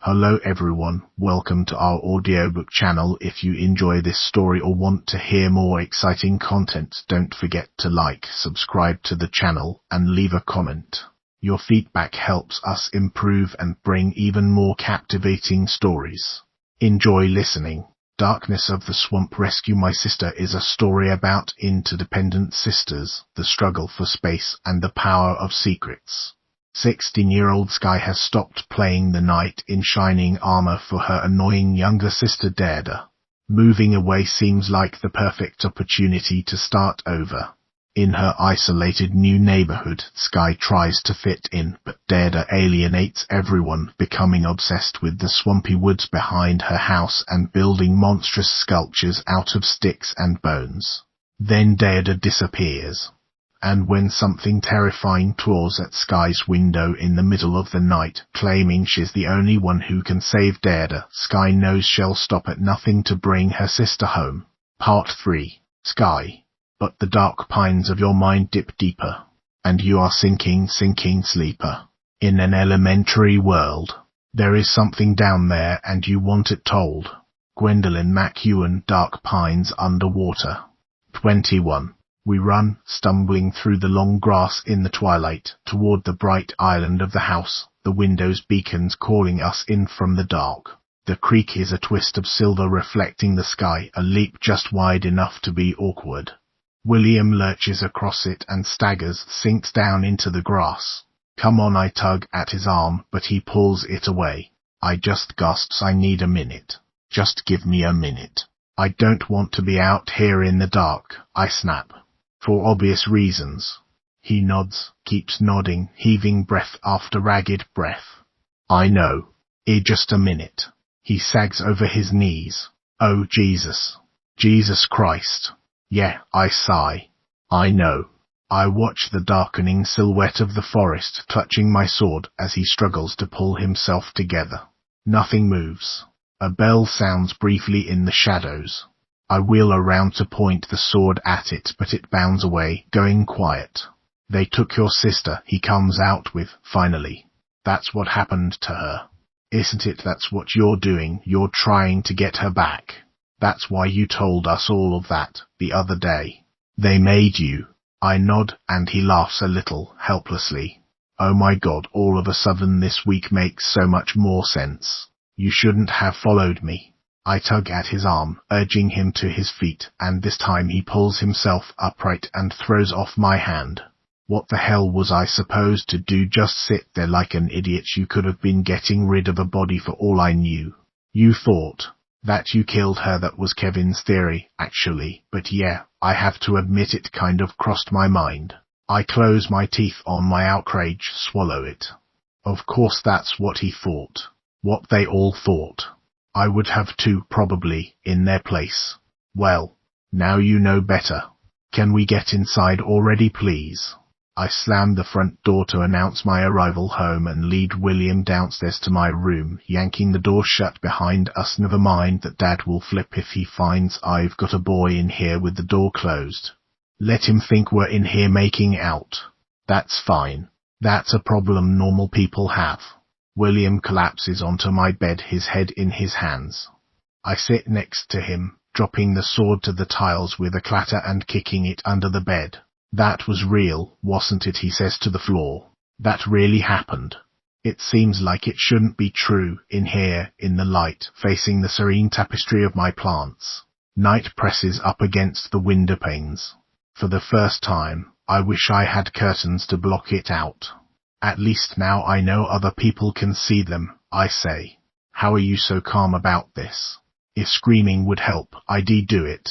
Hello everyone, welcome to our audiobook channel. If you enjoy this story or want to hear more exciting content, don't forget to like, subscribe to the channel, and leave a comment. Your feedback helps us improve and bring even more captivating stories. Enjoy listening. Darkness of the Swamp Rescue My Sister is a story about interdependent sisters, the struggle for space, and the power of secrets. 16-year-old Sky has stopped playing the knight in shining armor for her annoying younger sister Derda. Moving away seems like the perfect opportunity to start over. In her isolated new neighborhood, Sky tries to fit in, but Derda alienates everyone, becoming obsessed with the swampy woods behind her house and building monstrous sculptures out of sticks and bones. Then Derda disappears. And when something terrifying claws at Sky's window in the middle of the night, claiming she's the only one who can save Derda, Sky knows she'll stop at nothing to bring her sister home. Part 3. Sky. But the dark pines of your mind dip deeper, and you are sinking sleeper. In an elementary world. There is something down there and you want it told. Gwendolyn McEwen, Dark Pines Underwater. 21. We run, stumbling through the long grass in the twilight, toward the bright island of the house, the window's beacons calling us in from the dark. The creek is a twist of silver reflecting the sky, a leap just wide enough to be awkward. William lurches across it and staggers, sinks down into the grass. Come on, I tug at his arm, but he pulls it away. I just gasps, I need a minute. Just give me a minute. I don't want to be out here in the dark, I snap. For obvious reasons. He nods, keeps nodding, heaving breath after ragged breath. I know. Just a minute. He sags over his knees. Oh Jesus. Jesus Christ. Yeah, I sigh. I know. I watch the darkening silhouette of the forest clutching my sword as he struggles to pull himself together. Nothing moves. A bell sounds briefly in the shadows. I wheel around to point the sword at it, but it bounds away, going quiet. They took your sister, he comes out with, finally. That's what happened to her. Isn't it? That's what you're doing, you're trying to get her back. That's why you told us all of that, the other day. They made you. I nod, and he laughs a little, helplessly. Oh my God, all of a sudden this week makes so much more sense. You shouldn't have followed me. I tug at his arm, urging him to his feet, and this time he pulls himself upright and throws off my hand. What the hell was I supposed to do? Just sit there like an idiot? You could have been getting rid of a body for all I knew. You thought that you killed her. That was Kevin's theory, actually, but yeah, I have to admit it kind of crossed my mind. I close my teeth on my outrage, swallow it. Of course that's what he thought. What they all thought. I would have too, probably, in their place. Well, now you know better. Can we get inside already, please? I slam the front door to announce my arrival home and lead William downstairs to my room, yanking the door shut behind us. Never mind that Dad will flip if he finds I've got a boy in here with the door closed. Let him think we're in here making out. That's fine. That's a problem normal people have. William collapses onto my bed, his head in his hands. I sit next to him, dropping the sword to the tiles with a clatter and kicking it under the bed. That was real, wasn't it? He says to the floor. That really happened. It seems like it shouldn't be true, in here, in the light, facing the serene tapestry of my plants. Night presses up against the window panes. For the first time, I wish I had curtains to block it out. At least now I know other people can see them, I say. How are you so calm about this? If screaming would help, I'd do it.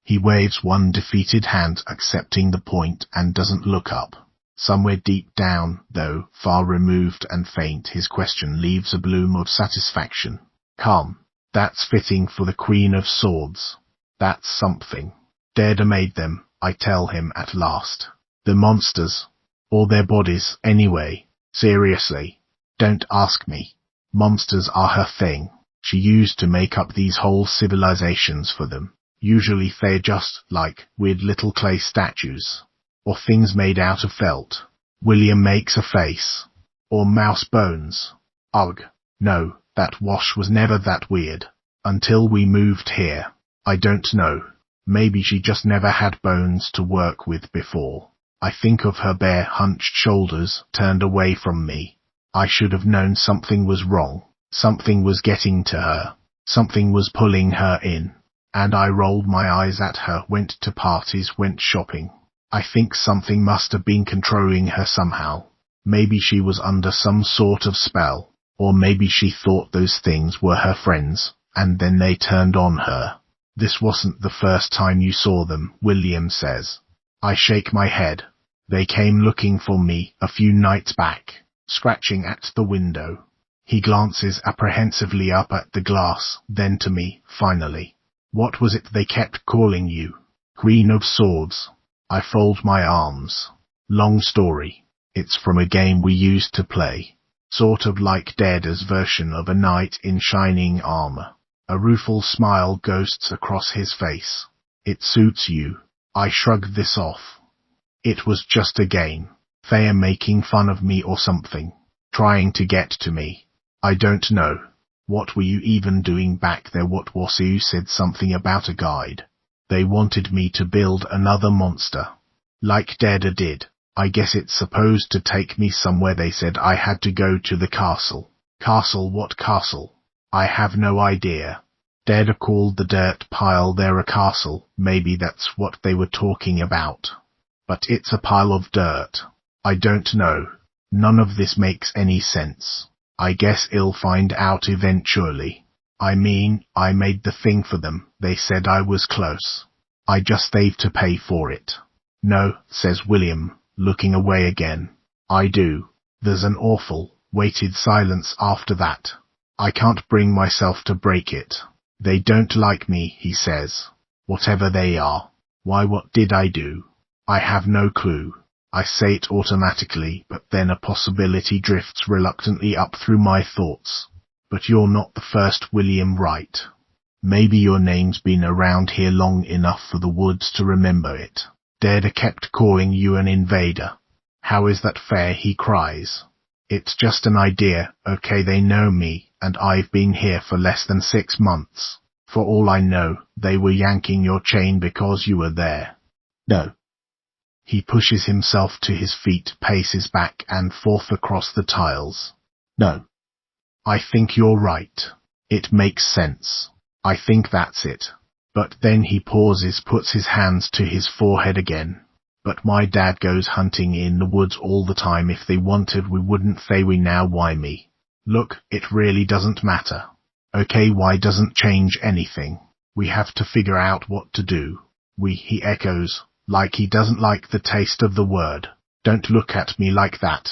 He waves one defeated hand, accepting the point, and doesn't look up. Somewhere deep down, though, far removed and faint, his question leaves a bloom of satisfaction. Calm. That's fitting for the Queen of Swords. That's something. Derda made them, I tell him at last. The monsters. Or their bodies, anyway. Seriously. Don't ask me. Monsters are her thing. She used to make up these whole civilizations for them. Usually they're just, like, weird little clay statues. Or things made out of felt. William makes a face. Or mouse bones. Ugh. No, That wash was never that weird. Until we moved here. I don't know. Maybe she just never had bones to work with before. I think of her bare hunched shoulders, turned away from me. I should have known something was wrong. Something was getting to her. Something was pulling her in. And I rolled my eyes at her, went to parties, went shopping. I think something must have been controlling her somehow. Maybe she was under some sort of spell. Or maybe she thought those things were her friends, and then they turned on her. This wasn't the first time you saw them, William says. I shake my head. They came looking for me a few nights back, scratching at the window. He glances apprehensively up at the glass, then to me, finally. What was it they kept calling you? Queen of Swords. I fold my arms. Long story. It's from a game we used to play. Sort of like Dada's version of a knight in shining armor. A rueful smile ghosts across his face. It suits you. I shrugged this off. It was just a game. They're making fun of me or something. Trying to get to me. I don't know. What were you even doing back there? What was you said something about a guide. They wanted me to build another monster. Like Dada did. I guess it's supposed to take me somewhere. They said I had to go to the castle. Castle? What castle? I have no idea. Dada called the dirt pile there a castle. Maybe that's what they were talking about. But it's a pile of dirt. I don't know. None of this makes any sense. I guess I'll find out eventually. I mean, I made the thing for them. They said I was close. I just saved to pay for it. No, says William, looking away again. I do. There's an awful, weighted silence after that. I can't bring myself to break it. They don't like me, he says. Whatever they are. Why, what did I do? I have no clue. I say it automatically, but then a possibility drifts reluctantly up through my thoughts. But you're not the first, William, right? Maybe your name's been around here long enough for the woods to remember it. Dada kept calling you an invader. How is that fair, he cries. It's just an idea, okay? They know me, and I've been here for less than 6 months. For all I know, they were yanking your chain because you were there. No. He pushes himself to his feet, paces back and forth across the tiles. No. I think you're right. It makes sense. I think that's it. But then he pauses, puts his hands to his forehead again. But my dad goes hunting in the woods all the time. If they wanted, we wouldn't they? We now. Why me? Look, it really doesn't matter. Okay, why doesn't change anything? We have to figure out what to do. He echoes, like he doesn't like the taste of the word. Don't look at me like that.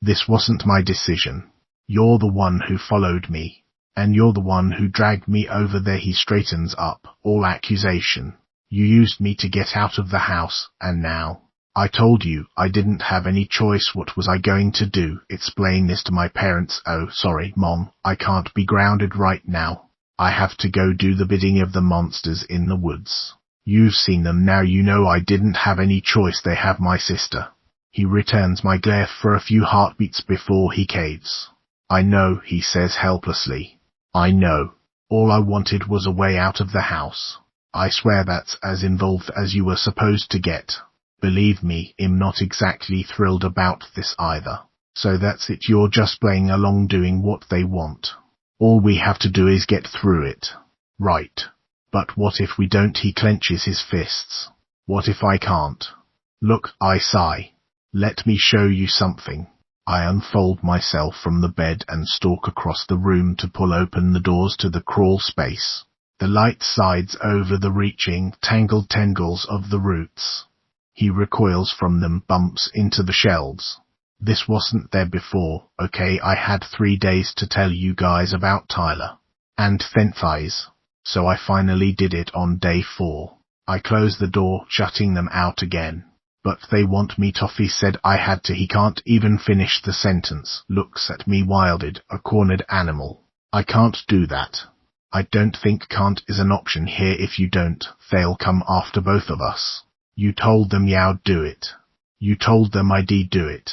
This wasn't my decision. You're the one who followed me. And you're the one who dragged me over there. He straightens up, all accusation. You used me to get out of the house, and now. I told you I didn't have any choice. What was I going to do? Explain this to my parents? Oh, sorry, Mom, I can't be grounded right now. I have to go do the bidding of the monsters in the woods. You've seen them now. You know I didn't have any choice. They have my sister. He returns my glare for a few heartbeats before he caves. I know, he says helplessly. I know. All I wanted was a way out of the house. I swear that's as involved as you were supposed to get. Believe me, I'm not exactly thrilled about this either. So that's it, you're just playing along doing what they want. All we have to do is get through it. Right. But what if we don't? He clenches his fists. What if I can't? Look, I sigh. Let me show you something. I unfold myself from the bed and stalk across the room to pull open the doors to the crawl space. The light sides over the reaching, tangled tendrils of the roots. He recoils from them, bumps into the shelves. This wasn't there before, okay? I had 3 days to tell you guys about Tyler. And Fenthise. So I finally did it on day 4. I closed the door, shutting them out again. But they want me. Toffee said I had to. He can't even finish the sentence. Looks at me wilded, a cornered animal. I can't do that. I don't think can't is an option here. If you don't, they'll come after both of us. You told them you'd do it. You told them I'd do it.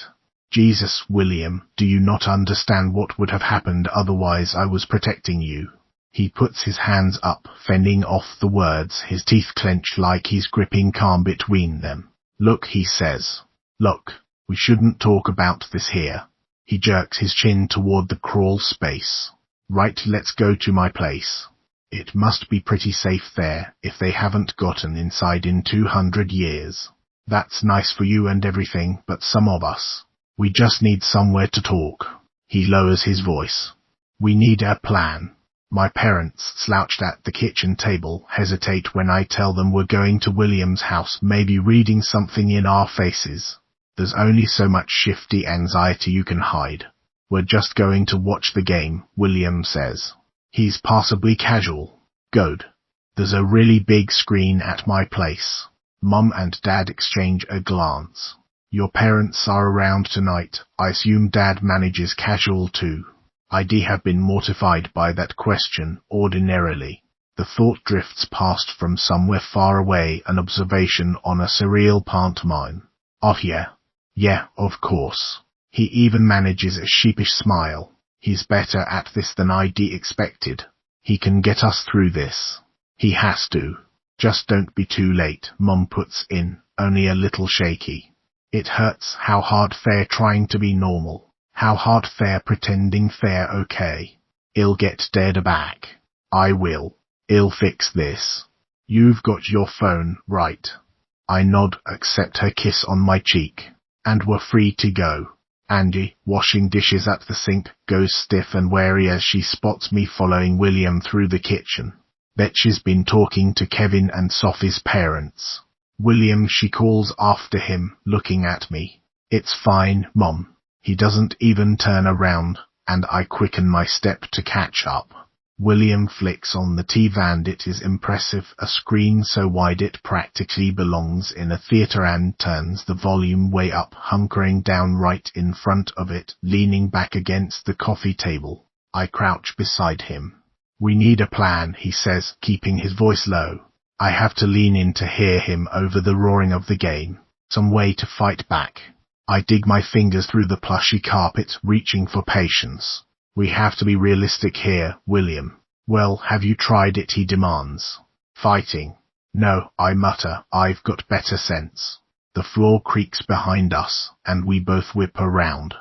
Jesus, William, do you not understand what would have happened otherwise? I was protecting you. He puts his hands up, fending off the words, his teeth clench like he's gripping calm between them. Look, he says. Look, we shouldn't talk about this here. He jerks his chin toward the crawl space. Right, let's go to my place. It must be pretty safe there, if they haven't gotten inside in 200 years. That's nice for you and everything, but some of us, we just need somewhere to talk. He lowers his voice. We need a plan. My parents, slouched at the kitchen table, hesitate when I tell them we're going to William's house, maybe reading something in our faces. There's only so much shifty anxiety you can hide. We're just going to watch the game, William says. He's passably casual. Good. There's a really big screen at my place. Mum and Dad exchange a glance. Your parents are around tonight. I assume Dad manages casual too. I'd have been mortified by that question, ordinarily. The thought drifts past from somewhere far away, an observation on a surreal pantomime. Oh yeah. Yeah, of course. He even manages a sheepish smile. He's better at this than I'd expected. He can get us through this. He has to. Just don't be too late, Mum puts in, only a little shaky. It hurts how hard fair trying to be normal. How hard fair pretending fair okay. I'll get Dad back. I will. I'll fix this. You've got your phone, right? I nod, accept her kiss on my cheek. And we're free to go. Andy, washing dishes at the sink, goes stiff and wary as she spots me following William through the kitchen. Bet she's been talking to Kevin and Sophie's parents. William, she calls after him, looking at me. It's fine, Mom. He doesn't even turn around, and I quicken my step to catch up. William flicks on the TV and it is impressive, a screen so wide it practically belongs in a theater, and turns the volume way up, hunkering down right in front of it, leaning back against the coffee table. I crouch beside him. We need a plan, he says, keeping his voice low. I have to lean in to hear him over the roaring of the game. Some way to fight back. I dig my fingers through the plushy carpet, reaching for patience. We have to be realistic here, William. Well, have you tried it, he demands. Fighting. No, I mutter, I've got better sense. The floor creaks behind us, and we both whip around.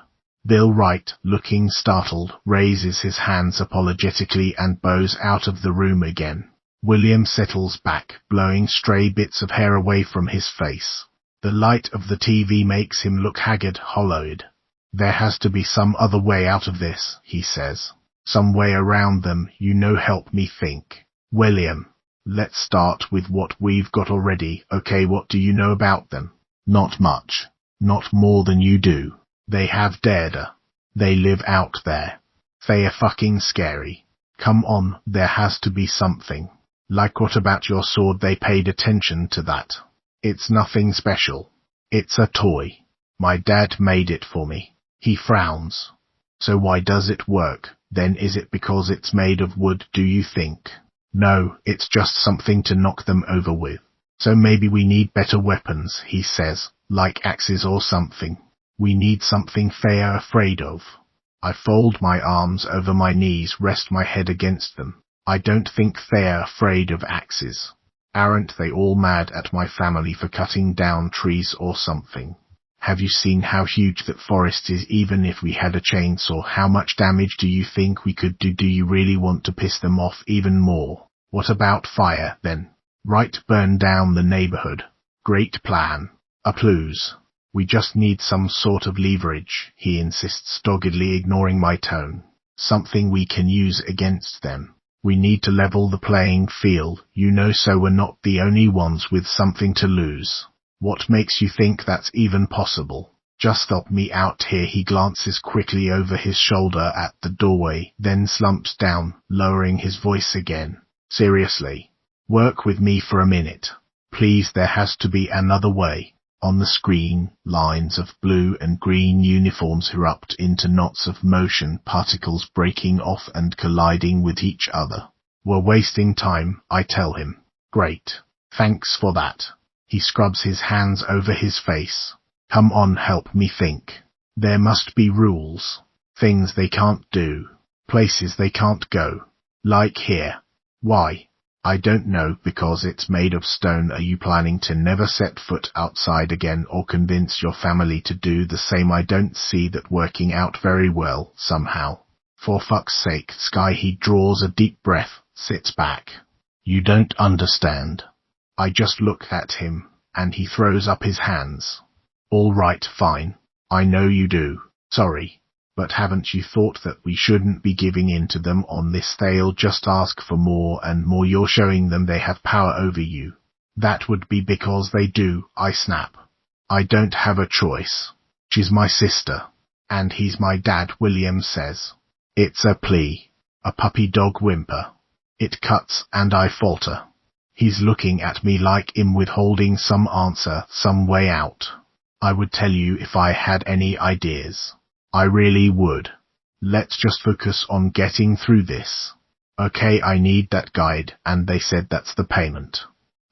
Bill Wright, looking startled, raises his hands apologetically and bows out of the room again. William settles back, blowing stray bits of hair away from his face. The light of the TV makes him look haggard, hollowed. There has to be some other way out of this, he says. Some way around them, help me think. William, let's start with what we've got already, okay? What do you know about them? Not much. Not more than you do. They have data. They live out there. They are fucking scary. Come on, there has to be something. Like what about your sword? They paid attention to that. It's nothing special. It's a toy. My dad made it for me. He frowns. So why does it work? Then is it because it's made of wood, do you think? No, it's just something to knock them over with. So maybe we need better weapons, he says, like axes or something. We need something they're afraid of. I fold my arms over my knees, rest my head against them. I don't think they're afraid of axes. Aren't they all mad at my family for cutting down trees or something? Have you seen how huge that forest is? Even if we had a chainsaw, how much damage do you think we could do? Do you really want to piss them off even more? What about fire, then? Right, burn down the neighborhood. Great plan. Applause. We just need some sort of leverage, he insists, doggedly ignoring my tone. Something we can use against them. We need to level the playing field, so we're not the only ones with something to lose. What makes you think that's even possible? Just stop me out here. He glances quickly over his shoulder at the doorway, then slumps down, lowering his voice again. Seriously. Work with me for a minute. Please, there has to be another way. On the screen, lines of blue and green uniforms erupt into knots of motion, particles breaking off and colliding with each other. We're wasting time, I tell him. Great. Thanks for that. He scrubs his hands over his face. Come on, help me think. There must be rules. Things they can't do. Places they can't go. Like here. Why? I don't know, because it's made of stone. Are you planning to never set foot outside again, or convince your family to do the same? I don't see that working out very well, somehow. For fuck's sake, Sky. He draws a deep breath, sits back. You don't understand. I just look at him, and he throws up his hands. All right, fine. I know you do. Sorry. But haven't you thought that we shouldn't be giving in to them on this? They'll just ask for more and more. You're showing them they have power over you. That would be because they do, I snap. I don't have a choice. She's my sister. And he's my dad, William says. It's a plea. A puppy dog whimper. It cuts, and I falter. He's looking at me like I'm withholding some answer, some way out. I would tell you if I had any ideas. I really would. Let's just focus on getting through this. Okay, I need that guide, and they said that's the payment.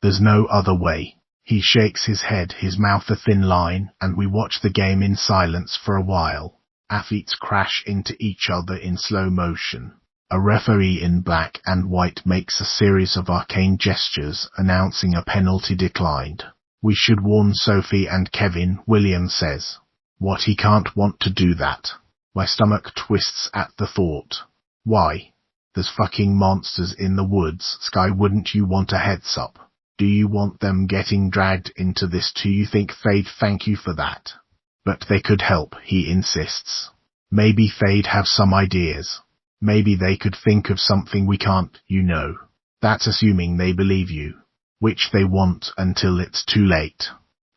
There's no other way. He shakes his head, his mouth a thin line, and we watch the game in silence for a while. Athletes crash into each other in slow motion. A referee in black and white makes a series of arcane gestures, announcing a penalty declined. We should warn Sophie and Kevin, William says. What, he can't want to do that? My stomach twists at the thought. Why? There's fucking monsters in the woods, Sky. Wouldn't you want a heads up? Do you want them getting dragged into this too? You think they'd thank you for that? But they could help, he insists. Maybe they'd have some ideas. Maybe they could think of something we can't, you know. That's assuming they believe you. Which they won't until it's too late.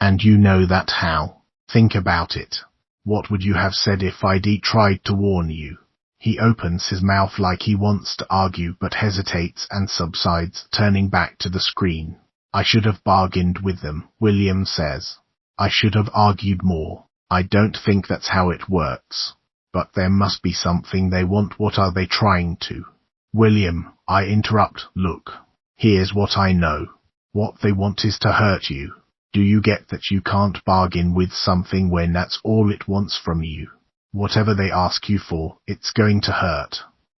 And you know that how. Think about it. What would you have said if I'd tried to warn you? He opens his mouth like he wants to argue, but hesitates and subsides, turning back to the screen. I should have bargained with them, William says. I should have argued more. I don't think that's how it works. But there must be something they want. What are they trying to? William, I interrupt. Look. Here's what I know. What they want is to hurt you. Do you get that you can't bargain with something when that's all it wants from you? Whatever they ask you for, it's going to hurt.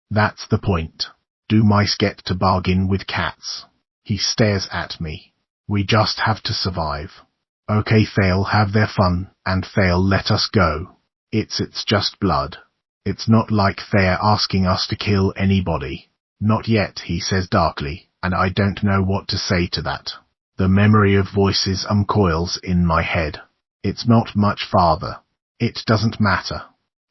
That's the point. Do mice get to bargain with cats? He stares at me. We just have to survive. Okay, they'll have their fun, and they'll let us go. It's just blood. It's not like they're asking us to kill anybody. Not yet, he says darkly, and I don't know what to say to that. The memory of voices uncoils in my head. It's not much farther. It doesn't matter.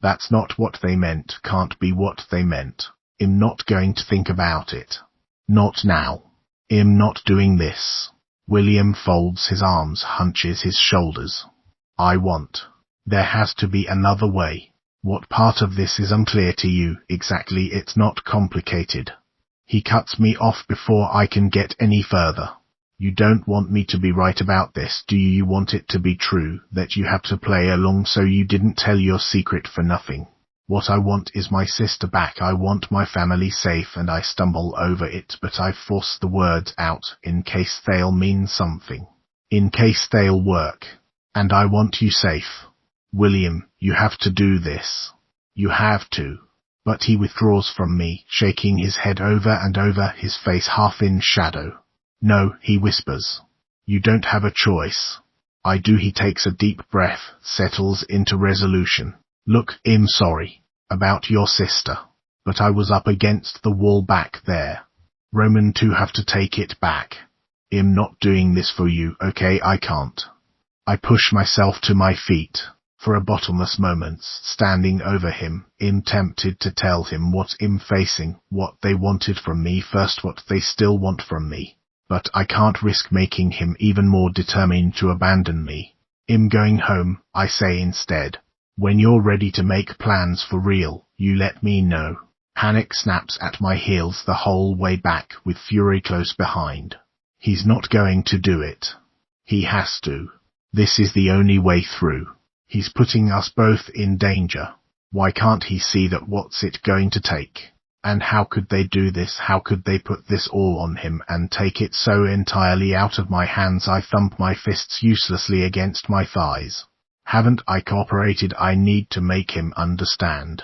That's not what they meant, can't be what they meant. I'm not going to think about it. Not now. I'm not doing this. William folds his arms, hunches his shoulders. I want. There has to be another way. What part of this is unclear to you exactly? It's not complicated. He cuts me off before I can get any further. You don't want me to be right about this, do you? You want it to be true, that you have to play along, so you didn't tell your secret for nothing. What I want is my sister back. I want my family safe, and I stumble over it, but I force the words out, in case they'll mean something. In case they'll work. And I want you safe. William, you have to do this. You have to. But he withdraws from me, shaking his head over and over, his face half in shadow. No, he whispers. You don't have a choice. I do. He takes a deep breath, settles into resolution. Look, I'm sorry. About your sister. But I was up against the wall back there. Roman too have to take it back. I'm not doing this for you, okay? I can't. I push myself to my feet. For a bottomless moment, standing over him, I'm tempted to tell him what I'm facing, what they wanted from me first, what they still want from me. But I can't risk making him even more determined to abandon me. I'm going home, I say instead. When you're ready to make plans for real, you let me know. Panic snaps at my heels the whole way back, with fury close behind. He's not going to do it. He has to. This is the only way through. He's putting us both in danger. Why can't he see that? What's it going to take? And how could they do this? How could they put this all on him and take it so entirely out of my hands? I thump my fists uselessly against my thighs. Haven't I cooperated? I need to make him understand.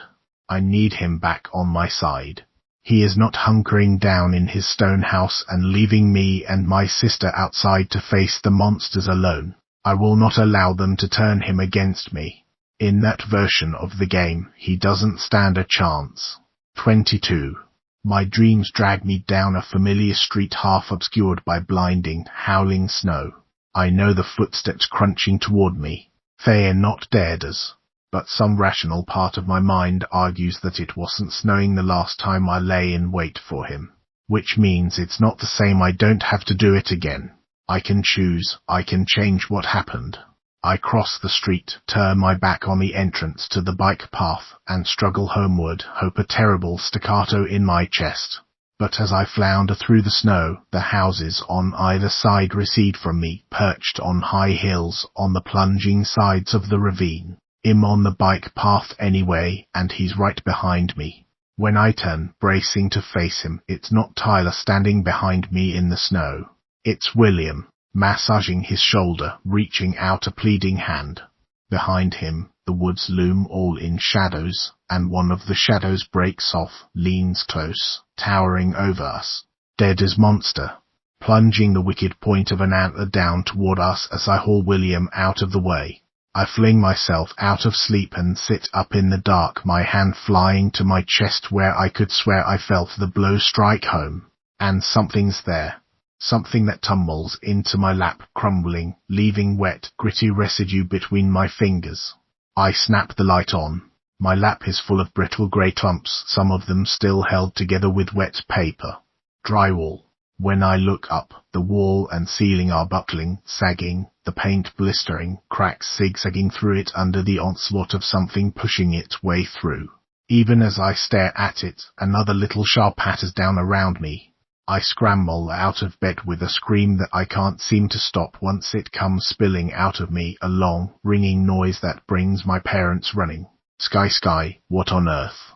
I need him back on my side. He is not hunkering down in his stone house and leaving me and my sister outside to face the monsters alone. I will not allow them to turn him against me. In that version of the game, he doesn't stand a chance. 22. My dreams drag me down a familiar street half obscured by blinding, howling snow. I know the footsteps crunching toward me. They are not Dareders. But some rational part of my mind argues that it wasn't snowing the last time I lay in wait for him. Which means it's not the same. I don't have to do it again. I can choose, I can change what happened. I cross the street, turn my back on the entrance to the bike path, and struggle homeward, hope a terrible staccato in my chest. But as I flounder through the snow, the houses on either side recede from me, perched on high hills on the plunging sides of the ravine. I'm on the bike path anyway, and he's right behind me. When I turn, bracing to face him, it's not Tyler standing behind me in the snow. It's William, massaging his shoulder, reaching out a pleading hand. Behind him, the woods loom all in shadows, and one of the shadows breaks off, leans close, towering over us. Dead as monster, plunging the wicked point of an antler down toward us as I haul William out of the way. I fling myself out of sleep and sit up in the dark, my hand flying to my chest where I could swear I felt the blow strike home. And something's there. Something that tumbles into my lap, crumbling, leaving wet, gritty residue between my fingers. I snap the light on. My lap is full of brittle grey clumps, some of them still held together with wet paper. Drywall. When I look up, the wall and ceiling are buckling, sagging, the paint blistering, cracks zigzagging through it under the onslaught of something pushing its way through. Even as I stare at it, another little sharp patters down around me. I scramble out of bed with a scream that I can't seem to stop once it comes spilling out of me, a long, ringing noise that brings my parents running. Sky, what on earth?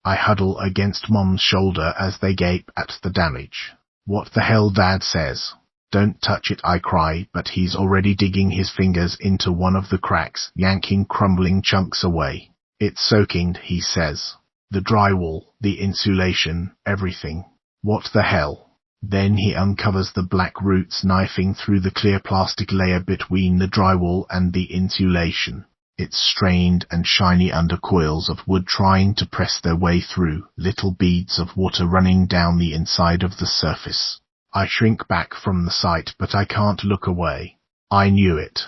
I huddle against Mom's shoulder as they gape at the damage. What the hell? Dad says. Don't touch it, I cry, but he's already digging his fingers into one of the cracks, yanking crumbling chunks away. It's soaking, he says. The drywall, the insulation, everything. What the hell? Then he uncovers the black roots knifing through the clear plastic layer between the drywall and the insulation. It's strained and shiny under coils of wood trying to press their way through, little beads of water running down the inside of the surface. I shrink back from the sight, but I can't look away. I knew it.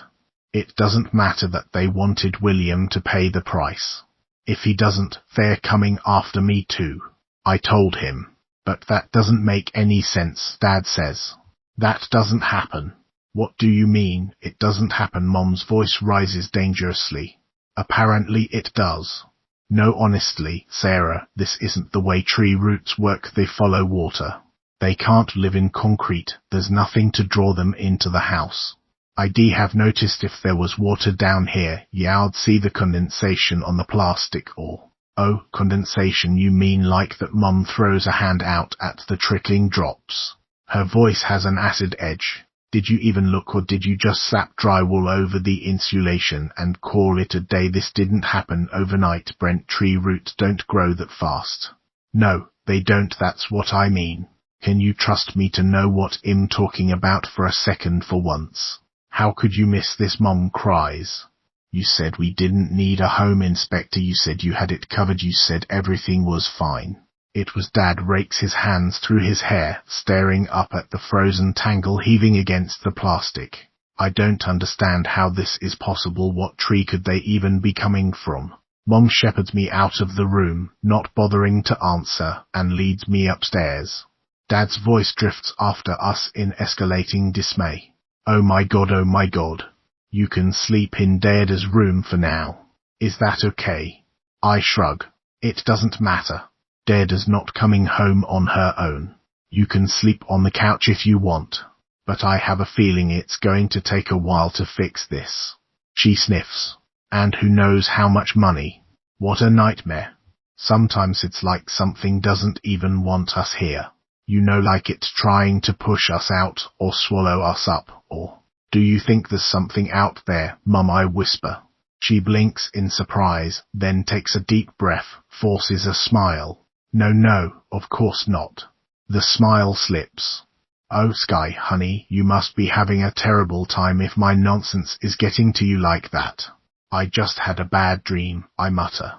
It doesn't matter that they wanted William to pay the price. If he doesn't, they're coming after me too. I told him. But that doesn't make any sense, Dad says. That doesn't happen. What do you mean, it doesn't happen? Mom's voice rises dangerously. Apparently it does. No, honestly, Sarah, this isn't the way tree roots work. They follow water. They can't live in concrete, there's nothing to draw them into the house. I'd have noticed if there was water down here, yeah, I'd see the condensation on the plastic or... Oh, condensation, you mean like that? Mom throws a hand out at the trickling drops. Her voice has an acid edge. Did you even look, or did you just slap drywall over the insulation and call it a day? This didn't happen overnight, Brent. Tree roots don't grow that fast. No, they don't, that's what I mean. Can you trust me to know what I'm talking about for a second for once? How could you miss this? Mom cries. You said we didn't need a home inspector. You said you had it covered. You said everything was fine. It was. Dad rakes his hands through his hair, staring up at the frozen tangle heaving against the plastic. I don't understand how this is possible. What tree could they even be coming from? Mom shepherds me out of the room, not bothering to answer, and leads me upstairs. Dad's voice drifts after us in escalating dismay. Oh my God, oh my God. You can sleep in Dared's room for now. Is that okay? I shrug. It doesn't matter. Dared's not coming home on her own. You can sleep on the couch if you want. But I have a feeling it's going to take a while to fix this. She sniffs. And who knows how much money. What a nightmare. Sometimes it's like something doesn't even want us here. You know, like it's trying to push us out or swallow us up, or... Do you think there's something out there, Mum? I whisper. She blinks in surprise, then takes a deep breath, forces a smile. No, of course not. The smile slips. Oh Sky, honey, you must be having a terrible time if my nonsense is getting to you like that. I just had a bad dream, I mutter.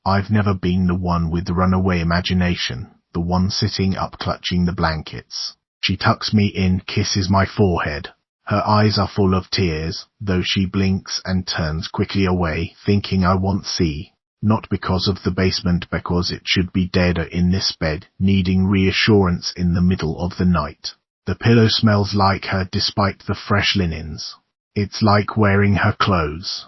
I've never been the one with the runaway imagination, the one sitting up clutching the blankets. She tucks me in, kisses my forehead. Her eyes are full of tears, though she blinks and turns quickly away, thinking I won't see. Not because of the basement, because it should be deader in this bed, needing reassurance in the middle of the night. The pillow smells like her despite the fresh linens. It's like wearing her clothes.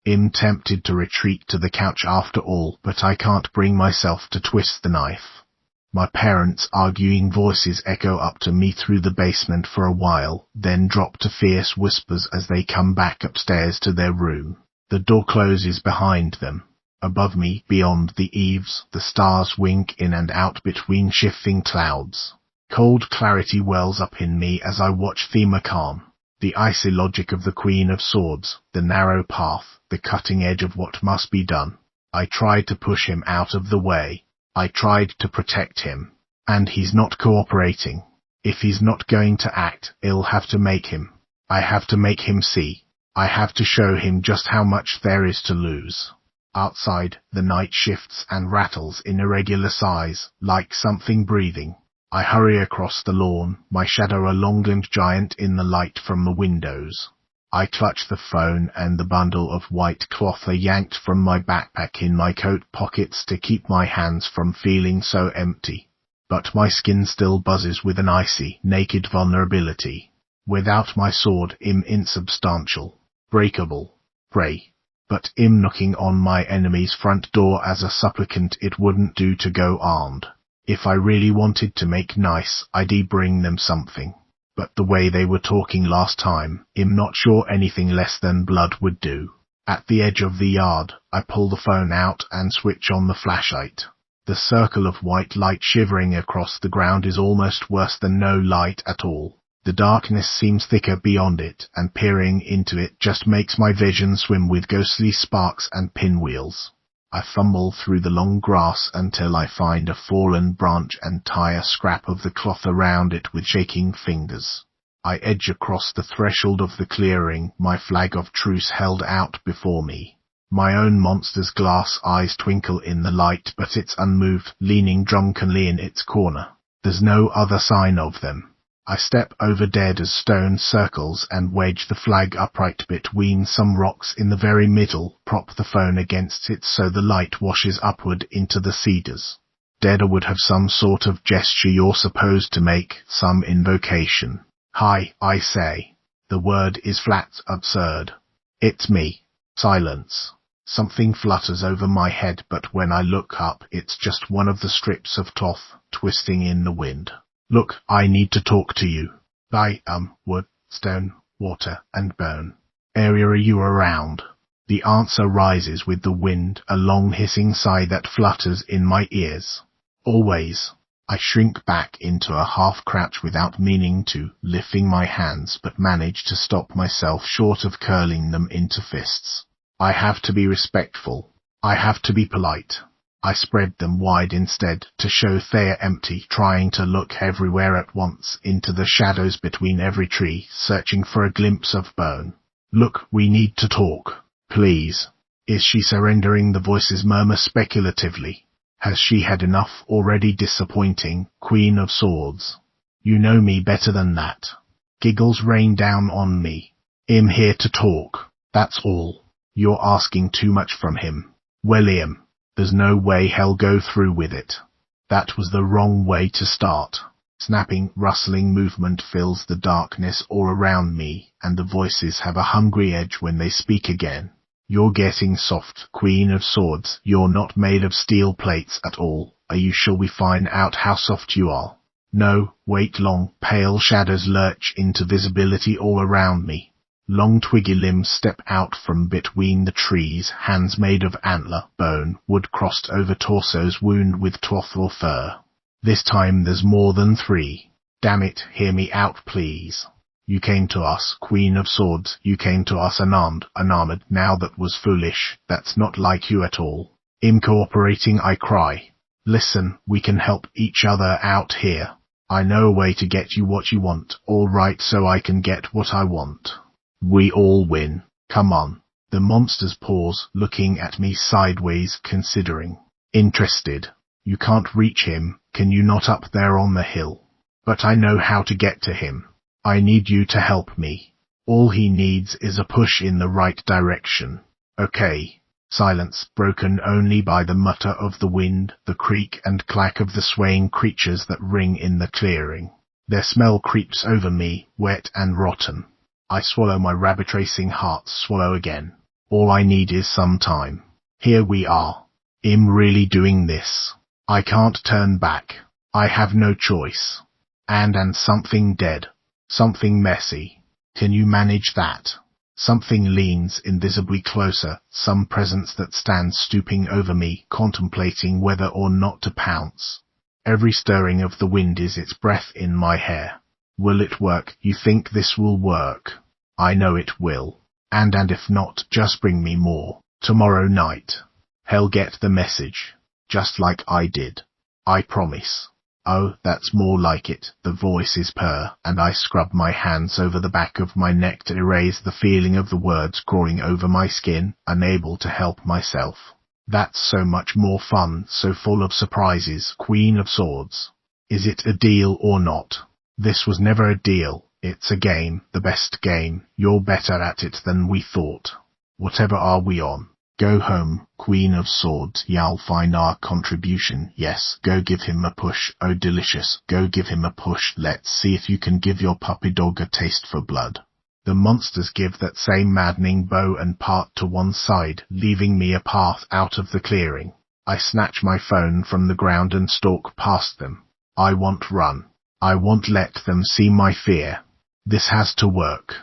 I'm tempted to retreat to the couch after all, but I can't bring myself to twist the knife. My parents' arguing voices echo up to me through the basement for a while, then drop to fierce whispers as they come back upstairs to their room. The door closes behind them. Above me, beyond the eaves, the stars wink in and out between shifting clouds. Cold clarity wells up in me as I watch Thema calm. The icy logic of the Queen of Swords, the narrow path, the cutting edge of what must be done. I tried to push him out of the way. I tried to protect him. And he's not cooperating. If he's not going to act, I'll have to make him. I have to make him see. I have to show him just how much there is to lose. Outside, the night shifts and rattles in irregular sighs, like something breathing. I hurry across the lawn, my shadow a long-limbed giant in the light from the windows. I clutch the phone and the bundle of white cloth are yanked from my backpack in my coat pockets to keep my hands from feeling so empty. But my skin still buzzes with an icy, naked vulnerability. Without my sword, I'm insubstantial, breakable, prey. But I'm knocking on my enemy's front door as a supplicant. It wouldn't do to go armed. If I really wanted to make nice, I'd bring them something. But the way they were talking last time, I'm not sure anything less than blood would do. At the edge of the yard, I pull the phone out and switch on the flashlight. The circle of white light shivering across the ground is almost worse than no light at all. The darkness seems thicker beyond it, and peering into it just makes my vision swim with ghostly sparks and pinwheels. I fumble through the long grass until I find a fallen branch and tie a scrap of the cloth around it with shaking fingers. I edge across the threshold of the clearing, my flag of truce held out before me. My own monster's glass eyes twinkle in the light, but it's unmoved, leaning drunkenly in its corner. There's no other sign of them. I step over dead as stone circles and wedge the flag upright between some rocks in the very middle, prop the phone against it so the light washes upward into the cedars. Deda would have some sort of gesture you're supposed to make, some invocation. Hi, I say. The word is flat absurd. It's me. Silence. Something flutters over my head, but when I look up, it's just one of the strips of cloth twisting in the wind. Look, I need to talk to you. Wood, stone, water, and bone. Area are you around? The answer rises with the wind, a long hissing sigh that flutters in my ears. Always. I shrink back into a half crouch without meaning to, lifting my hands, but manage to stop myself short of curling them into fists. I have to be respectful. I have to be polite. I spread them wide instead, to show they're empty, trying to look everywhere at once, into the shadows between every tree, searching for a glimpse of bone. Look, we need to talk. Please. Is she surrendering? The voices murmur speculatively. Has she had enough already? Disappointing, Queen of Swords. You know me better than that. Giggles rain down on me. I'm here to talk. That's all. You're asking too much from him. William. There's no way he'll go through with it. That was the wrong way to start. Snapping, rustling movement fills the darkness all around me, and the voices have a hungry edge when they speak again. You're getting soft, Queen of Swords. You're not made of steel plates at all. Are you sure? We find out how soft you are. No, wait long, pale shadows lurch into visibility all around me. Long twiggy limbs step out from between the trees, hands made of antler, bone, wood crossed over torsos wound with cloth or fur. This time there's more than 3. Damn it, hear me out please. You came to us, Queen of Swords, you came to us unarmed, now that was foolish, that's not like you at all. In cooperating I cry. Listen, we can help each other out here. I know a way to get you what you want, alright, so I can get what I want. We all win. Come on. The monsters pause, looking at me sideways, considering. Interested. You can't reach him, can you not up there on the hill? But I know how to get to him. I need you to help me. All he needs is a push in the right direction. Okay. Silence, broken only by the mutter of the wind, the creak and clack of the swaying creatures that ring in the clearing. Their smell creeps over me, wet and rotten. I swallow my rabbit-racing heart, swallow again. All I need is some time. Here we are. I'm really doing this. I can't turn back. I have no choice. And something dead. Something messy. Can you manage that? Something leans invisibly closer, some presence that stands stooping over me, contemplating whether or not to pounce. Every stirring of the wind is its breath in my hair. Will it work? You think this will work? I know it will. And if not, just bring me more. Tomorrow night. He'll get the message. Just like I did. I promise. Oh, that's more like it, the voices purr, and I scrub my hands over the back of my neck to erase the feeling of the words crawling over my skin, unable to help myself. That's so much more fun, so full of surprises, Queen of Swords. Is it a deal or not? This was never a deal, it's a game, the best game, you're better at it than we thought. Whatever are we on? Go home, Queen of Swords, you'll find our contribution, yes, go give him a push, oh delicious, go give him a push, let's see if you can give your puppy dog a taste for blood. The monsters give that same maddening bow and part to one side, leaving me a path out of the clearing. I snatch my phone from the ground and stalk past them. I won't run. I won't let them see my fear. This has to work.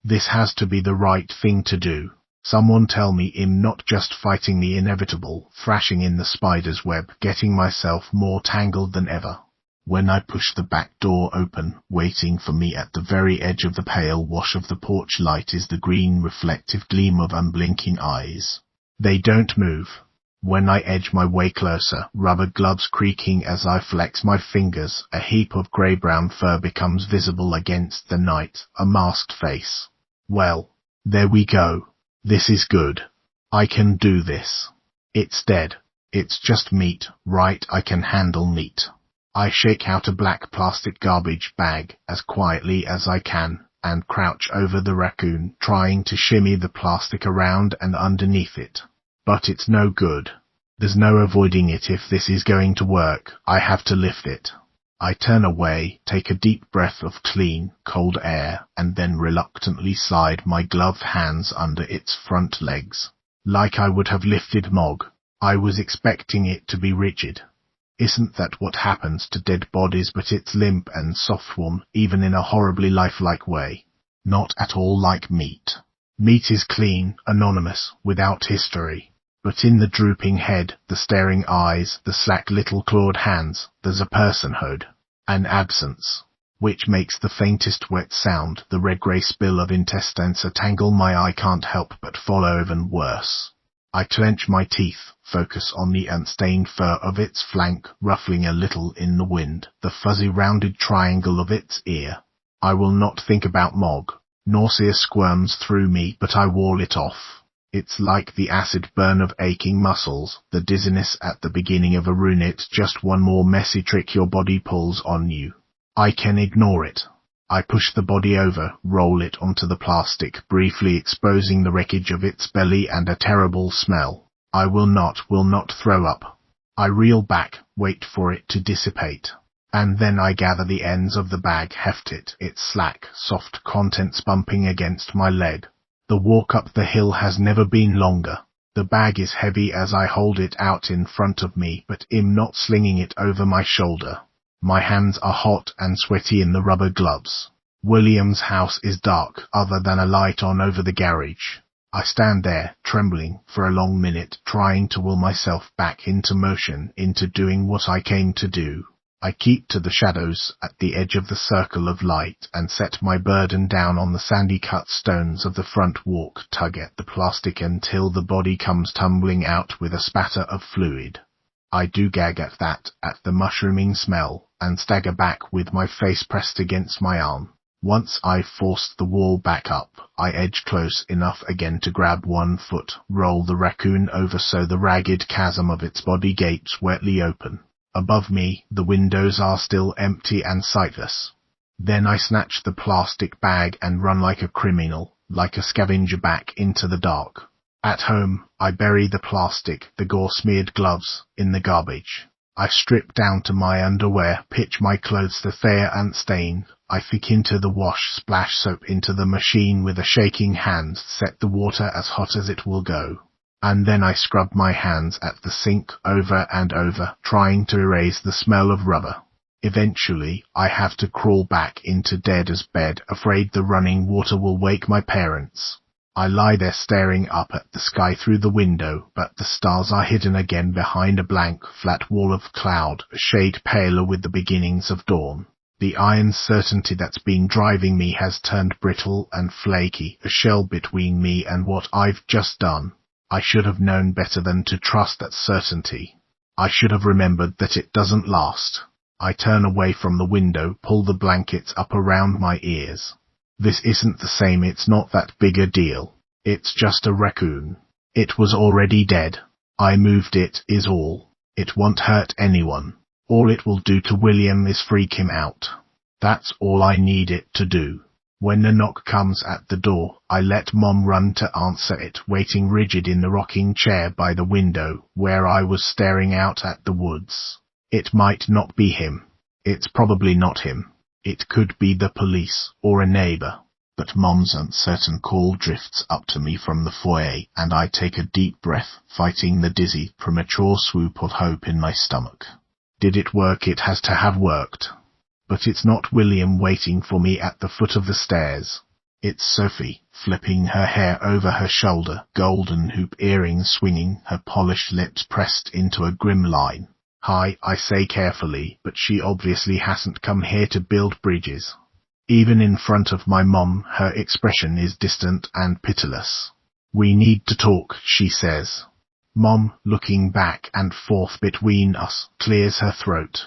This has to be the right thing to do. Someone tell me I'm not just fighting the inevitable, thrashing in the spider's web, getting myself more tangled than ever. When I push the back door open, waiting for me at the very edge of the pale wash of the porch light is the green reflective gleam of unblinking eyes. They don't move. When I edge my way closer, rubber gloves creaking as I flex my fingers, a heap of grey-brown fur becomes visible against the night, a masked face. Well, there we go. This is good. I can do this. It's dead. It's just meat, right? I can handle meat. I shake out a black plastic garbage bag as quietly as I can and crouch over the raccoon, trying to shimmy the plastic around and underneath it. But it's no good. There's no avoiding it if this is going to work. I have to lift it. I turn away, take a deep breath of clean, cold air, and then reluctantly slide my gloved hands under its front legs. Like I would have lifted Mog. I was expecting it to be rigid. Isn't that what happens to dead bodies, but it's limp and soft warm, even in a horribly lifelike way. Not at all like meat. Meat is clean, anonymous, without history. But in the drooping head, the staring eyes, the slack little clawed hands, there's a personhood. An absence. Which makes the faintest wet sound, the red-grey spill of intestines, a tangle my eye can't help but follow even worse. I clench my teeth, focus on the unstained fur of its flank, ruffling a little in the wind, the fuzzy rounded triangle of its ear. I will not think about Mog. Nausea squirms through me, but I wall it off. It's like the acid burn of aching muscles, the dizziness at the beginning of a rune. It's just one more messy trick your body pulls on you. I can ignore it. I push the body over, roll it onto the plastic, briefly exposing the wreckage of its belly and a terrible smell. I will not throw up. I reel back, wait for it to dissipate. And then I gather the ends of the bag, heft it, its slack, soft contents bumping against my leg. The walk up the hill has never been longer. The bag is heavy as I hold it out in front of me, but I'm not slinging it over my shoulder. My hands are hot and sweaty in the rubber gloves. William's house is dark, other than a light on over the garage. I stand there, trembling, for a long minute, trying to will myself back into motion, into doing what I came to do. I keep to the shadows at the edge of the circle of light and set my burden down on the sandy cut stones of the front walk, tug at the plastic until the body comes tumbling out with a spatter of fluid. I do gag at that, at the mushrooming smell, and stagger back with my face pressed against my arm. Once I've forced the wall back up, I edge close enough again to grab one foot, roll the raccoon over so the ragged chasm of its body gapes wetly open. Above me, the windows are still empty and sightless. Then I snatch the plastic bag and run like a criminal, like a scavenger back into the dark. At home, I bury the plastic, the gore-smeared gloves, in the garbage. I strip down to my underwear, pitch my clothes to fair and stain. I flick into the wash, splash soap into the machine with a shaking hand, set the water as hot as it will go. And then I scrub my hands at the sink over and over, trying to erase the smell of rubber. Eventually, I have to crawl back into Dada's bed, afraid the running water will wake my parents. I lie there staring up at the sky through the window, but the stars are hidden again behind a blank, flat wall of cloud, a shade paler with the beginnings of dawn. The iron certainty that's been driving me has turned brittle and flaky, a shell between me and what I've just done. I should have known better than to trust that certainty. I should have remembered that it doesn't last. I turn away from the window, pull the blankets up around my ears. This isn't the same, it's not that big a deal. It's just a raccoon. It was already dead. I moved it, is all. It won't hurt anyone. All it will do to William is freak him out. That's all I need it to do. When the knock comes at the door, I let Mom run to answer it, waiting rigid in the rocking chair by the window, where I was staring out at the woods. It might not be him. It's probably not him. It could be the police, or a neighbor. But Mom's uncertain call drifts up to me from the foyer, and I take a deep breath, fighting the dizzy, premature swoop of hope in my stomach. Did it work? It has to have worked. But it's not William waiting for me at the foot of the stairs. It's Sophie, flipping her hair over her shoulder, golden hoop earrings swinging, her polished lips pressed into a grim line. Hi, I say carefully, but she obviously hasn't come here to build bridges. Even in front of my mom, her expression is distant and pitiless. We need to talk, she says. Mom, looking back and forth between us, clears her throat.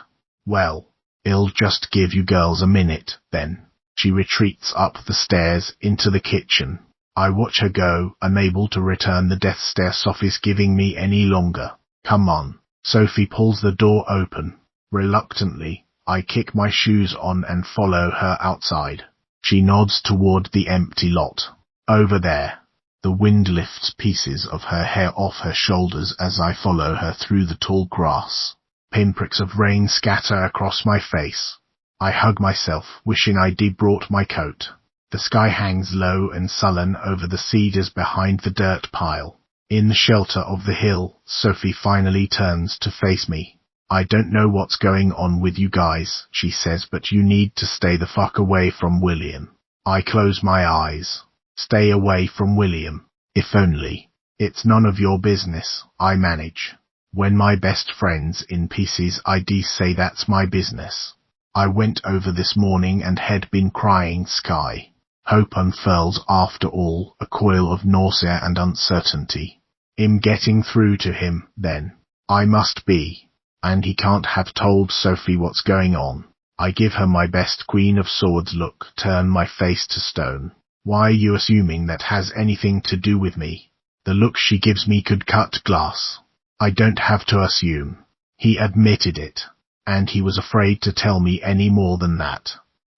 Well, I'll just give you girls a minute, then. She retreats up the stairs into the kitchen. I watch her go, unable to return the death stare Sophie's giving me any longer. Come on. Sophie pulls the door open. Reluctantly, I kick my shoes on and follow her outside. She nods toward the empty lot. Over there. The wind lifts pieces of her hair off her shoulders as I follow her through the tall grass. Pinpricks of rain scatter across my face. I hug myself, wishing I'd brought my coat. The sky hangs low and sullen over the cedars behind the dirt pile. In the shelter of the hill, Sophie finally turns to face me. I don't know what's going on with you guys, she says, but you need to stay the fuck away from William. I close my eyes. Stay away from William. If only. It's none of your business, I manage. When my best friend's in pieces, I'd say that's my business. I went over this morning and had been crying sky. Hope unfurls after all, a coil of nausea and uncertainty. I'm getting through to him, then. I must be. And he can't have told Sophie what's going on. I give her my best Queen of Swords look, turn my face to stone. Why are you assuming that has anything to do with me? The look she gives me could cut glass. I don't have to assume. He admitted it. And he was afraid to tell me any more than that.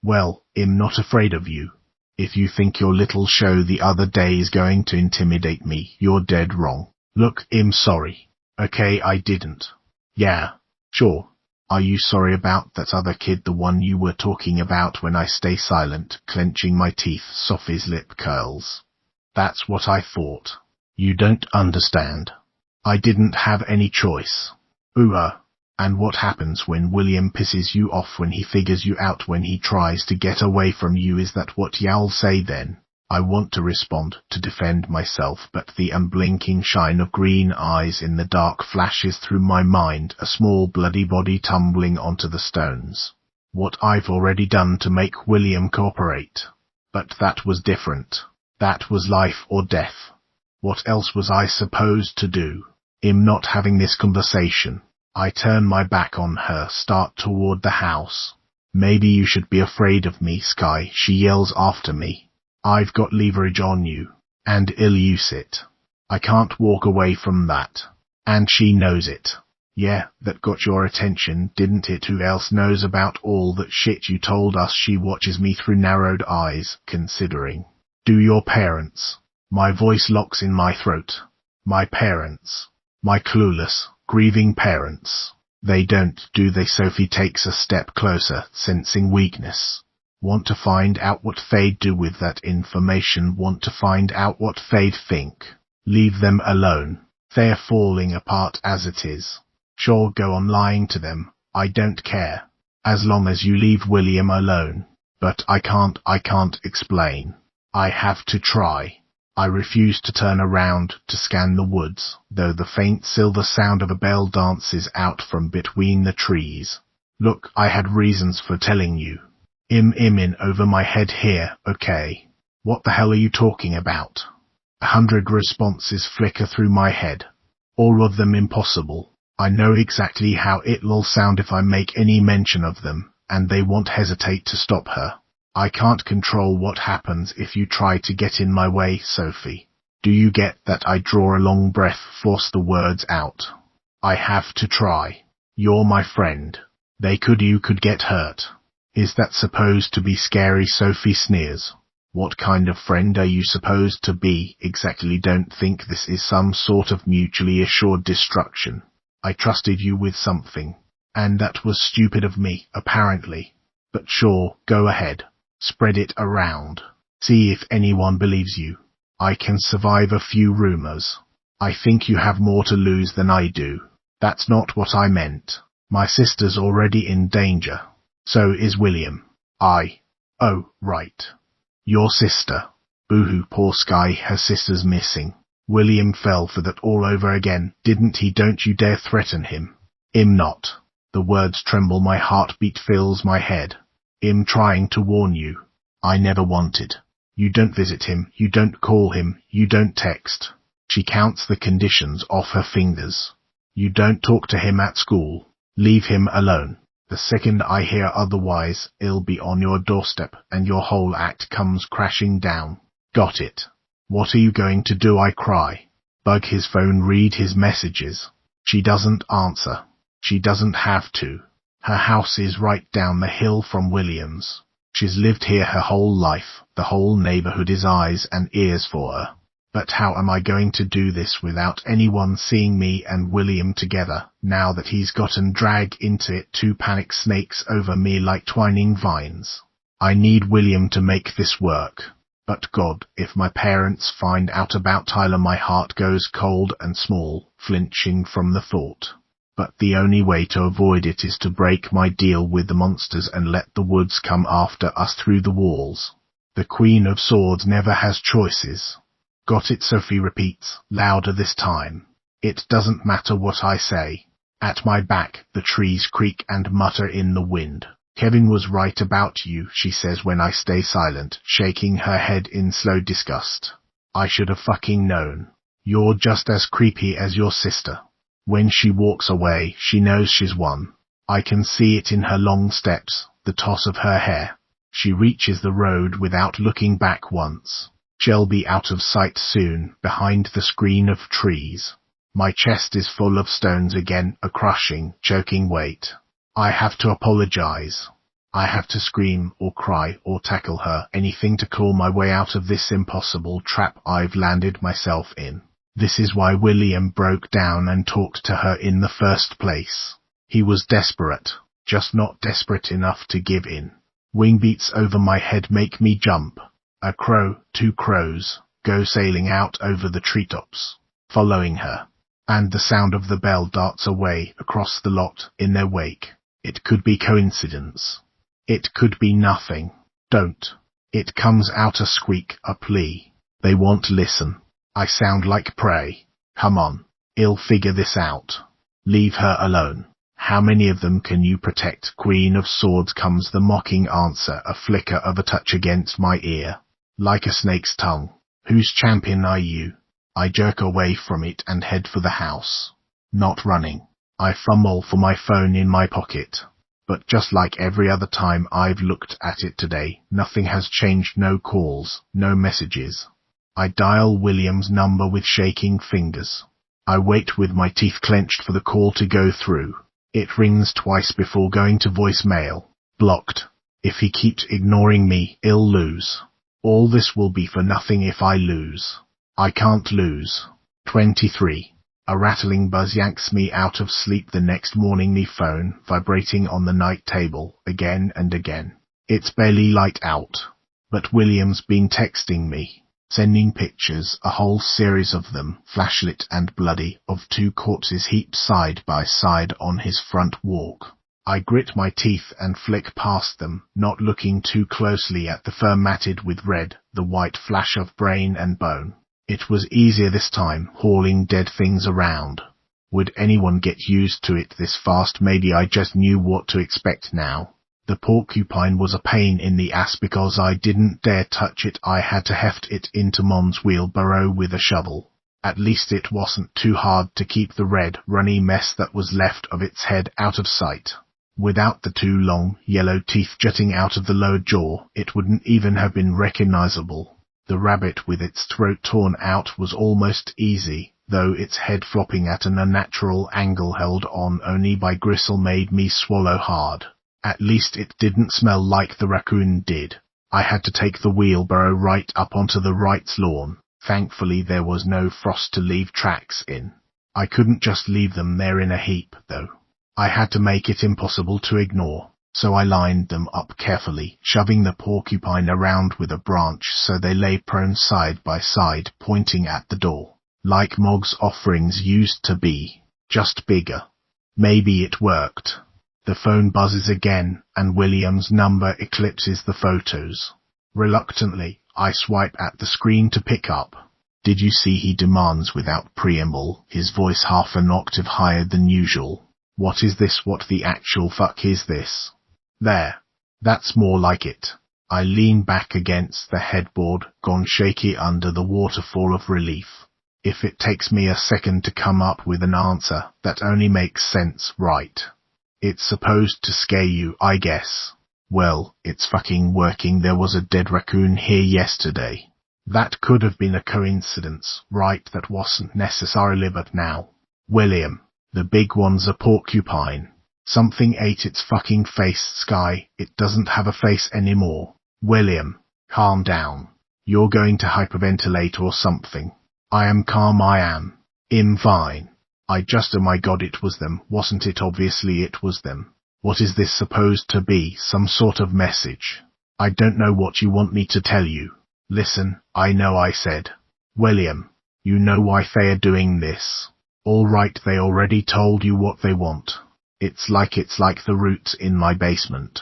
Well, I'm not afraid of you. If you think your little show the other day is going to intimidate me, you're dead wrong. Look, I'm sorry. Okay, I didn't. Yeah, sure. Are you sorry about that other kid, the one you were talking about when I stay silent, clenching my teeth, Sophie's lip curls? That's what I thought. You don't understand. I didn't have any choice. And what happens when William pisses you off, when he figures you out, when he tries to get away from you? Is that what y'all say then? I want to respond, to defend myself, but the unblinking shine of green eyes in the dark flashes through my mind, a small bloody body tumbling onto the stones. What I've already done to make William cooperate. But that was different. That was life or death. What else was I supposed to do? I'm not having this conversation. I turn my back on her, start toward the house. Maybe you should be afraid of me, Sky, she yells after me. I've got leverage on you, and I'll use it. I can't walk away from that. And she knows it. Yeah, that got your attention, didn't it? Who else knows about all that shit you told us? She watches me through narrowed eyes, considering. Do your parents? My voice locks in my throat. My parents. My clueless, grieving parents. They don't, do they? Sophie takes a step closer, sensing weakness. Want to find out what they'd do with that information, want to find out what they'd think. Leave them alone. They're falling apart as it is. Sure, go on lying to them, I don't care. As long as you leave William alone. But I can't explain. I have to try. I refuse to turn around to scan the woods, though the faint silver sound of a bell dances out from between the trees. Look, I had reasons for telling you. I'm in over my head here, okay? What the hell are you talking about? 100 responses flicker through my head. All of them impossible. I know exactly how it'll sound if I make any mention of them, and they won't hesitate to stop her. I can't control what happens if you try to get in my way, Sophie. Do you get that? I draw a long breath, force the words out. I have to try. You're my friend. You could get hurt. Is that supposed to be scary? Sophie sneers. What kind of friend are you supposed to be exactly? Don't think this is some sort of mutually assured destruction. I trusted you with something, and that was stupid of me, apparently. But sure, go ahead. Spread it around. See if anyone believes you. I can survive a few rumors. I think you have more to lose than I do. That's not what I meant. My sister's already in danger. So is William. Oh, right. Your sister. Boo-hoo, poor Sky, her sister's missing. William fell for that all over again, didn't he? Don't you dare threaten him. I'm not. The words tremble, my heartbeat fills my head. I'm trying to warn you. I never wanted. You don't visit him, you don't call him, you don't text. She counts the conditions off her fingers. You don't talk to him at school. Leave him alone. The second I hear otherwise, it'll be on your doorstep, and your whole act comes crashing down. Got it? What are you going to do? I cry. Bug his phone, read his messages. She doesn't answer. She doesn't have to. Her house is right down the hill from William's. She's lived here her whole life. The whole neighborhood is eyes and ears for her. But how am I going to do this without anyone seeing me and William together, now that he's gotten dragged into it? Two panic snakes over me like twining vines. I need William to make this work. But God, if my parents find out about Tyler, my heart goes cold and small, flinching from the thought. But the only way to avoid it is to break my deal with the monsters and let the woods come after us through the walls. The Queen of Swords never has choices. Got it? Sophie repeats, louder this time. It doesn't matter what I say. At my back, the trees creak and mutter in the wind. Kevin was right about you, she says when I stay silent, shaking her head in slow disgust. I should have fucking known. You're just as creepy as your sister. When she walks away, she knows she's won. I can see it in her long steps, the toss of her hair. She reaches the road without looking back once. She'll be out of sight soon, behind the screen of trees. My chest is full of stones again, a crushing, choking weight. I have to apologize. I have to scream or cry or tackle her, anything to claw my way out of this impossible trap I've landed myself in. This is why William broke down and talked to her in the first place. He was desperate, just not desperate enough to give in. Wing beats over my head make me jump. A crow, two crows, go sailing out over the treetops, following her. And the sound of the bell darts away across the lot in their wake. It could be coincidence. It could be nothing. Don't. It comes out a squeak, a plea. They won't listen. I sound like prey. Come on. I'll figure this out. Leave her alone. How many of them can you protect? Queen of Swords, comes the mocking answer, a flicker of a touch against my ear. Like a snake's tongue. Whose champion are you? I jerk away from it and head for the house. Not running. I fumble for my phone in my pocket. But just like every other time I've looked at it today, nothing has changed. No calls, no messages. I dial William's number with shaking fingers. I wait with my teeth clenched for the call to go through. It rings twice before going to voicemail. Blocked. If he keeps ignoring me, I'll lose. All this will be for nothing if I lose. I can't lose. 23. A rattling buzz yanks me out of sleep the next morning, the phone vibrating on the night table, again and again. It's barely light out. But William's been texting me, sending pictures, a whole series of them, flashlit and bloody, of two corpses heaped side by side on his front walk. I grit my teeth and flick past them, not looking too closely at the fur matted with red, the white flash of brain and bone. It was easier this time, hauling dead things around. Would anyone get used to it this fast? Maybe I just knew what to expect now. The porcupine was a pain in the ass because I didn't dare touch it. I had to heft it into Mom's wheelbarrow with a shovel. At least it wasn't too hard to keep the red, runny mess that was left of its head out of sight. Without the two long, yellow teeth jutting out of the lower jaw, it wouldn't even have been recognizable. The rabbit with its throat torn out was almost easy, though its head flopping at an unnatural angle held on only by gristle made me swallow hard. At least it didn't smell like the raccoon did. I had to take the wheelbarrow right up onto the Wright's lawn. Thankfully there was no frost to leave tracks in. I couldn't just leave them there in a heap, though. I had to make it impossible to ignore. So I lined them up carefully, shoving the porcupine around with a branch so they lay prone side by side, pointing at the door. Like Mog's offerings used to be, just bigger. Maybe it worked. The phone buzzes again, and William's number eclipses the photos. Reluctantly, I swipe at the screen to pick up. Did you see? He demands without preamble, his voice half an octave higher than usual. What is this? What the actual fuck is this? There. That's more like it. I lean back against the headboard, gone shaky under the waterfall of relief. If it takes me a second to come up with an answer, that only makes sense, right? It's supposed to scare you, I guess. Well, it's fucking working. There was a dead raccoon here yesterday. That could have been a coincidence, right? That wasn't necessarily, but now. William, the big one's a porcupine. Something ate its fucking face, Sky. It doesn't have a face anymore. William, calm down. You're going to hyperventilate or something. I am calm, I am. I'm fine. Oh my god, it was them, wasn't it? Obviously it was them. What is this supposed to be? Some sort of message? I don't know what you want me to tell you. Listen, I know I said. William, you know why they are doing this. All right, they already told you what they want. It's like the roots in my basement.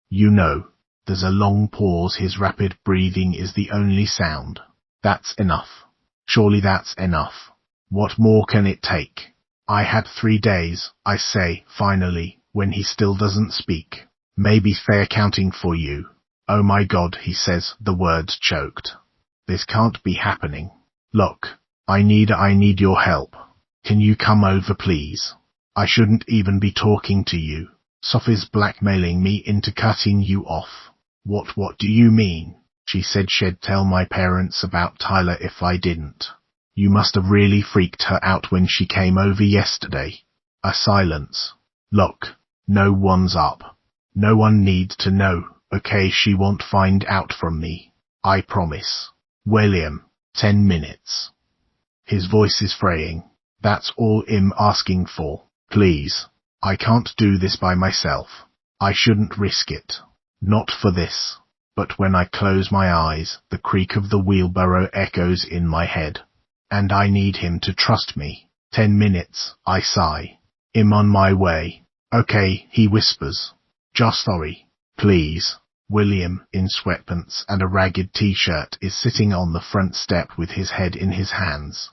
You know. There's a long pause. His rapid breathing is the only sound. That's enough. Surely that's enough. What more can it take? I had 3 days, I say, finally, when he still doesn't speak. Maybe they're counting for you. Oh my god, he says, the words choked. This can't be happening. Look, I need your help. Can you come over, please? I shouldn't even be talking to you. Sophie's blackmailing me into cutting you off. What do you mean? She said she'd tell my parents about Tyler if I didn't. You must have really freaked her out when she came over yesterday. A silence. Look, no one's up. No one needs to know, okay? She won't find out from me. I promise. William, 10 minutes. His voice is fraying. That's all I'm asking for. Please. I can't do this by myself. I shouldn't risk it. Not for this. But when I close my eyes, the creak of the wheelbarrow echoes in my head. And I need him to trust me. 10 minutes, I sigh. I'm on my way. Okay, he whispers. Just sorry. Please. William, in sweatpants and a ragged t-shirt, is sitting on the front step with his head in his hands.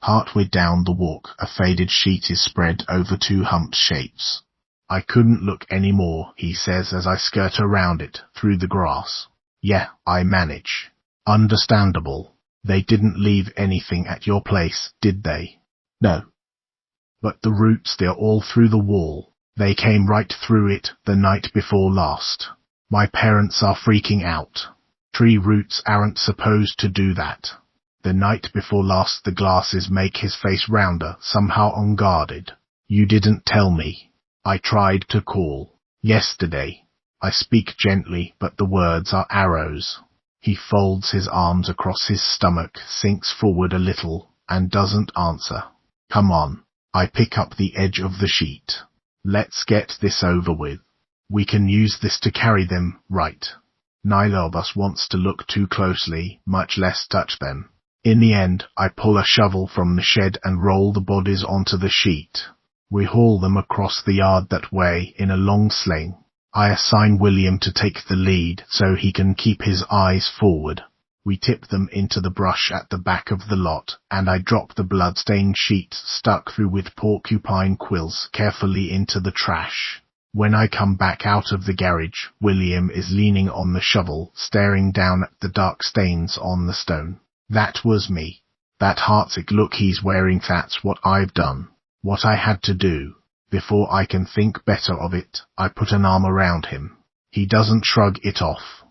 Partway down the walk, a faded sheet is spread over two humped shapes. I couldn't look any more, he says as I skirt around it, through the grass. Yeah, I manage. Understandable. They didn't leave anything at your place, did they? No. But the roots, they're all through the wall. They came right through it the night before last. My parents are freaking out. Tree roots aren't supposed to do that. The night before last the glasses make his face rounder, somehow unguarded. You didn't tell me. I tried to call. Yesterday. I speak gently, but the words are arrows. He folds his arms across his stomach, sinks forward a little, and doesn't answer. Come on. I pick up the edge of the sheet. Let's get this over with. We can use this to carry them, right? Neither of us wants to look too closely, much less touch them. In the end, I pull a shovel from the shed and roll the bodies onto the sheet. We haul them across the yard that way in a long sling. I assign William to take the lead so he can keep his eyes forward. We tip them into the brush at the back of the lot, and I drop the blood-stained sheet stuck through with porcupine quills carefully into the trash. When I come back out of the garage, William is leaning on the shovel, staring down at the dark stains on the stone. That was me. That heartsick look he's wearing, that's what I've done. What I had to do. Before I can think better of it, I put an arm around him. He doesn't shrug it off.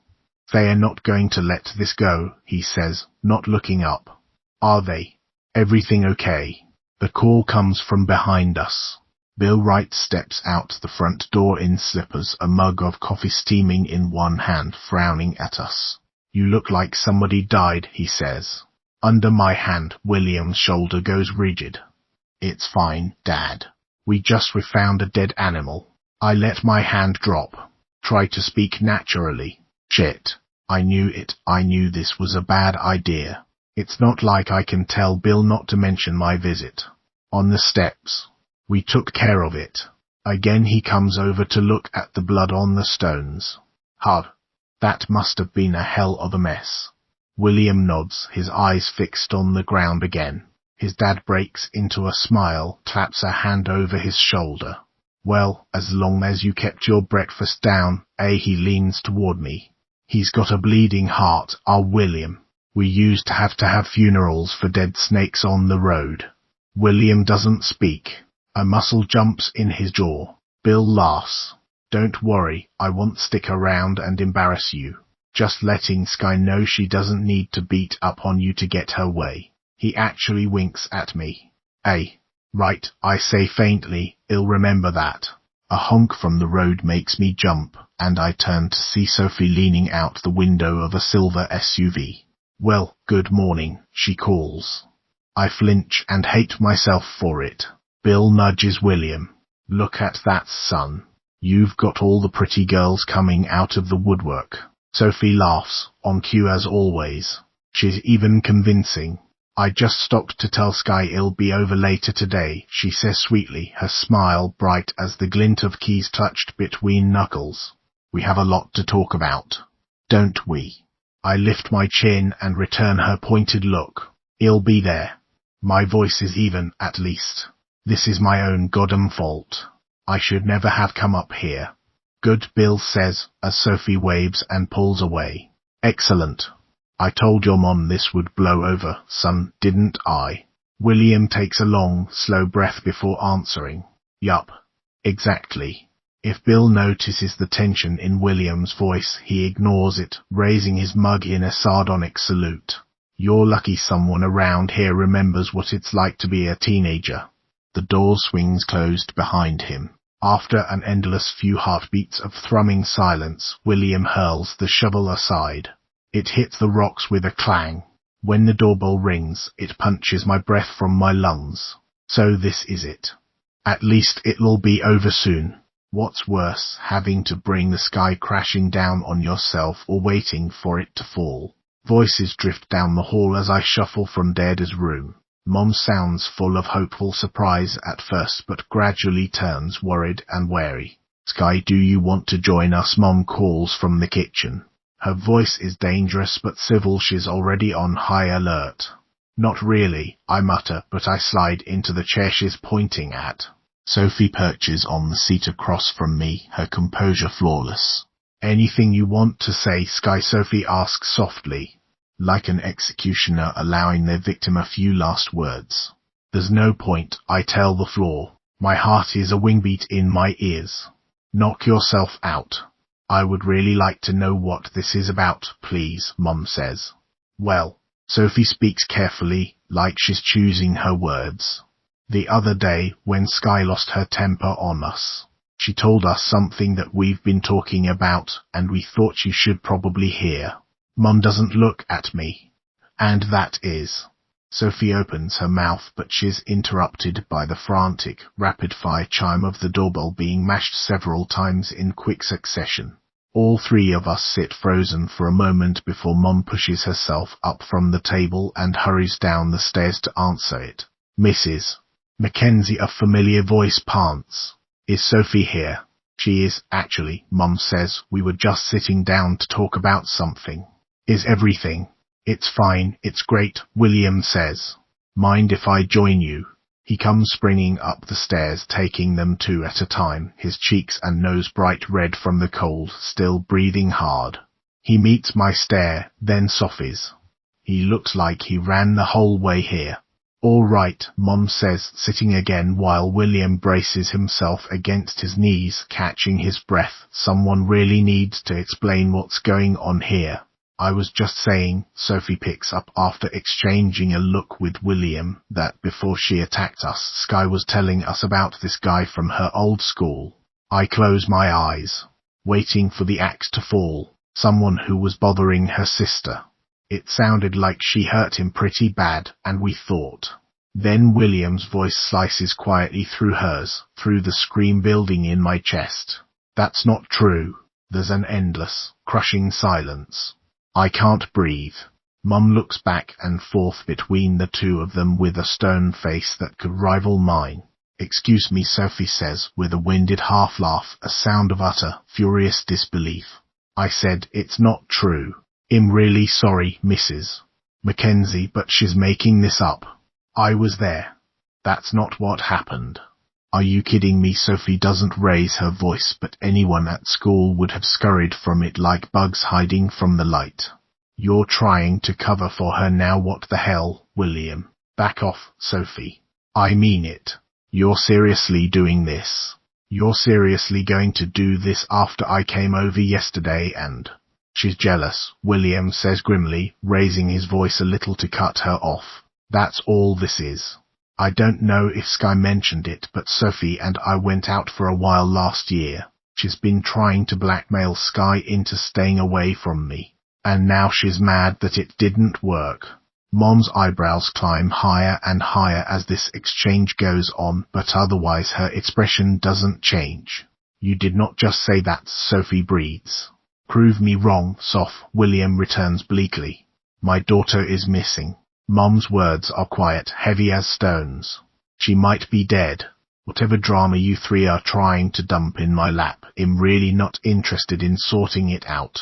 They are not going to let this go, he says, not looking up. Are they? Everything okay? The call comes from behind us. Bill Wright steps out the front door in slippers, a mug of coffee steaming in one hand, frowning at us. You look like somebody died, he says. Under my hand, William's shoulder goes rigid. It's fine, Dad. We found a dead animal. I let my hand drop. Try to speak naturally. Shit. I knew it. I knew this was a bad idea. It's not like I can tell Bill not to mention my visit. On the steps. We took care of it. Again he comes over to look at the blood on the stones. Hud. That must have been a hell of a mess. William nods, his eyes fixed on the ground again. His dad breaks into a smile, claps a hand over his shoulder. Well, as long as you kept your breakfast down, he leans toward me. He's got a bleeding heart, our William. We used to have funerals for dead snakes on the road. William doesn't speak. A muscle jumps in his jaw. Bill laughs. Don't worry, I won't stick around and embarrass you. Just letting Sky know she doesn't need to beat up on you to get her way. He actually winks at me. Right, I say faintly, I'll remember that. A honk from the road makes me jump, and I turn to see Sophie leaning out the window of a silver SUV. Well, good morning, she calls. I flinch and hate myself for it. Bill nudges William. Look at that, son. You've got all the pretty girls coming out of the woodwork. Sophie laughs, on cue as always. She's even convincing. I just stopped to tell Sky I'll be over later today, she says sweetly, her smile bright as the glint of keys touched between knuckles. We have a lot to talk about. Don't we? I lift my chin and return her pointed look. I'll be there. My voice is even, at least. This is my own goddamn fault. I should never have come up here. Good, Bill says, as Sophie waves and pulls away. Excellent. I told your mom this would blow over, son, didn't I? William takes a long, slow breath before answering. Yup. Exactly. If Bill notices the tension in William's voice, he ignores it, raising his mug in a sardonic salute. You're lucky someone around here remembers what it's like to be a teenager. The door swings closed behind him. After an endless few heartbeats of thrumming silence, William hurls the shovel aside. It hits the rocks with a clang. When the doorbell rings, it punches my breath from my lungs. So this is it. At least it'll be over soon. What's worse, having to bring the sky crashing down on yourself or waiting for it to fall? Voices drift down the hall as I shuffle from Dada's room. Mom sounds full of hopeful surprise at first, but gradually turns worried and wary. Sky, do you want to join us? Mom calls from the kitchen. Her voice is dangerous but civil. She's already on high alert. Not really, I mutter, but I slide into the chair she's pointing at. Sophie perches on the seat across from me, her composure flawless. Anything you want to say, Sky? Sophie asks softly, like an executioner allowing their victim a few last words. There's no point, I tell the floor. My heart is a wingbeat in my ears. Knock yourself out. I would really like to know what this is about, please, Mum says. Well, Sophie speaks carefully, like she's choosing her words. The other day, when Sky lost her temper on us, she told us something that we've been talking about, and we thought you should probably hear. Mum doesn't look at me. And that is... Sophie opens her mouth, but she's interrupted by the frantic, rapid-fire chime of the doorbell being mashed several times in quick succession. All three of us sit frozen for a moment before Mum pushes herself up from the table and hurries down the stairs to answer it. Mrs. Mackenzie, a familiar voice pants. Is Sophie here? She is, actually, Mum says. We were just sitting down to talk about something. Is everything? It's fine, it's great, William says. Mind if I join you? He comes springing up the stairs, taking them two at a time, his cheeks and nose bright red from the cold, still breathing hard. He meets my stare, then softens. He looks like he ran the whole way here. All right, Mum says, sitting again while William braces himself against his knees, catching his breath. Someone really needs to explain what's going on here. I was just saying, Sophie picks up after exchanging a look with William, that before she attacked us, Sky was telling us about this guy from her old school. I close my eyes, waiting for the axe to fall. Someone who was bothering her sister. It sounded like she hurt him pretty bad, and we thought. Then William's voice slices quietly through hers, through the scream building in my chest. That's not true. There's an endless, crushing silence. I can't breathe. Mum looks back and forth between the two of them with a stone face that could rival mine. Excuse me, Sophie says, with a winded half-laugh, a sound of utter, furious disbelief. I said, it's not true. I'm really sorry, Mrs. Mackenzie, but she's making this up. I was there. That's not what happened. Are you kidding me? Sophie doesn't raise her voice, but anyone at school would have scurried from it like bugs hiding from the light. You're trying to cover for her now. What the hell, William? Back off, Sophie. I mean it. You're seriously doing this? You're seriously going to do this after I came over yesterday and... She's jealous, William says grimly, raising his voice a little to cut her off. That's all this is. I don't know if Sky mentioned it, but Sophie and I went out for a while last year. She's been trying to blackmail Sky into staying away from me. And now she's mad that it didn't work. Mom's eyebrows climb higher and higher as this exchange goes on, but otherwise her expression doesn't change. You did not just say that, Sophie breathes. Prove me wrong, Soph, William returns bleakly. My daughter is missing. Mom's words are quiet, heavy as stones. She might be dead. Whatever drama you three are trying to dump in my lap, I'm really not interested in sorting it out.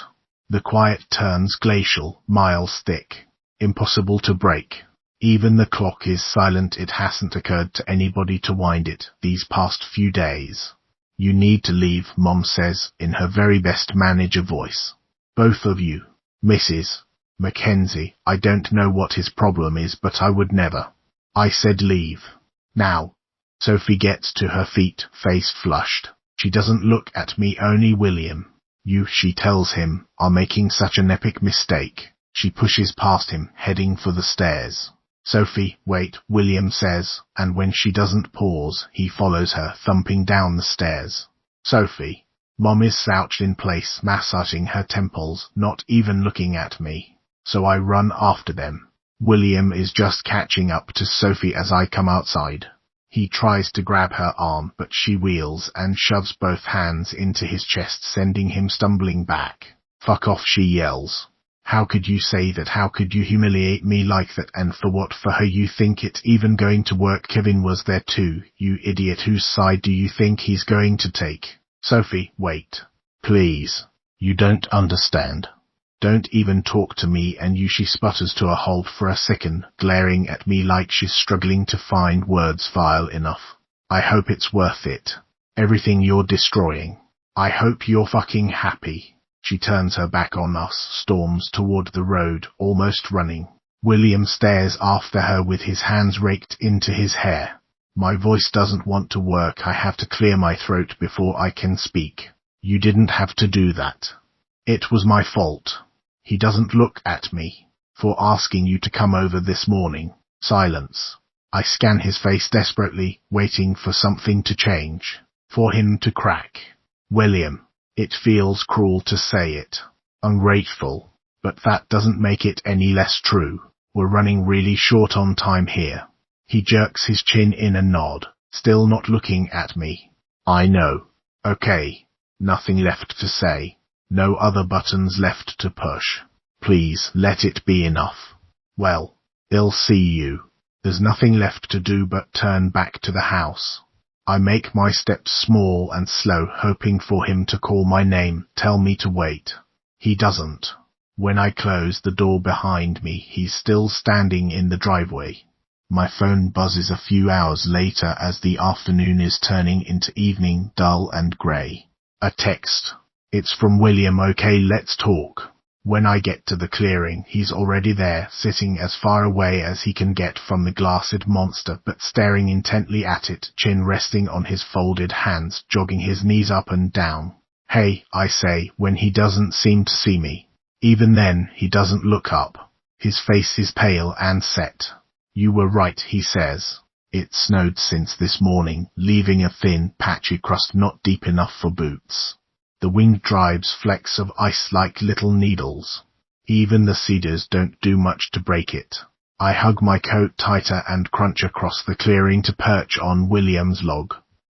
The quiet turns glacial, miles thick. Impossible to break. Even the clock is silent. It hasn't occurred to anybody to wind it these past few days. You need to leave, Mom says, in her very best manager voice. Both of you. Mrs. Mackenzie, I don't know what his problem is, but I would never. I said leave. Now. Sophie gets to her feet, face flushed. She doesn't look at me, only William. You, she tells him, are making such an epic mistake. She pushes past him, heading for the stairs. Sophie, wait, William says, and when she doesn't pause, he follows her, thumping down the stairs. Sophie. Mom is slouched in place, massaging her temples, not even looking at me. So I run after them. William is just catching up to Sophie as I come outside. He tries to grab her arm, but she wheels and shoves both hands into his chest, sending him stumbling back. Fuck off, she yells. How could you say that? How could you humiliate me like that? And for what? For her? You think it's even going to work? Kevin was there too, you idiot. Whose side do you think he's going to take? Sophie, wait. Please. You don't understand. Don't even talk to me and you. She sputters to a halt for a second, glaring at me like she's struggling to find words vile enough. I hope it's worth it. Everything you're destroying. I hope you're fucking happy. She turns her back on us, storms toward the road, almost running. William stares after her with his hands raked into his hair. My voice doesn't want to work. I have to clear my throat before I can speak. You didn't have to do that. It was my fault. He doesn't look at me. For asking you to come over this morning. Silence. I scan his face desperately, waiting for something to change. For him to crack. William. It feels cruel to say it. Ungrateful. But that doesn't make it any less true. We're running really short on time here. He jerks his chin in a nod, still not looking at me. I know. Okay. Nothing left to say. No other buttons left to push. Please let it be enough. Well, I'll see you. There's nothing left to do but turn back to the house. I make my steps small and slow, hoping for him to call my name, tell me to wait. He doesn't. When I close the door behind me, he's still standing in the driveway. My phone buzzes a few hours later as the afternoon is turning into evening, dull and grey. A text. It's from William. Okay, let's talk. When I get to the clearing, he's already there, sitting as far away as he can get from the glassed monster, but staring intently at it, chin resting on his folded hands, jogging his knees up and down. Hey, I say, when he doesn't seem to see me. Even then, he doesn't look up. His face is pale and set. You were right, he says. It snowed since this morning, leaving a thin, patchy crust not deep enough for boots. The wind drives flecks of ice like little needles. Even the cedars don't do much to break it. I hug my coat tighter and crunch across the clearing to perch on William's log.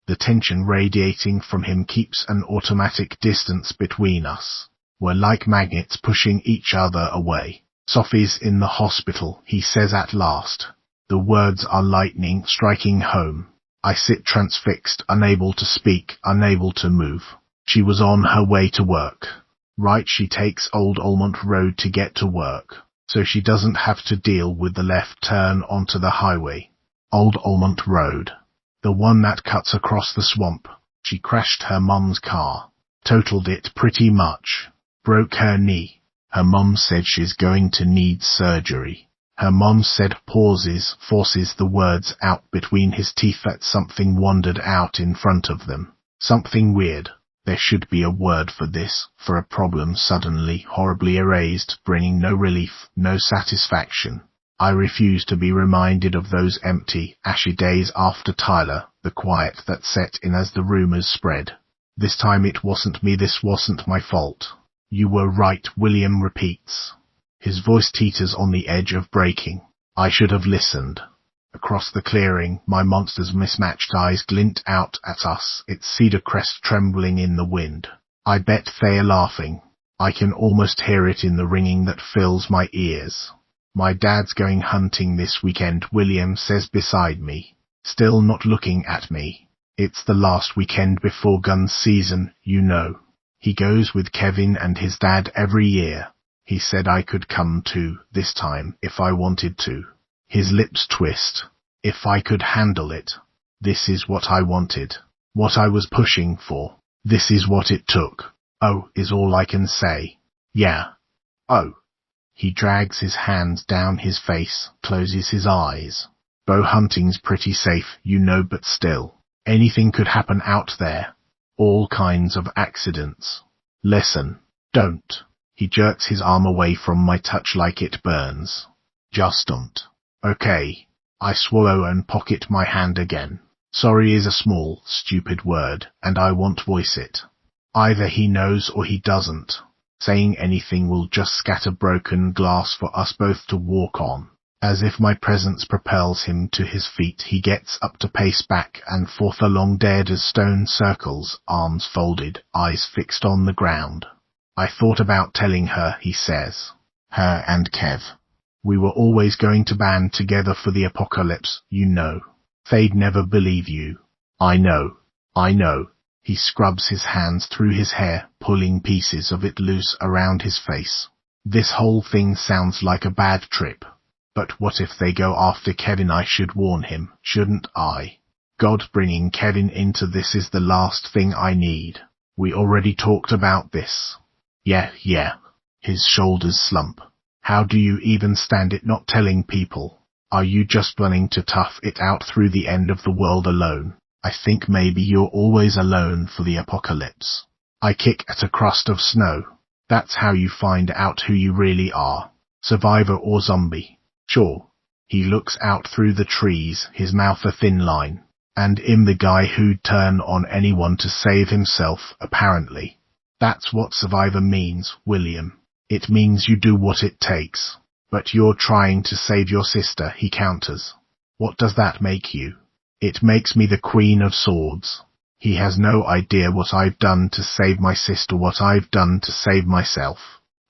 The tension radiating from him keeps an automatic distance between us. We're like magnets pushing each other away. Sophie's in the hospital, he says at last. The words are lightning striking home. I sit transfixed, unable to speak, unable to move. She was on her way to work. Right, she takes Old Almond Road to get to work, so she doesn't have to deal with the left turn onto the highway. Old Almond Road. The one that cuts across the swamp. She crashed her mum's car. Totaled it pretty much. Broke her knee. Her mum said she's going to need surgery. Her mum said pauses, forces the words out between his teeth that something wandered out in front of them. Something weird. There should be a word for this, for a problem suddenly, horribly erased, bringing no relief, no satisfaction. I refuse to be reminded of those empty, ashy days after Tyler, the quiet that set in as the rumors spread. This time it wasn't me, this wasn't my fault. You were right, William repeats. His voice teeters on the edge of breaking. I should have listened. Across the clearing, my monster's mismatched eyes glint out at us, its cedar crest trembling in the wind. I bet they're laughing. I can almost hear it in the ringing that fills my ears. My dad's going hunting this weekend, William says beside me, still not looking at me. It's the last weekend before gun season, you know. He goes with Kevin and his dad every year. He said I could come too, this time, if I wanted to. His lips twist. If I could handle it. This is what I wanted. What I was pushing for. This is what it took. Oh, is all I can say. Yeah. Oh. He drags his hands down his face, closes his eyes. Bow hunting's pretty safe, you know, but still. Anything could happen out there. All kinds of accidents. Listen. Don't. He jerks his arm away from my touch like it burns. Just don't. Okay. I swallow and pocket my hand again. Sorry is a small, stupid word, and I won't voice it. Either he knows or he doesn't. Saying anything will just scatter broken glass for us both to walk on. As if my presence propels him to his feet, he gets up to pace back and forth along Deirdre's stone circles, arms folded, eyes fixed on the ground. I thought about telling her, he says. Her and Kev. We were always going to band together for the apocalypse, you know. They'd never believe you. I know. He scrubs his hands through his hair, pulling pieces of it loose around his face. This whole thing sounds like a bad trip. But what if they go after Kevin? I should warn him, shouldn't I? God, bringing Kevin into this is the last thing I need. We already talked about this. Yeah. His shoulders slump. How do you even stand it not telling people? Are you just planning to tough it out through the end of the world alone? I think maybe you're always alone for the apocalypse. I kick at a crust of snow. That's how you find out who you really are. Survivor or zombie. Sure. He looks out through the trees, his mouth a thin line. And I'm the guy who'd turn on anyone to save himself, apparently. That's what survivor means, William. It means you do what it takes. But you're trying to save your sister, he counters. What does that make you? It makes me the Queen of Swords. He has no idea what I've done to save my sister, what I've done to save myself.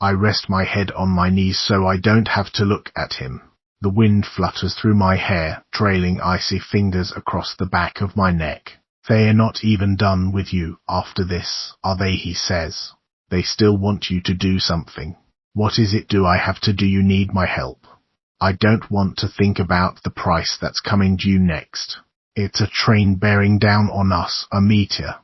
I rest my head on my knees so I don't have to look at him. The wind flutters through my hair, trailing icy fingers across the back of my neck. They're not even done with you after this, are they? He says. They still want you to do something. What is it do I have to do? You need my help. I don't want to think about the price that's coming due next. It's a train bearing down on us, a meteor.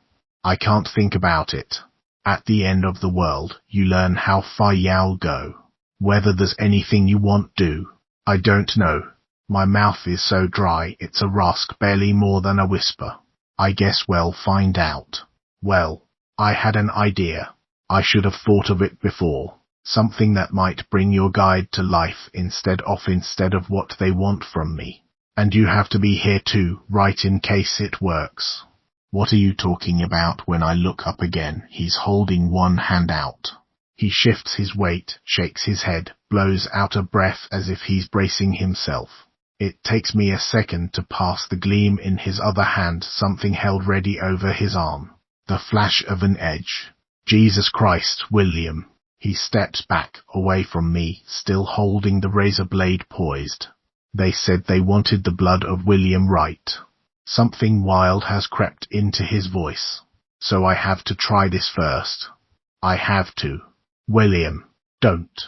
I can't think about it. At the end of the world, you learn how far you'll go. Whether there's anything you won't do, I don't know. My mouth is so dry it's a rasp, barely more than a whisper. I guess we'll find out. Well, I had an idea. I should have thought of it before. Something that might bring your guide to life instead of what they want from me. And you have to be here too, right, in case it works. What are you talking about? When I look up again, he's holding one hand out. He shifts his weight, shakes his head, blows out a breath as if he's bracing himself. It takes me a second to pass the gleam in his other hand, something held ready over his arm. The flash of an edge. Jesus Christ, William. He steps back, away from me, still holding the razor blade poised. They said they wanted the blood of William, right? Something wild has crept into his voice. So I have to try this first. I have to. William, don't.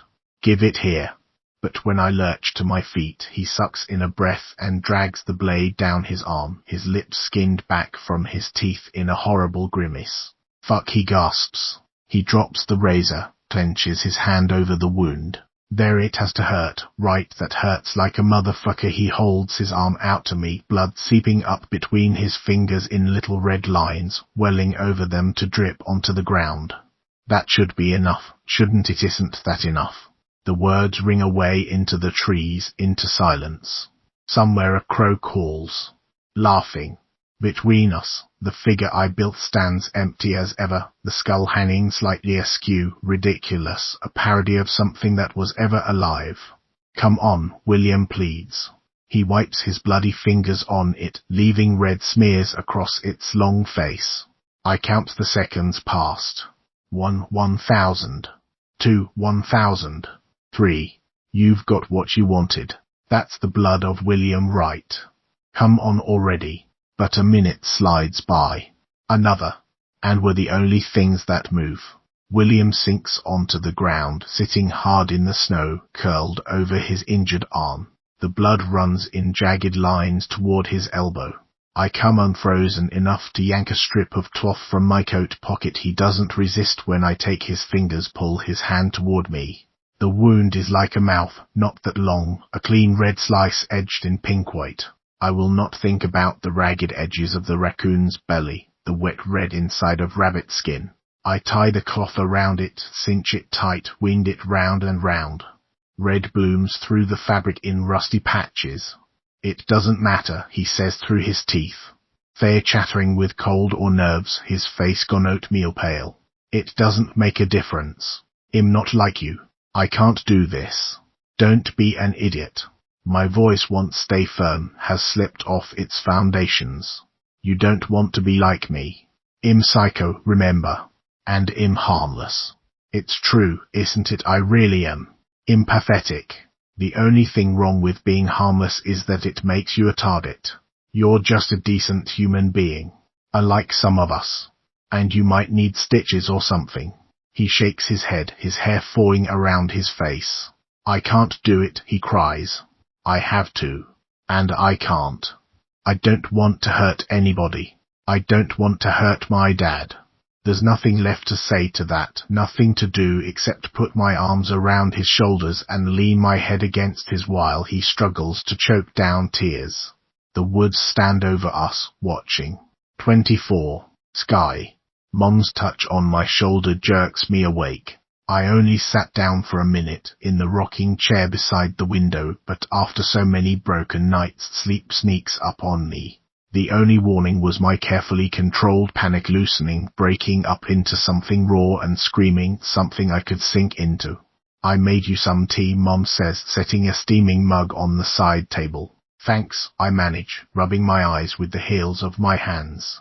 Give it here. But when I lurch to my feet, he sucks in a breath and drags the blade down his arm, his lips skinned back from his teeth in a horrible grimace. Fuck, he gasps. He drops the razor, clenches his hand over the wound. There, it has to hurt, right? That hurts like a motherfucker. He holds his arm out to me, blood seeping up between his fingers in little red lines, welling over them to drip onto the ground. That should be enough, shouldn't it? Isn't that enough? The words ring away into the trees, into silence. Somewhere a crow calls. Laughing. Between us, the figure I built stands empty as ever, the skull hanging slightly askew, ridiculous, a parody of something that was ever alive. Come on, William pleads. He wipes his bloody fingers on it, leaving red smears across its long face. I count the seconds past. 1,000. 2, 1,000. 3. You've got what you wanted. That's the blood of William, right? Come on already. But a minute slides by. Another. And we're the only things that move. William sinks onto the ground, sitting hard in the snow, curled over his injured arm. The blood runs in jagged lines toward his elbow. I come unfrozen enough to yank a strip of cloth from my coat pocket. He doesn't resist when I take his fingers, pull his hand toward me. The wound is like a mouth, not that long, a clean red slice edged in pink white. I will not think about the ragged edges of the raccoon's belly, the wet red inside of rabbit skin. I tie the cloth around it, cinch it tight, wind it round and round. Red blooms through the fabric in rusty patches. It doesn't matter, he says through his teeth. They're chattering with cold or nerves, his face gone oatmeal pale. It doesn't make a difference. I'm not like you. I can't do this. Don't be an idiot. My voice, once stay firm, has slipped off its foundations. You don't want to be like me. I'm psycho, remember. And I'm harmless. It's true, isn't it? I really am. I'm pathetic. The only thing wrong with being harmless is that it makes you a target. You're just a decent human being. Unlike some of us. And you might need stitches or something. He shakes his head, his hair falling around his face. I can't do it, he cries. I have to. And I can't. I don't want to hurt anybody. I don't want to hurt my dad. There's nothing left to say to that, nothing to do except put my arms around his shoulders and lean my head against his while he struggles to choke down tears. The woods stand over us, watching. 24. Sky. Mom's touch on my shoulder jerks me awake. I only sat down for a minute in the rocking chair beside the window, but after so many broken nights, sleep sneaks up on me. The only warning was my carefully controlled panic loosening, breaking up into something raw and screaming, something I could sink into. I made you some tea, Mom says, setting a steaming mug on the side table. Thanks, I manage, rubbing my eyes with the heels of my hands.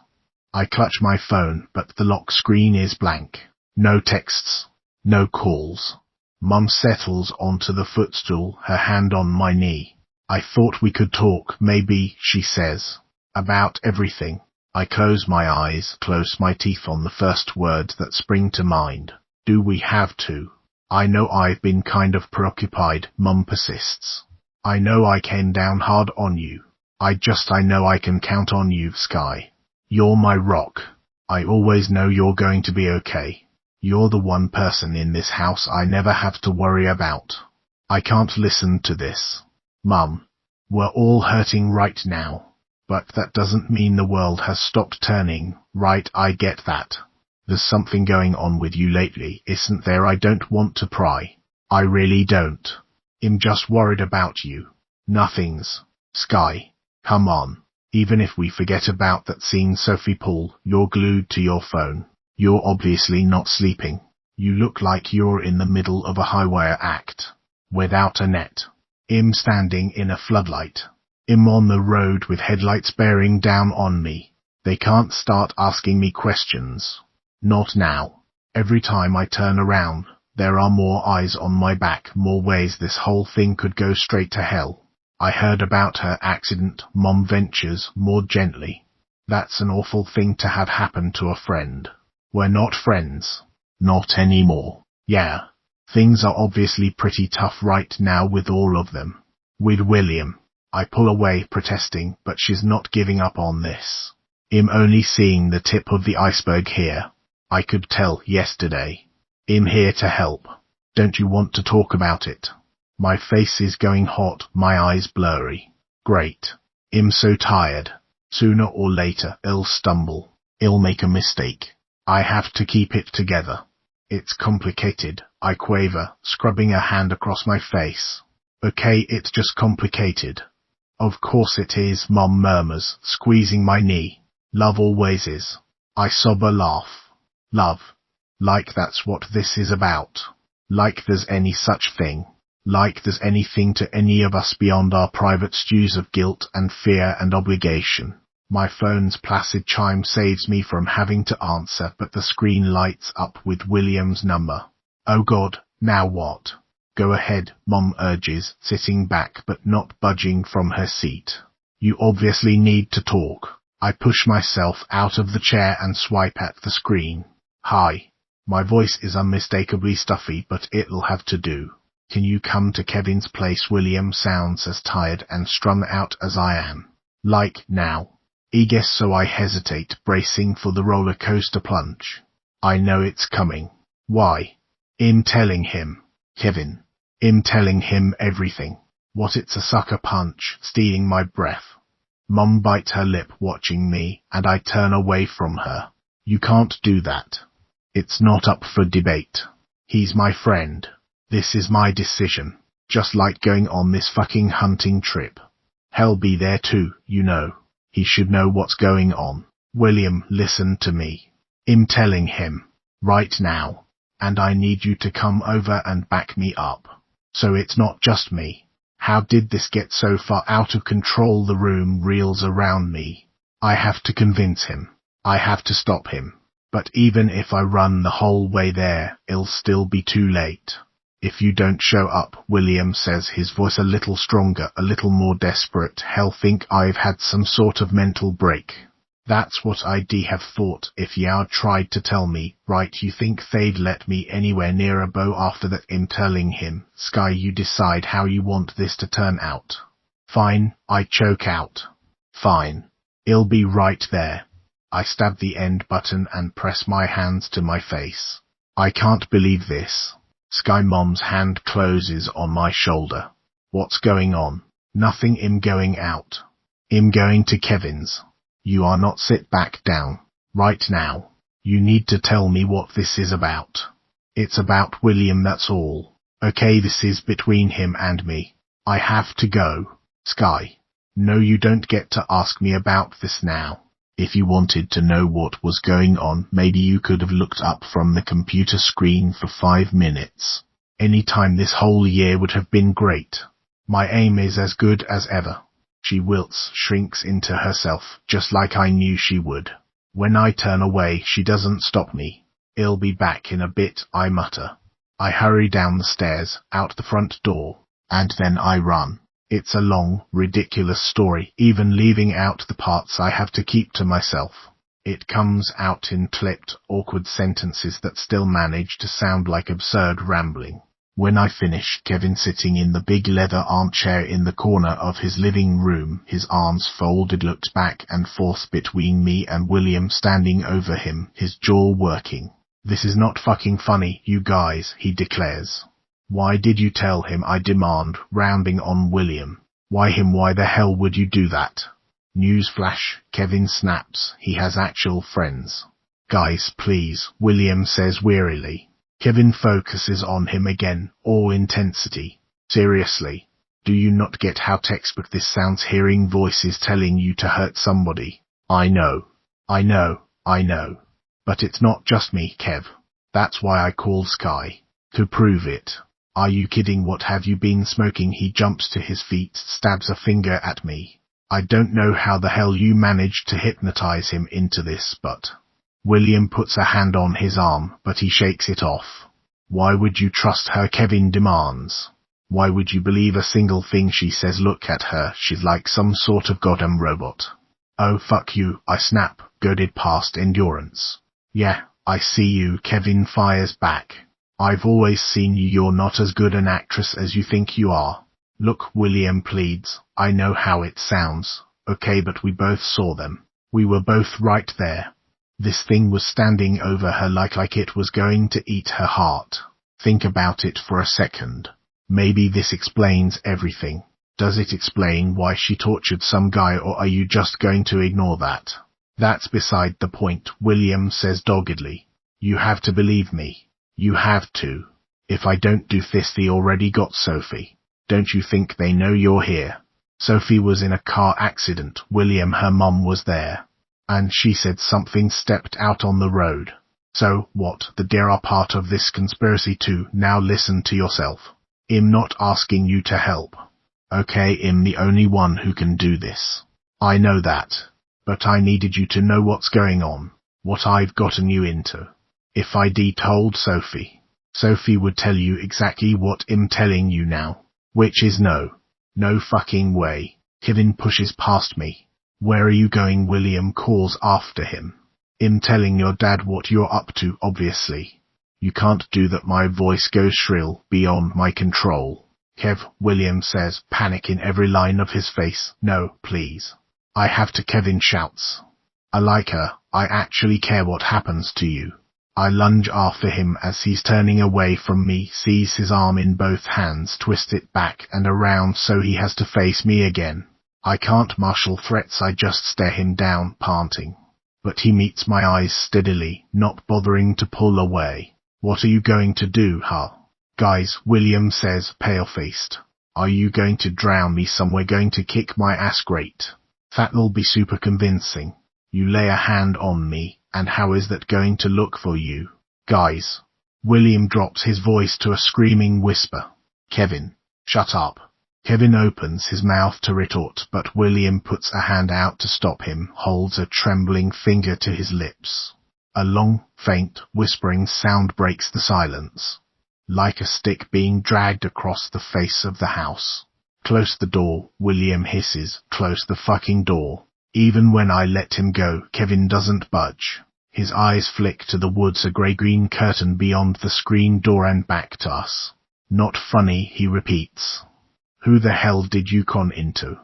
I clutch my phone, but the lock screen is blank. No texts. No calls. Mum settles onto the footstool, her hand on my knee. I thought we could talk, maybe, she says. About everything. I close my eyes, close my teeth on the first words that spring to mind. Do we have to? I know I've been kind of preoccupied, Mum persists. I know I came down hard on you. I know I can count on you, Sky. You're my rock. I always know you're going to be okay. You're the one person in this house I never have to worry about. I can't listen to this. Mum, we're all hurting right now. But that doesn't mean the world has stopped turning, right? I get that. There's something going on with you lately, isn't there? I don't want to pry. I really don't. I'm just worried about you. Nothing's. Sky, come on. Even if we forget about that scene, Sophie Paul, you're glued to your phone. You're obviously not sleeping. You look like you're in the middle of a high-wire act. Without a net. I'm standing in a floodlight. I'm on the road with headlights bearing down on me. They can't start asking me questions. Not now. Every time I turn around, there are more eyes on my back, more ways this whole thing could go straight to hell. I heard about her accident, Mom ventures more gently. That's an awful thing to have happen to a friend. We're not friends. Not anymore. Yeah. Things are obviously pretty tough right now with all of them. With William. I pull away, protesting, but she's not giving up on this. I'm only seeing the tip of the iceberg here. I could tell yesterday. I'm here to help. Don't you want to talk about it? My face is going hot, my eyes blurry. Great. I'm so tired. Sooner or later, I'll stumble. I'll make a mistake. I have to keep it together. It's complicated, I quaver, scrubbing a hand across my face. Okay, it's just complicated. Of course it is, Mom murmurs, squeezing my knee. Love always is. I sob a laugh. Love. Like that's what this is about. Like there's any such thing. Like there's anything to any of us beyond our private stews of guilt and fear and obligation. My phone's placid chime saves me from having to answer, but the screen lights up with William's number. Oh God, now what? Go ahead, Mom urges, sitting back but not budging from her seat. You obviously need to talk. I push myself out of the chair and swipe at the screen. Hi. My voice is unmistakably stuffy, but it'll have to do. Can you come to Kevin's place? William sounds as tired and strung out as I am. Like now. Eager, so I hesitate, bracing for the roller coaster plunge. I know it's coming. Why? I'm telling him. Kevin. I'm telling him everything. What? It's a sucker punch, stealing my breath. Mum bites her lip, watching me, and I turn away from her. You can't do that. It's not up for debate. He's my friend. This is my decision. Just like going on this fucking hunting trip. He'll be there too, you know. He should know what's going on. William, listen to me. I'm telling him. Right now. And I need you to come over and back me up. So it's not just me. How did this get so far out of control? The room reels around me. I have to convince him. I have to stop him. But even if I run the whole way there, it'll still be too late. If you don't show up, William says, his voice a little stronger, a little more desperate, he'll think I've had some sort of mental break. That's what I'd have thought if y'd tried to tell me, right? You think they'd let me anywhere near a bow after that? I'm telling him, Sky, you decide how you want this to turn out. Fine, I choke out. Fine. I'll be right there. I stab the end button and press my hands to my face. I can't believe this. Sky Mom's hand closes on my shoulder. What's going on? Nothing. I'm going out. I'm going to Kevin's. You are not. Sit back down. Right now. You need to tell me what this is about. It's about William, that's all. Okay, this is between him and me. I have to go. Sky. No, you don't get to ask me about this now. If you wanted to know what was going on, maybe you could have looked up from the computer screen for 5 minutes. Any time this whole year would have been great. My aim is as good as ever. She wilts, shrinks into herself, just like I knew she would. When I turn away, she doesn't stop me. I'll be back in a bit, I mutter. I hurry down the stairs, out the front door, and then I run. It's a long, ridiculous story, even leaving out the parts I have to keep to myself. It comes out in clipped, awkward sentences that still manage to sound like absurd rambling. When I finish, Kevin sitting in the big leather armchair in the corner of his living room, his arms folded, looked back and forth between me and William standing over him, his jaw working. This is not fucking funny, you guys, he declares. Why did you tell him? I demand, rounding on William. Why him? Why the hell would you do that? Newsflash, Kevin snaps, he has actual friends. Guys, please, William says wearily. Kevin focuses on him again, all intensity. Seriously, do you not get how textbook this sounds? Hearing voices telling you to hurt somebody. I know. But it's not just me, Kev. That's why I called Sky. To prove it. Are you kidding? What have you been smoking? He jumps to his feet, stabs a finger at me. I don't know how the hell you managed to hypnotize him into this, but... William puts a hand on his arm, but he shakes it off. Why would you trust her? Kevin demands. Why would you believe a single thing she says? Look at her, she's like some sort of goddamn robot. Oh fuck you, I snap, goaded past endurance. Yeah, I see you, Kevin fires back. I've always seen you. You're not as good an actress as you think you are. Look, William pleads, I know how it sounds. Okay, but we both saw them. We were both right there. This thing was standing over her like it was going to eat her heart. Think about it for a second. Maybe this explains everything. Does it explain why she tortured some guy, or are you just going to ignore that? That's beside the point, William says doggedly. You have to believe me. You have to. If I don't do this, they already got Sophie. Don't you think they know you're here? Sophie was in a car accident, William. Her mum was there. And she said something stepped out on the road. So, what? The deer are part of this conspiracy too. Now listen to yourself. I'm not asking you to help. Okay, I'm the only one who can do this. I know that. But I needed you to know what's going on. What I've gotten you into. If I'd told Sophie, Sophie would tell you exactly what I'm telling you now. Which is no. No fucking way. Kevin pushes past me. Where are you going? William calls after him. I'm telling your dad what you're up to, obviously. You can't do that. My voice goes shrill, beyond my control. Kev, William says, panic in every line of his face. No, please. I have to. Kevin shouts. I like her. I actually care what happens to you. I lunge after him as he's turning away from me, seize his arm in both hands, twist it back and around so he has to face me again. I can't marshal threats, I just stare him down, panting. But he meets my eyes steadily, not bothering to pull away. What are you going to do, huh? Guys, William says, pale-faced. Are you going to drown me? Somewhere going to kick my ass? Great. That'll be super convincing. You lay a hand on me, and how is that going to look for you? Guys. William drops his voice to a screaming whisper. Kevin, shut up. Kevin opens his mouth to retort, but William puts a hand out to stop him, holds a trembling finger to his lips. A long, faint, whispering sound breaks the silence. Like a stick being dragged across the face of the house. Close the door, William hisses. Close the fucking door. Even when I let him go, Kevin doesn't budge. His eyes flick to the woods, a grey-green curtain beyond the screen door and back to us. Not funny, he repeats. Who the hell did you con into?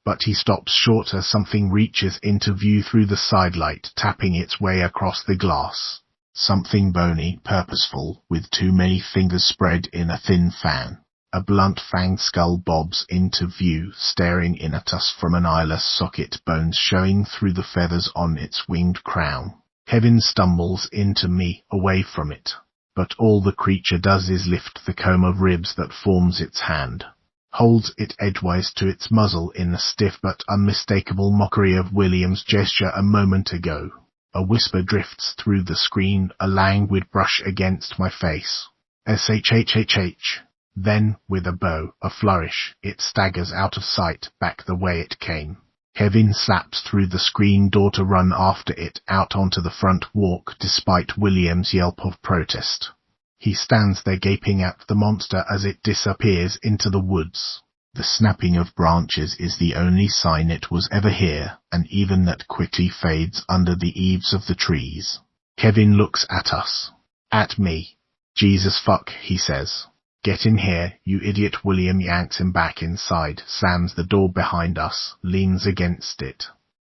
But he stops short as something reaches into view through the sidelight, tapping its way across the glass. Something bony, purposeful, with too many fingers spread in a thin fan. A blunt fanged skull bobs into view, staring in at us from an eyeless socket, bones showing through the feathers on its winged crown. Kevin stumbles into me, away from it. But all the creature does is lift the comb of ribs that forms its hand. Holds it edgewise to its muzzle in a stiff but unmistakable mockery of William's gesture a moment ago. A whisper drifts through the screen, a languid brush against my face. SHHHH. Then, with a bow, a flourish, it staggers out of sight, back the way it came. Kevin slaps through the screen door to run after it out onto the front walk, despite William's yelp of protest. He stands there gaping at the monster as it disappears into the woods. The snapping of branches is the only sign it was ever here, and even that quickly fades under the eaves of the trees. Kevin looks at us. At me. Jesus fuck, he says. Get in here, you idiot. William yanks him back inside, slams the door behind us, leans against it.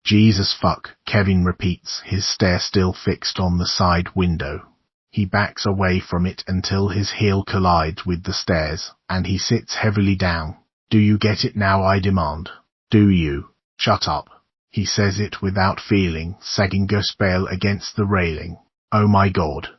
Jesus fuck, Kevin repeats, his stare still fixed on the side window. He backs away from it until his heel collides with the stairs, and he sits heavily down. Do you get it now, I demand? Do you? Shut up. He says it without feeling, sagging ghostbale against the railing. Oh my god.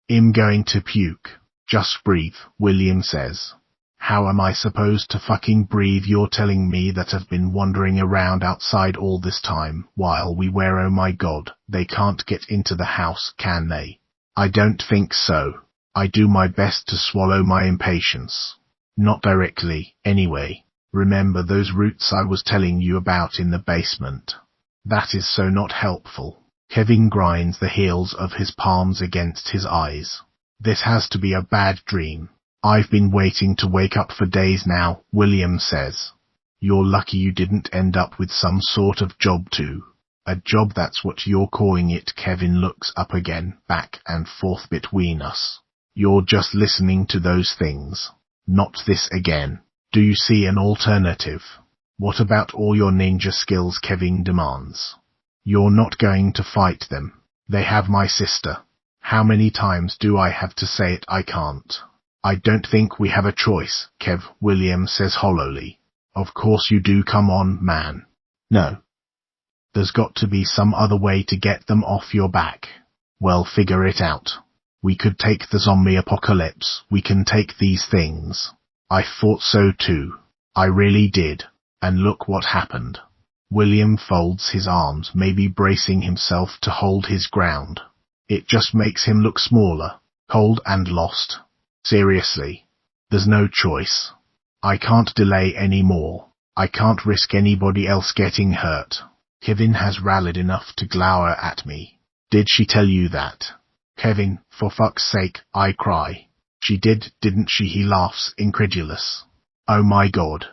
I'm going to puke. Just breathe, William says. How am I supposed to fucking breathe? You're telling me that I've been wandering around outside all this time, while we were, oh my god, they can't get into the house, can they? I don't think so. I do my best to swallow my impatience. Not directly, anyway. Remember those roots I was telling you about in the basement? That is so not helpful. Kevin grinds the heels of his palms against his eyes. This has to be a bad dream. I've been waiting to wake up for days now, William says. You're lucky you didn't end up with some sort of job too. A job, that's what you're calling it. Kevin looks up again, back and forth between us. You're just listening to those things. Not this again. Do you see an alternative? What about all your ninja skills? Kevin demands. You're not going to fight them. They have my sister. How many times do I have to say it? I can't. I don't think we have a choice, Kev, William says hollowly. Of course you do, come on, man. No. There's got to be some other way to get them off your back. Well, figure it out. We could take the zombie apocalypse, we can take these things. I thought so too. I really did. And look what happened. William folds his arms, maybe bracing himself to hold his ground. It just makes him look smaller, cold and lost. Seriously. There's no choice. I can't delay any more. I can't risk anybody else getting hurt. Kevin has rallied enough to glower at me. Did she tell you that? Kevin, for fuck's sake, I cry. She did, didn't she? He laughs, incredulous. Oh my god.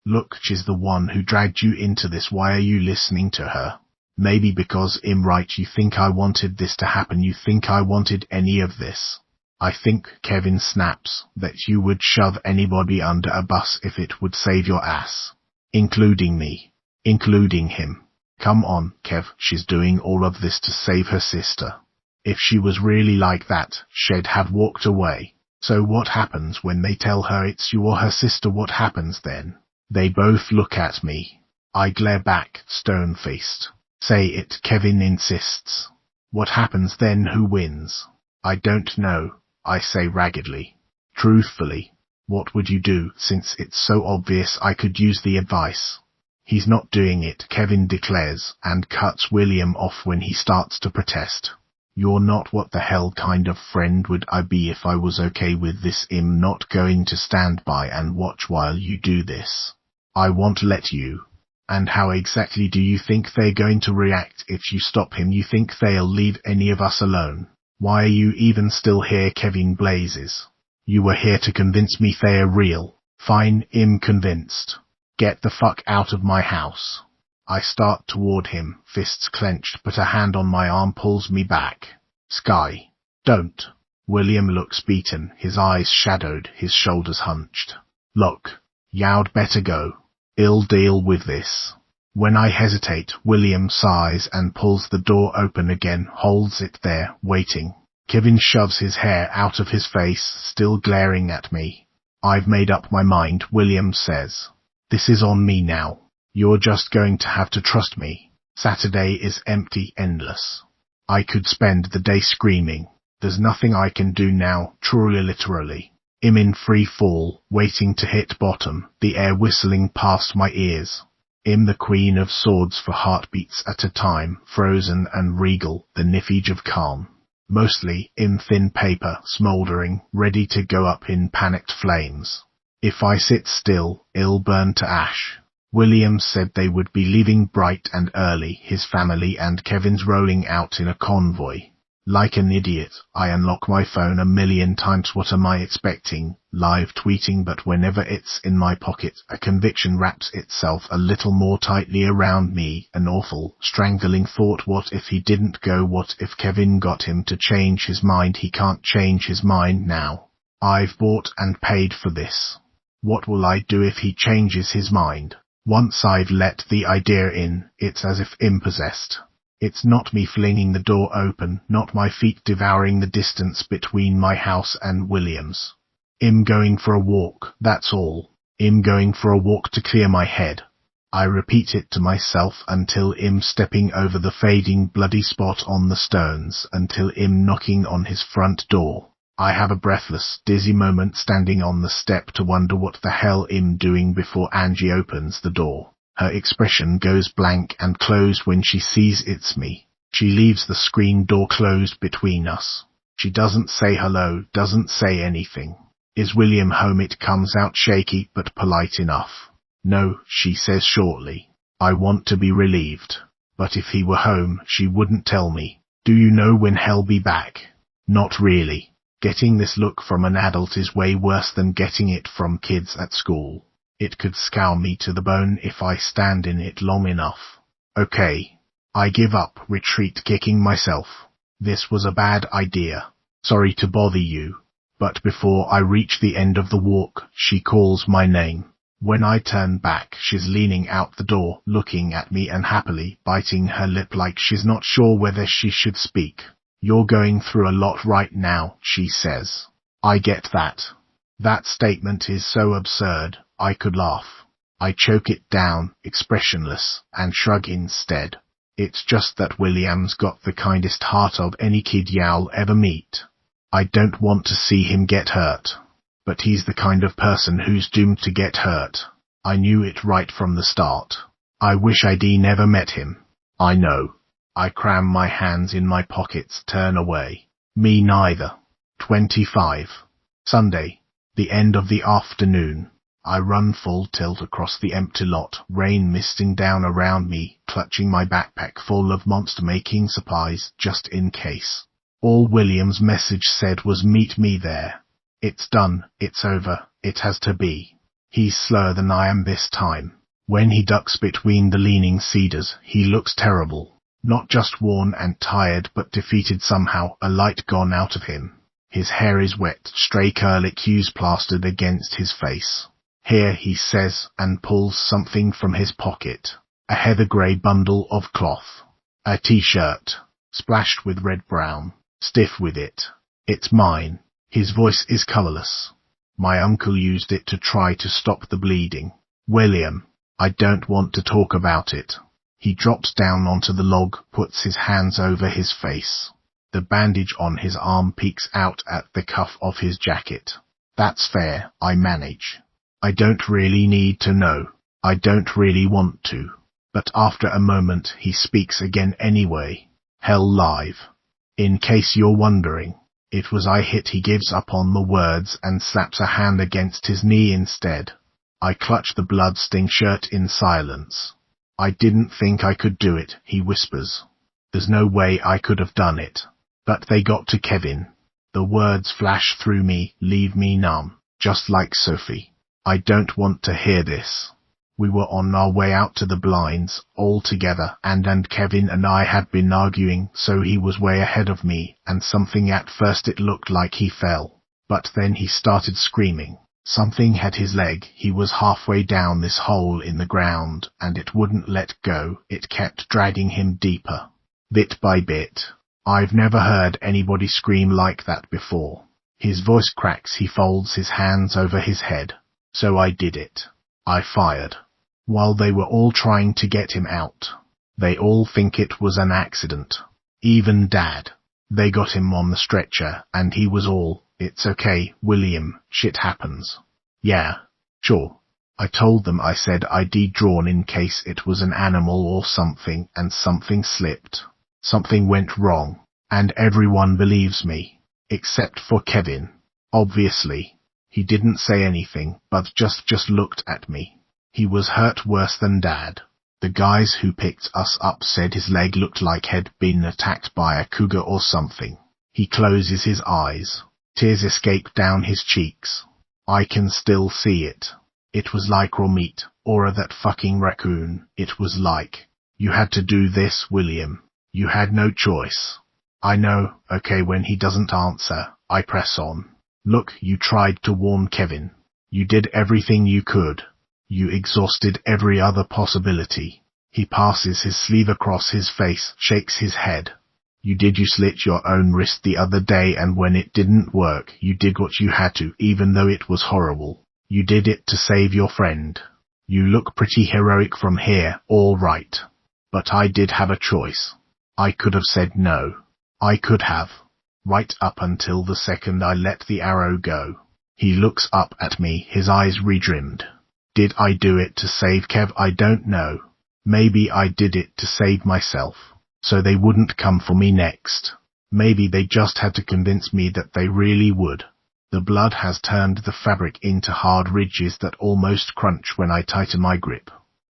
Look, she's the one who dragged you into this. Why are you listening to her? Maybe because I'm right. You think I wanted this to happen? You think I wanted any of this? I think, Kevin snaps, that you would shove anybody under a bus if it would save your ass. Including me. Including him. Come on, Kev, she's doing all of this to save her sister. If she was really like that, she'd have walked away. So what happens when they tell her it's you or her sister? What happens then? They both look at me. I glare back, stone-faced. Say it, Kevin insists. What happens then? Who wins? I don't know, I say raggedly. Truthfully, what would you do? Since it's so obvious, I could use the advice. He's not doing it, Kevin declares, and cuts William off when he starts to protest. You're not. What the hell kind of friend would I be if I was okay with this? I'm not going to stand by and watch while you do this. I won't let you. And how exactly do you think they're going to react if you stop him? You think they'll leave any of us alone? Why are you even still here? Kevin blazes. You were here to convince me they're real. Fine, I'm convinced. Get the fuck out of my house. I start toward him, fists clenched, but a hand on my arm pulls me back. Sky. Don't. William looks beaten, his eyes shadowed, his shoulders hunched. Look. You'd better go. I'll deal with this. When I hesitate, William sighs and pulls the door open again, holds it there, waiting. Kevin shoves his hair out of his face, still glaring at me. I've made up my mind, William says. This is on me now. You're just going to have to trust me. Saturday is empty, endless. I could spend the day screaming. There's nothing I can do now, truly literally. I'm in free fall, waiting to hit bottom, the air whistling past my ears. I'm the queen of swords for heartbeats at a time, frozen and regal, the nifage of calm. Mostly, I'm thin paper, smouldering, ready to go up in panicked flames. If I sit still, I'll burn to ash. William said they would be leaving bright and early, his family and Kevin's rolling out in a convoy. Like an idiot, I unlock my phone a million times. What am I expecting? Live tweeting, but whenever it's in my pocket, a conviction wraps itself a little more tightly around me, an awful, strangling thought. What if he didn't go? What if Kevin got him to change his mind? He can't change his mind now. I've bought and paid for this. What will I do if he changes his mind? Once I've let the idea in, it's as if I'm possessed. It's not me flinging the door open, not my feet devouring the distance between my house and William's. I'm going for a walk, that's all. I'm going for a walk to clear my head. I repeat it to myself until I'm stepping over the fading bloody spot on the stones, until I'm knocking on his front door. I have a breathless, dizzy moment standing on the step to wonder what the hell I'm doing before Angie opens the door. Her expression goes blank and closed when she sees it's me. She leaves the screen door closed between us. She doesn't say hello, doesn't say anything. Is William home? It comes out shaky but polite enough. No, she says shortly. I want to be relieved. But if he were home, she wouldn't tell me. Do you know when he'll be back? Not really. Getting this look from an adult is way worse than getting it from kids at school. It could scour me to the bone if I stand in it long enough. Okay. I give up, retreat, kicking myself. This was a bad idea. Sorry to bother you. But before I reach the end of the walk, she calls my name. When I turn back, she's leaning out the door, looking at me unhappily, biting her lip like she's not sure whether she should speak. You're going through a lot right now, she says. I get that. That statement is so absurd, I could laugh. I choke it down, expressionless, and shrug instead. It's just that William's got the kindest heart of any kid you'll ever meet. I don't want to see him get hurt. But he's the kind of person who's doomed to get hurt. I knew it right from the start. I wish I'd never met him. I know. I cram my hands in my pockets, turn away. Me neither. 25. Sunday. The end of the afternoon. I run full tilt across the empty lot, rain misting down around me, clutching my backpack full of monster-making supplies, just in case. All William's message said was meet me there. It's done, it's over, it has to be. He's slower than I am this time. When he ducks between the leaning cedars, he looks terrible. Not just worn and tired, but defeated somehow, a light gone out of him. His hair is wet, stray curlicues plastered against his face. Here, he says, and pulls something from his pocket. A heather grey bundle of cloth. A t-shirt, splashed with red-brown, stiff with it. It's mine. His voice is colourless. My uncle used it to try to stop the bleeding. William, I don't want to talk about it. He drops down onto the log, puts his hands over his face. The bandage on his arm peeks out at the cuff of his jacket. That's fair, I manage. I don't really need to know. I don't really want to. But after a moment, he speaks again anyway. Hell live. In case you're wondering, it was I hit. He gives up on the words and slaps a hand against his knee instead. I clutch the blood-stained shirt in silence. I didn't think I could do it, he whispers. There's no way I could have done it. But they got to Kevin. The words flash through me, leave me numb, just like Sophie. I don't want to hear this. We were on our way out to the blinds, all together, and Kevin and I had been arguing, so he was way ahead of me, and something at first it looked like he fell. But then he started screaming. Something had his leg. He was halfway down this hole in the ground, and it wouldn't let go. It kept dragging him deeper. Bit by bit. I've never heard anybody scream like that before. His voice cracks. He folds his hands over his head. So I did it. I fired. While they were all trying to get him out. They all think it was an accident. Even Dad. They got him on the stretcher, and he was all, "It's okay, William, shit happens." Yeah, sure. I told them I said I'd drawn in case it was an animal or something, and something slipped. Something went wrong. And everyone believes me. Except for Kevin. Obviously. He didn't say anything, but just looked at me. He was hurt worse than Dad. The guys who picked us up said his leg looked like he'd been attacked by a cougar or something. He closes his eyes. Tears escape down his cheeks. I can still see it. It was like raw meat, or that fucking raccoon. It was like, "You had to do this, William. You had no choice." I know, okay, when he doesn't answer, I press on. "Look, you tried to warn Kevin. You did everything you could. You exhausted every other possibility." He passes his sleeve across his face, shakes his head. "You slit your own wrist the other day, and when it didn't work, you did what you had to, even though it was horrible. You did it to save your friend. You look pretty heroic from here, all right. But I did have a choice. I could have said no. I could have. Right up until the second I let the arrow go." He looks up at me, his eyes redrimmed. Did I do it to save Kev? I don't know. Maybe I did it to save myself, so they wouldn't come for me next. Maybe they just had to convince me that they really would. The blood has turned the fabric into hard ridges that almost crunch when I tighten my grip.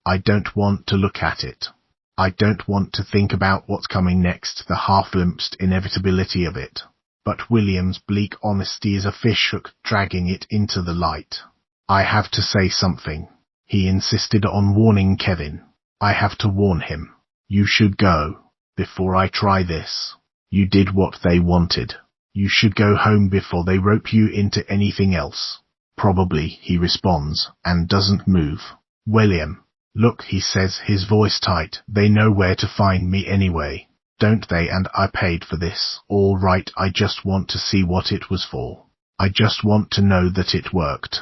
I don't want to look at it. I don't want to think about what's coming next, the half-glimpsed inevitability of it. But William's bleak honesty is a fish hook dragging it into the light. I have to say something. He insisted on warning Kevin. I have to warn him. You should go. Before I try this. You did what they wanted. You should go home before they rope you into anything else. Probably, he responds, and doesn't move. William. Look, he says, his voice tight. They know where to find me anyway. Don't they? And I paid for this. All right, I just want to see what it was for. I just want to know that it worked.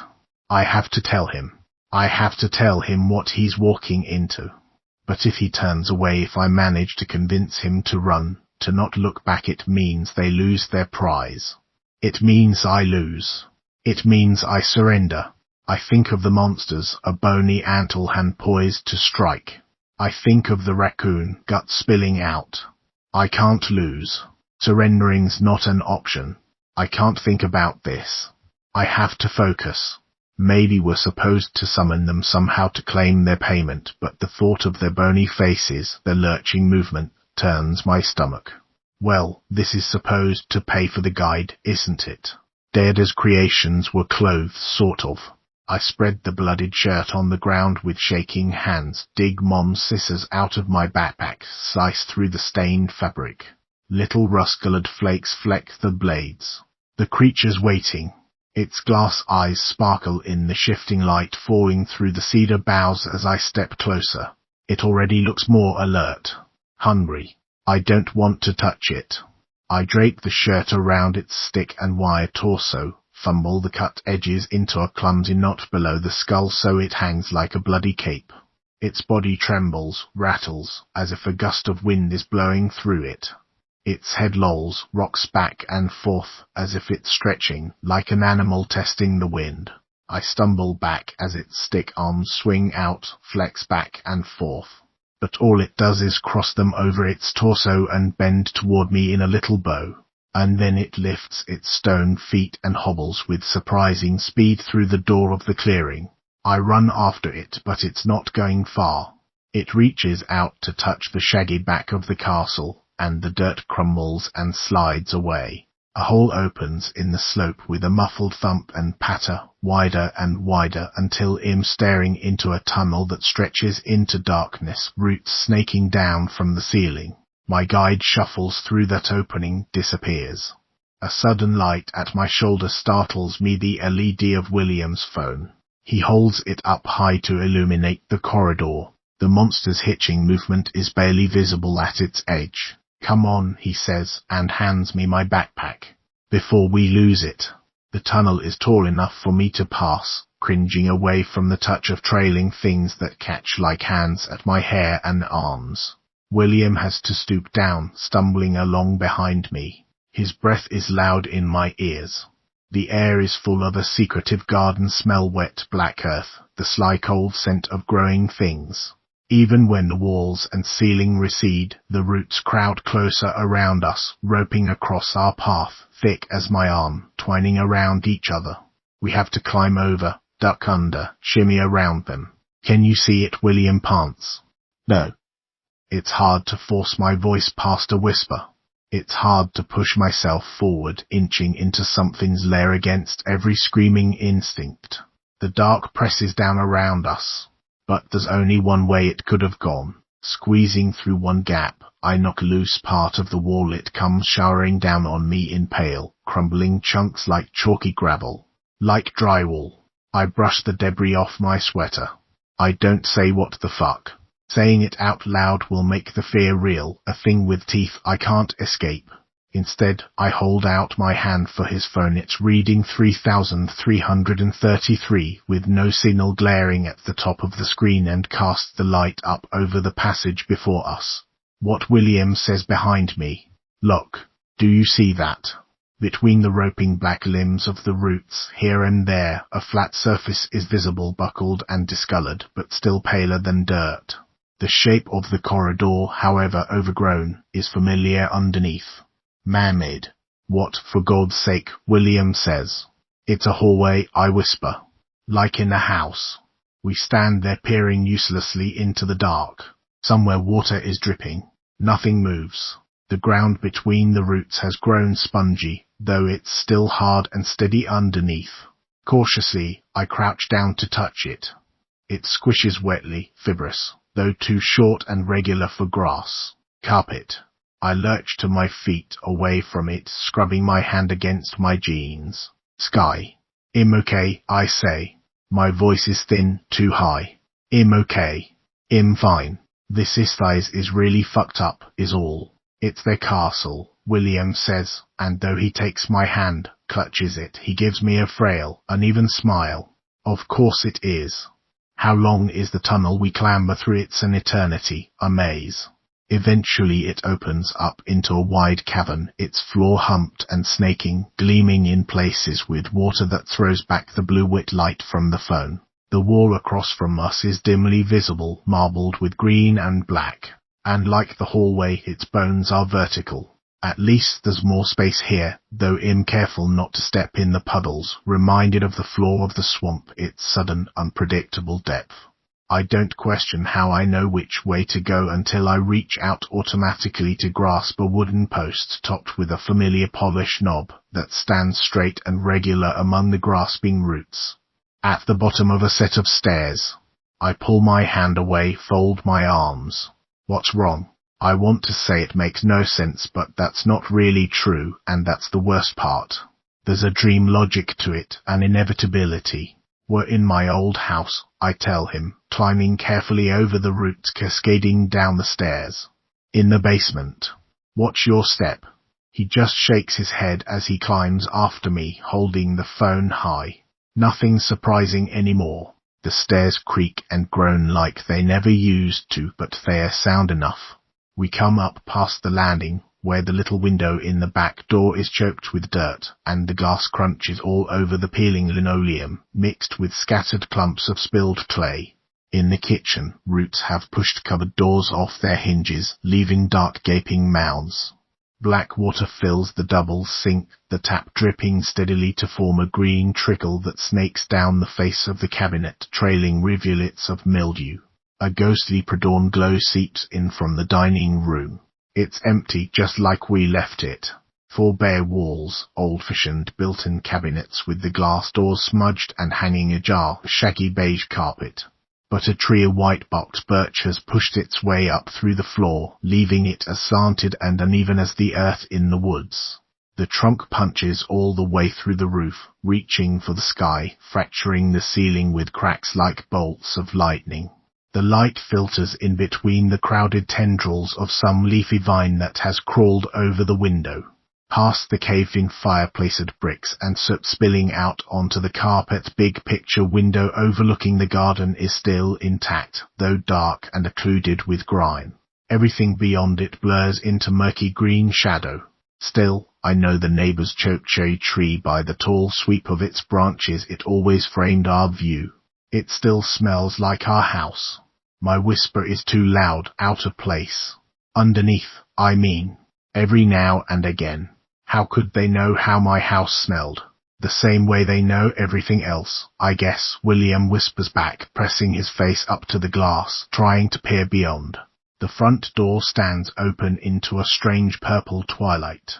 I have to tell him. I have to tell him what he's walking into. But if he turns away, if I manage to convince him to run, to not look back, it means they lose their prize. It means I lose. It means I surrender. I think of the monsters, a bony antler hand poised to strike. I think of the raccoon, guts spilling out. I can't lose. Surrendering's not an option. I can't think about this. I have to focus. Maybe we're supposed to summon them somehow to claim their payment, but the thought of their bony faces, their lurching movement, turns my stomach. Well, this is supposed to pay for the guide, isn't it? Deirdre's creations were clothes, sort of. I spread the bloodied shirt on the ground with shaking hands, dig Mom's scissors out of my backpack, slice through the stained fabric. Little rust-colored flakes fleck the blades. The creature's waiting. Its glass eyes sparkle in the shifting light falling through the cedar boughs as I step closer. It already looks more alert. Hungry. I don't want to touch it. I drape the shirt around its stick and wire torso, fumble the cut edges into a clumsy knot below the skull so it hangs like a bloody cape. Its body trembles, rattles, as if a gust of wind is blowing through it. Its head lolls, rocks back and forth, as if it's stretching, like an animal testing the wind. I stumble back as its stick arms swing out, flex back and forth. But all it does is cross them over its torso and bend toward me in a little bow. And then it lifts its stone feet and hobbles with surprising speed through the door of the clearing. I run after it, but it's not going far. It reaches out to touch the shaggy back of the castle, and the dirt crumbles and slides away. A hole opens in the slope with a muffled thump and patter, wider and wider until I'm staring into a tunnel that stretches into darkness, roots snaking down from the ceiling. My guide shuffles through that opening, disappears. A sudden light at my shoulder startles me, the LED of William's phone. He holds it up high to illuminate the corridor. The monster's hitching movement is barely visible at its edge. "Come on," he says, and hands me my backpack. "Before we lose it." The tunnel is tall enough for me to pass, cringing away from the touch of trailing things that catch like hands at my hair and arms. William has to stoop down, stumbling along behind me. His breath is loud in my ears. The air is full of a secretive garden smell, wet black earth, the sly cold scent of growing things. Even when the walls and ceiling recede, the roots crowd closer around us, roping across our path, thick as my arm, twining around each other. We have to climb over, duck under, shimmy around them. "Can you see it?" William pants. "No." It's hard to force my voice past a whisper. It's hard to push myself forward, inching into something's lair against every screaming instinct. The dark presses down around us. But there's only one way it could have gone. Squeezing through one gap, I knock loose part of the wall. It comes showering down on me in pale, crumbling chunks like chalky gravel. Like drywall. I brush the debris off my sweater. I don't say what the fuck. Saying it out loud will make the fear real, a thing with teeth I can't escape. Instead, I hold out my hand for his phone. It's reading 3,333 with no signal, glaring at the top of the screen, and casts the light up over the passage before us. What William says behind me. "Look, do you see that?" Between the roping black limbs of the roots, here and there, a flat surface is visible, buckled and discolored, but still paler than dirt. The shape of the corridor, however overgrown, is familiar underneath. "Man-made." "What, for God's sake?" William says. "It's a hallway," I whisper. "Like in a house." We stand there peering uselessly into the dark. Somewhere water is dripping. Nothing moves. The ground between the roots has grown spongy, though it's still hard and steady underneath. Cautiously, I crouch down to touch it. It squishes wetly, fibrous, though too short and regular for grass. Carpet. I lurch to my feet, away from it, scrubbing my hand against my jeans. Sky. "I'm okay," I say. My voice is thin, too high. "I'm okay. I'm fine. This size is really fucked up, is all." "It's their castle," William says, and though he takes my hand, clutches it, he gives me a frail, uneven smile. "Of course it is. How long is the tunnel we clamber through?" "It's an eternity, a maze." Eventually it opens up into a wide cavern, its floor humped and snaking, gleaming in places with water that throws back the blue-wit light from the phone. The wall across from us is dimly visible, marbled with green and black, and like the hallway, its bones are vertical. At least there's more space here, though I'm careful not to step in the puddles, reminded of the floor of the swamp, its sudden, unpredictable depth. I don't question how I know which way to go until I reach out automatically to grasp a wooden post topped with a familiar polished knob that stands straight and regular among the grasping roots. At the bottom of a set of stairs. I pull my hand away, fold my arms. What's wrong? I want to say it makes no sense, but that's not really true, and that's the worst part. There's a dream logic to it, an inevitability. "We're in my old house," I tell him, climbing carefully over the roots cascading down the stairs. "In the basement." "Watch your step." He just shakes his head as he climbs after me, holding the phone high. Nothing surprising anymore. The stairs creak and groan like they never used to, but they are sound enough. We come up past the landing, where the little window in the back door is choked with dirt, and the glass crunches all over the peeling linoleum, mixed with scattered clumps of spilled clay. In the kitchen, roots have pushed cupboard doors off their hinges, leaving dark gaping mouths. Black water fills the double sink, the tap dripping steadily to form a green trickle that snakes down the face of the cabinet, trailing rivulets of mildew. A ghostly pre-dawn glow seeps in from the dining room. It's empty, just like we left it. Four bare walls, old-fashioned built-in cabinets with the glass doors smudged and hanging ajar, shaggy beige carpet. But a tree of white-barked birch has pushed its way up through the floor, leaving it as slanted and uneven as the earth in the woods. The trunk punches all the way through the roof, reaching for the sky, fracturing the ceiling with cracks like bolts of lightning. The light filters in between the crowded tendrils of some leafy vine that has crawled over the window, past the caved-in fireplace-ed bricks and soot spilling out onto the carpet. Big picture window overlooking the garden is still intact, though dark and occluded with grime. Everything beyond it blurs into murky green shadow. Still, I know the neighbor's choke-cherry tree by the tall sweep of its branches. It always framed our view. It still smells like our house. My whisper is too loud, out of place. Underneath, I mean. Every now and again. How could they know how my house smelled? The same way they know everything else, I guess, William whispers back, pressing his face up to the glass, trying to peer beyond. The front door stands open into a strange purple twilight.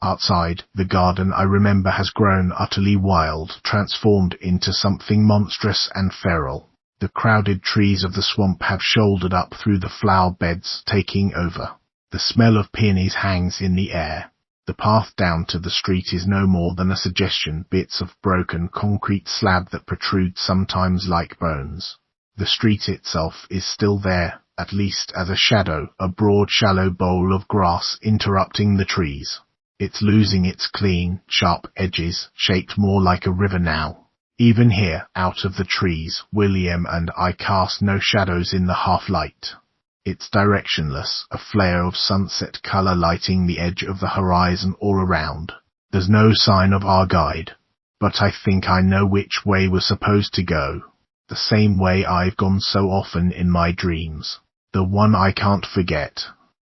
Outside, the garden I remember has grown utterly wild, transformed into something monstrous and feral. The crowded trees of the swamp have shouldered up through the flower beds, taking over. The smell of peonies hangs in the air. The path down to the street is no more than a suggestion, bits of broken concrete slab that protrude sometimes like bones. The street itself is still there, at least as a shadow, a broad shallow bowl of grass interrupting the trees. It's losing its clean, sharp edges, shaped more like a river now. Even here, out of the trees, William and I cast no shadows in the half-light. It's directionless, a flare of sunset color lighting the edge of the horizon all around. There's no sign of our guide. But I think I know which way we're supposed to go. The same way I've gone so often in my dreams. The one I can't forget.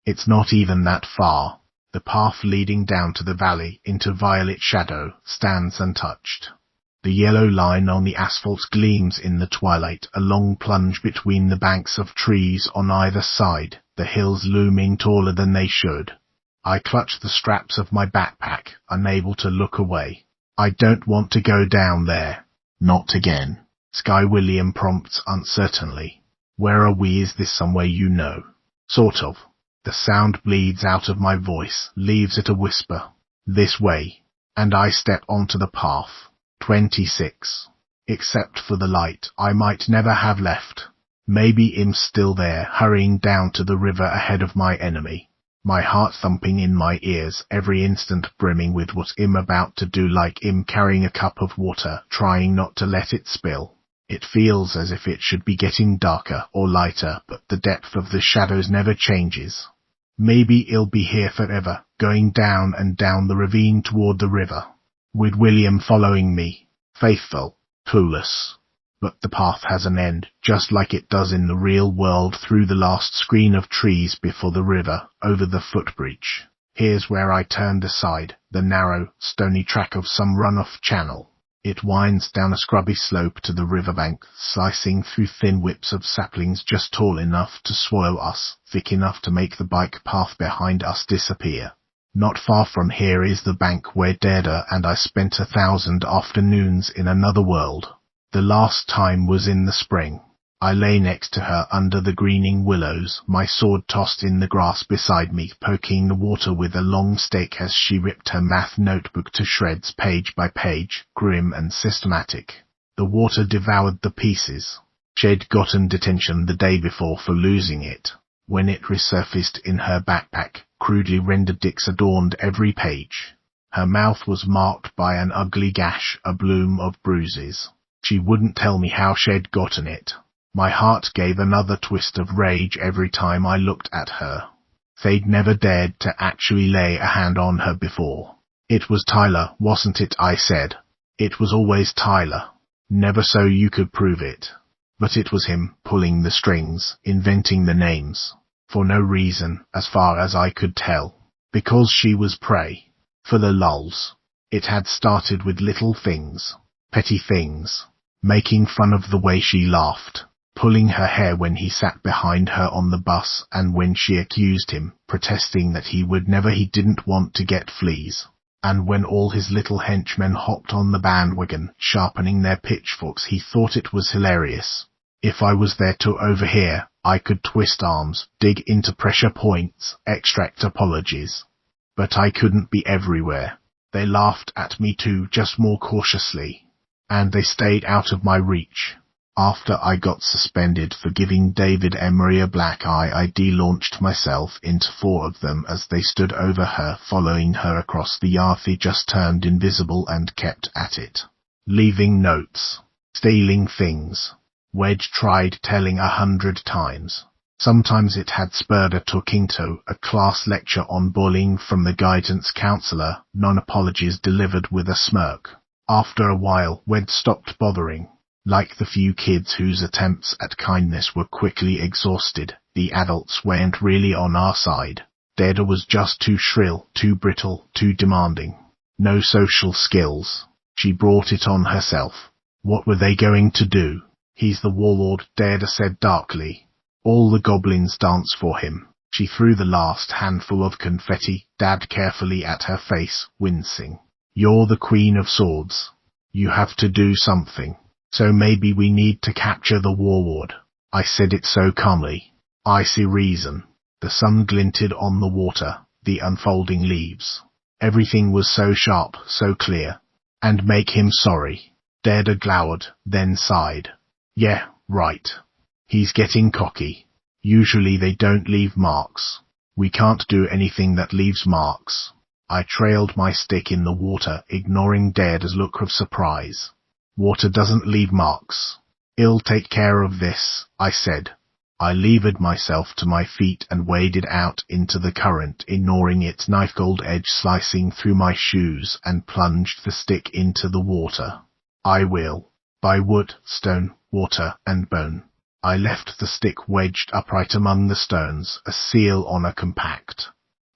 It's not even that far. The path leading down to the valley into violet shadow stands untouched. The yellow line on the asphalt gleams in the twilight, a long plunge between the banks of trees on either side, the hills looming taller than they should. I clutch the straps of my backpack, unable to look away. I don't want to go down there. Not again. Sky William prompts uncertainly. Where are we? Is this somewhere you know? Sort of. The sound bleeds out of my voice, leaves it a whisper. This way. And I step onto the path. 26. Except for the light, I might never have left. Maybe Im's still there, hurrying down to the river ahead of my enemy. My heart thumping in my ears, every instant brimming with what Im about to do, like Im carrying a cup of water, trying not to let it spill. It feels as if it should be getting darker or lighter, but the depth of the shadows never changes. Maybe it'll be here forever, going down and down the ravine toward the river. With William following me, faithful, clueless. But the path has an end, just like it does in the real world, through the last screen of trees before the river, over the footbridge. Here's where I turned aside, the narrow, stony track of some run-off channel. It winds down a scrubby slope to the riverbank, slicing through thin whips of saplings just tall enough to soil us, thick enough to make the bike path behind us disappear. Not far from here is the bank where Dada and I spent 1,000 afternoons in another world. The last time was in the spring. I lay next to her under the greening willows, my sword tossed in the grass beside me, poking the water with a long stake as she ripped her math notebook to shreds page by page, grim and systematic. The water devoured the pieces. She'd gotten detention the day before for losing it. When it resurfaced in her backpack, crudely rendered dicks adorned every page. Her mouth was marked by an ugly gash, a bloom of bruises. She wouldn't tell me how she'd gotten it. My heart gave another twist of rage every time I looked at her. They'd never dared to actually lay a hand on her before. It was Tyler, wasn't it? I said. It was always Tyler. Never so you could prove it. But it was him, pulling the strings, inventing the names. For no reason, as far as I could tell. Because she was prey. For the lulz. It had started with little things. Petty things. Making fun of the way she laughed. pulling her hair when he sat behind her on the bus and when she accused him, protesting that he didn't want to get fleas. And when all his little henchmen hopped on the bandwagon, sharpening their pitchforks, he thought it was hilarious. If I was there to overhear, I could twist arms, dig into pressure points, extract apologies. But I couldn't be everywhere. They laughed at me too, just more cautiously. And they stayed out of my reach. After I got suspended for giving David Emery a black eye, I de-launched myself into 4 of them as they stood over her, following her across the yard. They just turned invisible and kept at it. Leaving notes. Stealing things. Wedge tried telling 100 times. Sometimes it had spurred a talking-to, a class lecture on bullying from the guidance counselor, non-apologies delivered with a smirk. After a while, Wedge stopped bothering. Like the few kids whose attempts at kindness were quickly exhausted, the adults weren't really on our side. Dada was just too shrill, too brittle, too demanding. No social skills. She brought it on herself. What were they going to do? He's the warlord, Dada said darkly. All the goblins dance for him. She threw the last handful of confetti, dabbed carefully at her face, wincing. You're the Queen of Swords. You have to do something. So maybe we need to capture the warlord. I said it so calmly. I see reason. The sun glinted on the water, the unfolding leaves. Everything was so sharp, so clear. And make him sorry. Dada glowered, then sighed. Yeah, right. He's getting cocky. Usually they don't leave marks. We can't do anything that leaves marks. I trailed my stick in the water, ignoring Dada's look of surprise. Water doesn't leave marks. I'll take care of this, I said. I levered myself to my feet and waded out into the current, ignoring its knife-gold edge slicing through my shoes, and plunged the stick into the water. I will. By wood, stone, water, and bone. I left the stick wedged upright among the stones, a seal on a compact.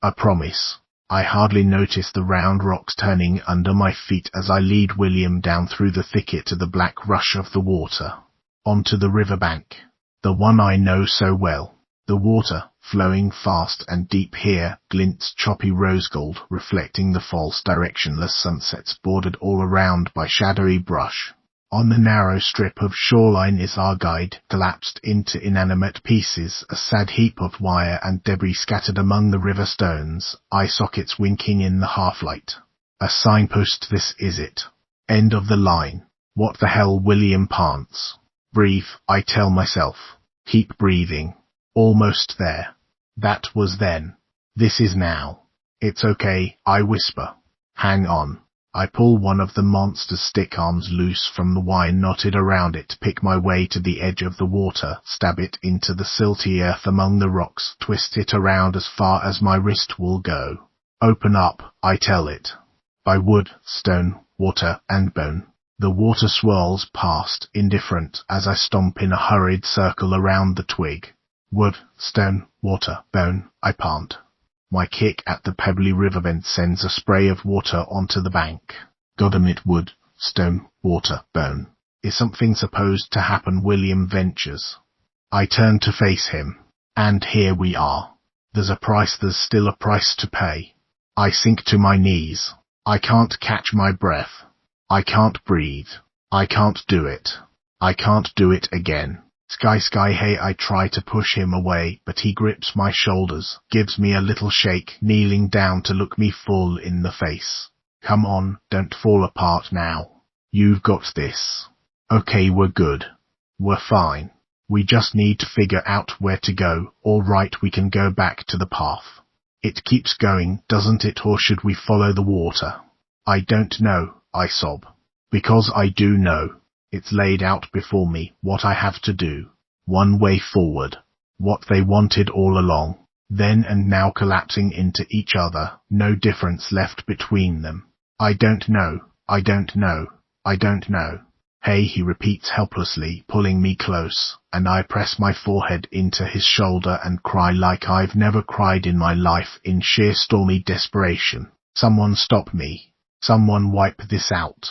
A promise. I hardly noticed the round rocks turning under my feet as I lead William down through the thicket to the black rush of the water. Onto the riverbank. The one I know so well. The water, flowing fast and deep here, glints choppy rose gold, reflecting the false directionless sunsets bordered all around by shadowy brush. On the narrow strip of shoreline is our guide, collapsed into inanimate pieces, a sad heap of wire and debris scattered among the river stones, eye sockets winking in the half-light. A signpost, this is it. End of the line. What the hell, William pants. Breathe, I tell myself. Keep breathing. Almost there. That was then. This is now. It's okay, I whisper. Hang on. I pull one of the monster's stick arms loose from the wire knotted around it, pick my way to the edge of the water, stab it into the silty earth among the rocks, twist it around as far as my wrist will go. Open up, I tell it. By wood, stone, water, and bone. The water swirls past, indifferent, as I stomp in a hurried circle around the twig. Wood, stone, water, bone, I pant. My kick at the pebbly riverbed sends a spray of water onto the bank. Goddammit, wood, stone, water, bone. Is something supposed to happen? William ventures. I turn to face him. And here we are. There's still a price to pay. I sink to my knees. I can't catch my breath. I can't breathe. I can't do it. I can't do it again. Sky, hey, I try to push him away, but he grips my shoulders, gives me a little shake, kneeling down to look me full in the face. Come on, don't fall apart now. You've got this. Okay, we're good. We're fine. We just need to figure out where to go. All right, we can go back to the path. It keeps going, doesn't it, or should we follow the water? I don't know, I sob. Because I do know. It's laid out before me, what I have to do. One way forward. What they wanted all along. Then and now collapsing into each other, no difference left between them. I don't know, I don't know, I don't know. Hey, he repeats helplessly, pulling me close, and I press my forehead into his shoulder and cry like I've never cried in my life, in sheer stormy desperation. Someone stop me. Someone wipe this out.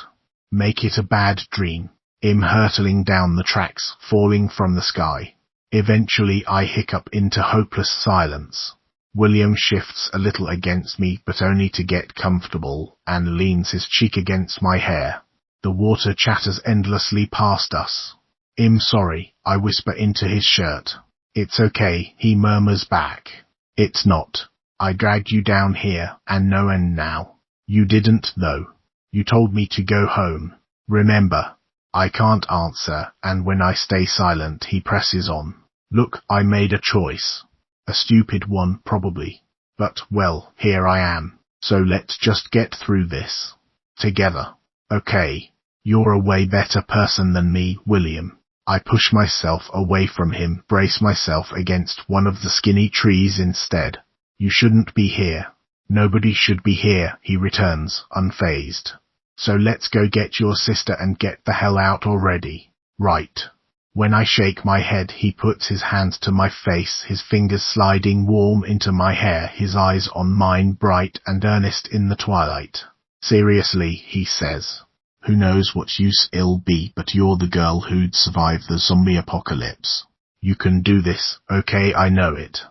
Make it a bad dream. Im hurtling down the tracks, falling from the sky. Eventually I hiccup into hopeless silence. William shifts a little against me, but only to get comfortable, and leans his cheek against my hair. The water chatters endlessly past us. "I'm sorry," I whisper into his shirt. "It's okay," he murmurs back. "It's not. I dragged you down here, and no end now." "You didn't, though. You told me to go home. Remember?" I can't answer, and when I stay silent, he presses on. "Look, I made a choice. A stupid one, probably. But, well, here I am. So let's just get through this. Together. Okay? You're a way better person than me, William." I push myself away from him, brace myself against one of the skinny trees instead. "You shouldn't be here. Nobody should be here," he returns, unfazed. "So let's go get your sister and get the hell out already." "Right." When I shake my head, he puts his hands to my face, his fingers sliding warm into my hair, his eyes on mine, bright and earnest in the twilight. "Seriously," he says. "Who knows what use it'll be, but you're the girl who'd survive the zombie apocalypse. You can do this, okay? I know it."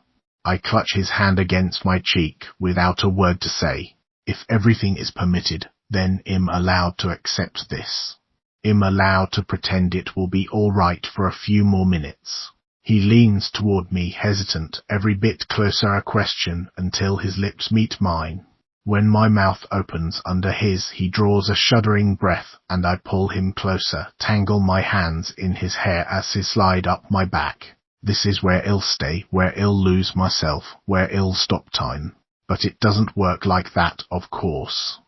I clutch his hand against my cheek, without a word to say. If everything is permitted, then I'm allowed to accept this. I'm allowed to pretend it will be all right for a few more minutes. He leans toward me, hesitant, every bit closer, a question, until his lips meet mine. When my mouth opens under his, he draws a shuddering breath, and I pull him closer, tangle my hands in his hair as he slide up my back. This is where I'll stay, where I'll lose myself, where I'll stop time. But it doesn't work like that, of course.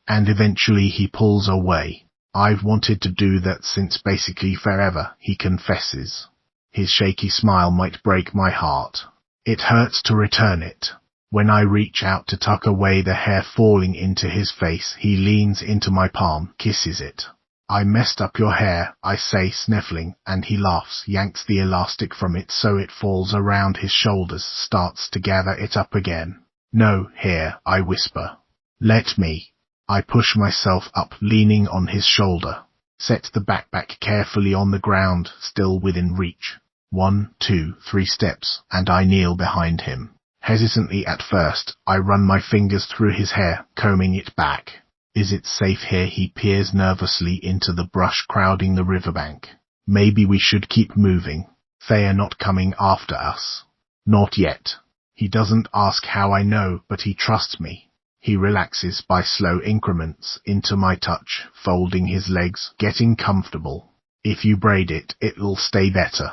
And eventually he pulls away. "I've wanted to do that since basically forever," he confesses. His shaky smile might break my heart. It hurts to return it. When I reach out to tuck away the hair falling into his face, he leans into my palm, kisses it. "I messed up your hair," I say, sniffling, and he laughs, yanks the elastic from it so it falls around his shoulders, starts to gather it up again. "No, here," I whisper. "Let me." I push myself up, leaning on his shoulder. Set the backpack carefully on the ground, still within reach. 1, 2, 3 steps, and I kneel behind him. Hesitantly at first, I run my fingers through his hair, combing it back. "Is it safe here?" He peers nervously into the brush crowding the riverbank. "Maybe we should keep moving. They're not coming after us." "Not yet." He doesn't ask how I know, but he trusts me. He relaxes by slow increments into my touch, folding his legs, getting comfortable. "If you braid it, it'll stay better."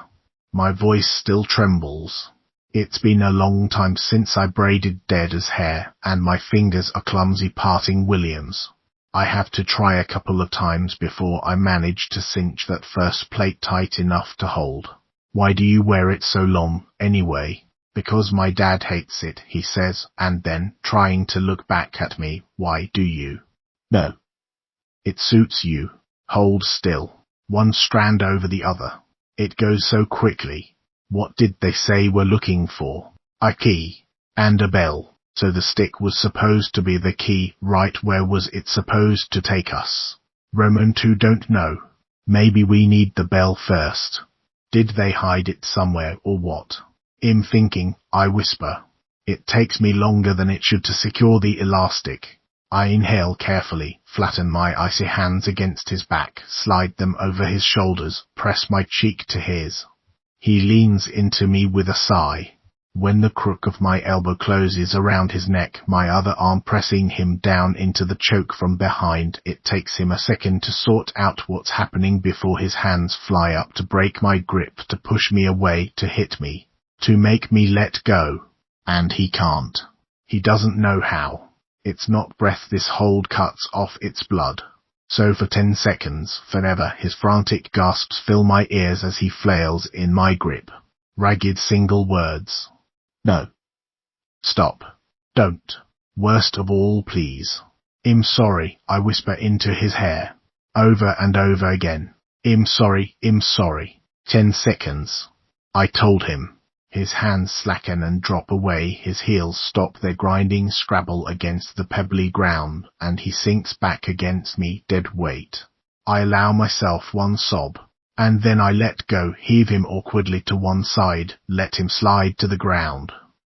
My voice still trembles. It's been a long time since I braided Deda's hair, and my fingers are clumsy parting William's. I have to try a couple of times before I manage to cinch that first plait tight enough to hold. "Why do you wear it so long, anyway?" "Because my dad hates it," he says, and then, trying to look back at me, "Why do you?" "No. It suits you. Hold still. One strand over the other. It goes so quickly." What did they say we're looking for? "A key. And a bell." So the stick was supposed to be the key, right? Where was it supposed to take us? Roman 2 don't know. Maybe we need the bell first. Did they hide it somewhere, or what? "I'm thinking," I whisper. "It takes me longer than it should to secure the elastic." I inhale carefully, flatten my icy hands against his back, slide them over his shoulders, press my cheek to his. He leans into me with a sigh. When the crook of my elbow closes around his neck, my other arm pressing him down into the choke from behind, it takes him a second to sort out what's happening before his hands fly up to break my grip, to push me away, to hit me, to make me let go. And he can't. He doesn't know how. It's not breath this hold cuts off, it's blood. So for 10 seconds, forever, his frantic gasps fill my ears as he flails in my grip. Ragged single words. "No. Stop. Don't. Worst of all, please." "I'm sorry," I whisper into his hair. Over and over again. "I'm sorry, I'm sorry." 10 seconds. I told him. His hands slacken and drop away, his heels stop their grinding scrabble against the pebbly ground, and he sinks back against me, dead weight. I allow myself one sob. And then I let go, heave him awkwardly to one side, let him slide to the ground.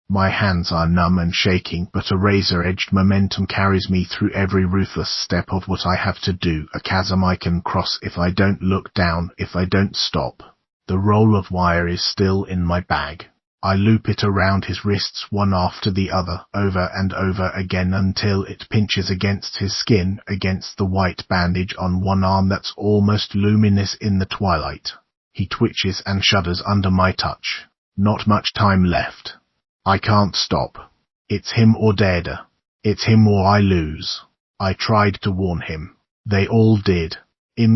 My hands are numb and shaking, but a razor-edged momentum carries me through every ruthless step of what I have to do, a chasm I can cross if I don't look down, if I don't stop. The roll of wire is still in my bag. I loop it around his wrists one after the other, over and over again until it pinches against his skin, against the white bandage on one arm that's almost luminous in the twilight. He twitches and shudders under my touch. Not much time left. I can't stop. It's him or Dada. It's him or I lose. I tried to warn him. They all did.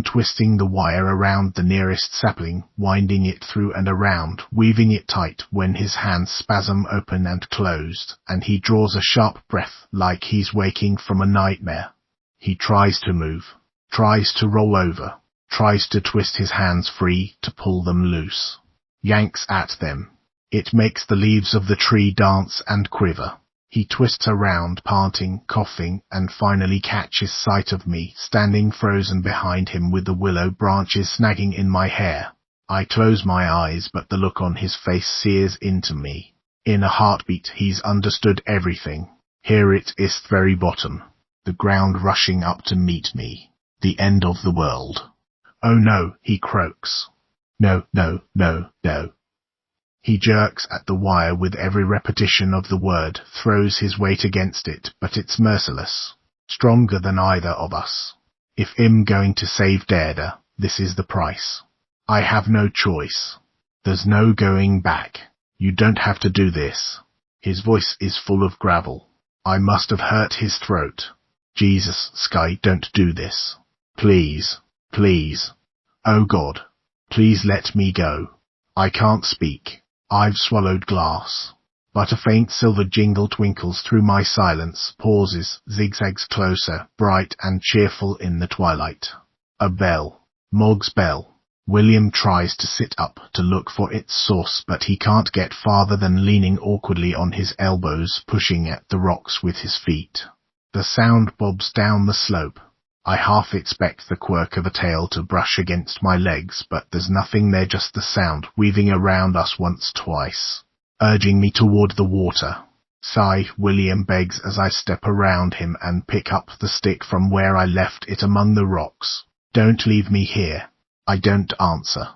Twisting the wire around the nearest sapling, winding it through and around, weaving it tight when his hands spasm open and closed, and he draws a sharp breath like he's waking from a nightmare. He tries to move, tries to roll over, tries to twist his hands free, to pull them loose. Yanks at them. It makes the leaves of the tree dance and quiver. He twists around, panting, coughing, and finally catches sight of me, standing frozen behind him with the willow branches snagging in my hair. I close my eyes, but the look on his face sears into me. In a heartbeat he's understood everything. Here it is, the very bottom. The ground rushing up to meet me. The end of the world. Oh no, he croaks. No, no, no, no. He jerks at the wire with every repetition of the word, throws his weight against it, but it's merciless. Stronger than either of us. If I'm going to save Dada, this is the price. I have no choice. There's no going back. You don't have to do this. His voice is full of gravel. I must have hurt his throat. Jesus, Sky, don't do this. Please, please. Oh God, please let me go. I can't speak. I've swallowed glass. But a faint silver jingle twinkles through my silence, pauses, zigzags closer, bright and cheerful in the twilight. A bell. Mog's bell. William tries to sit up to look for its source, but he can't get farther than leaning awkwardly on his elbows, pushing at the rocks with his feet. The sound bobs down the slope. I half expect the quirk of a tail to brush against my legs, but there's nothing there, just the sound, weaving around us once, twice, urging me toward the water. Sigh, William begs as I step around him and pick up the stick from where I left it among the rocks. Don't leave me here. I don't answer.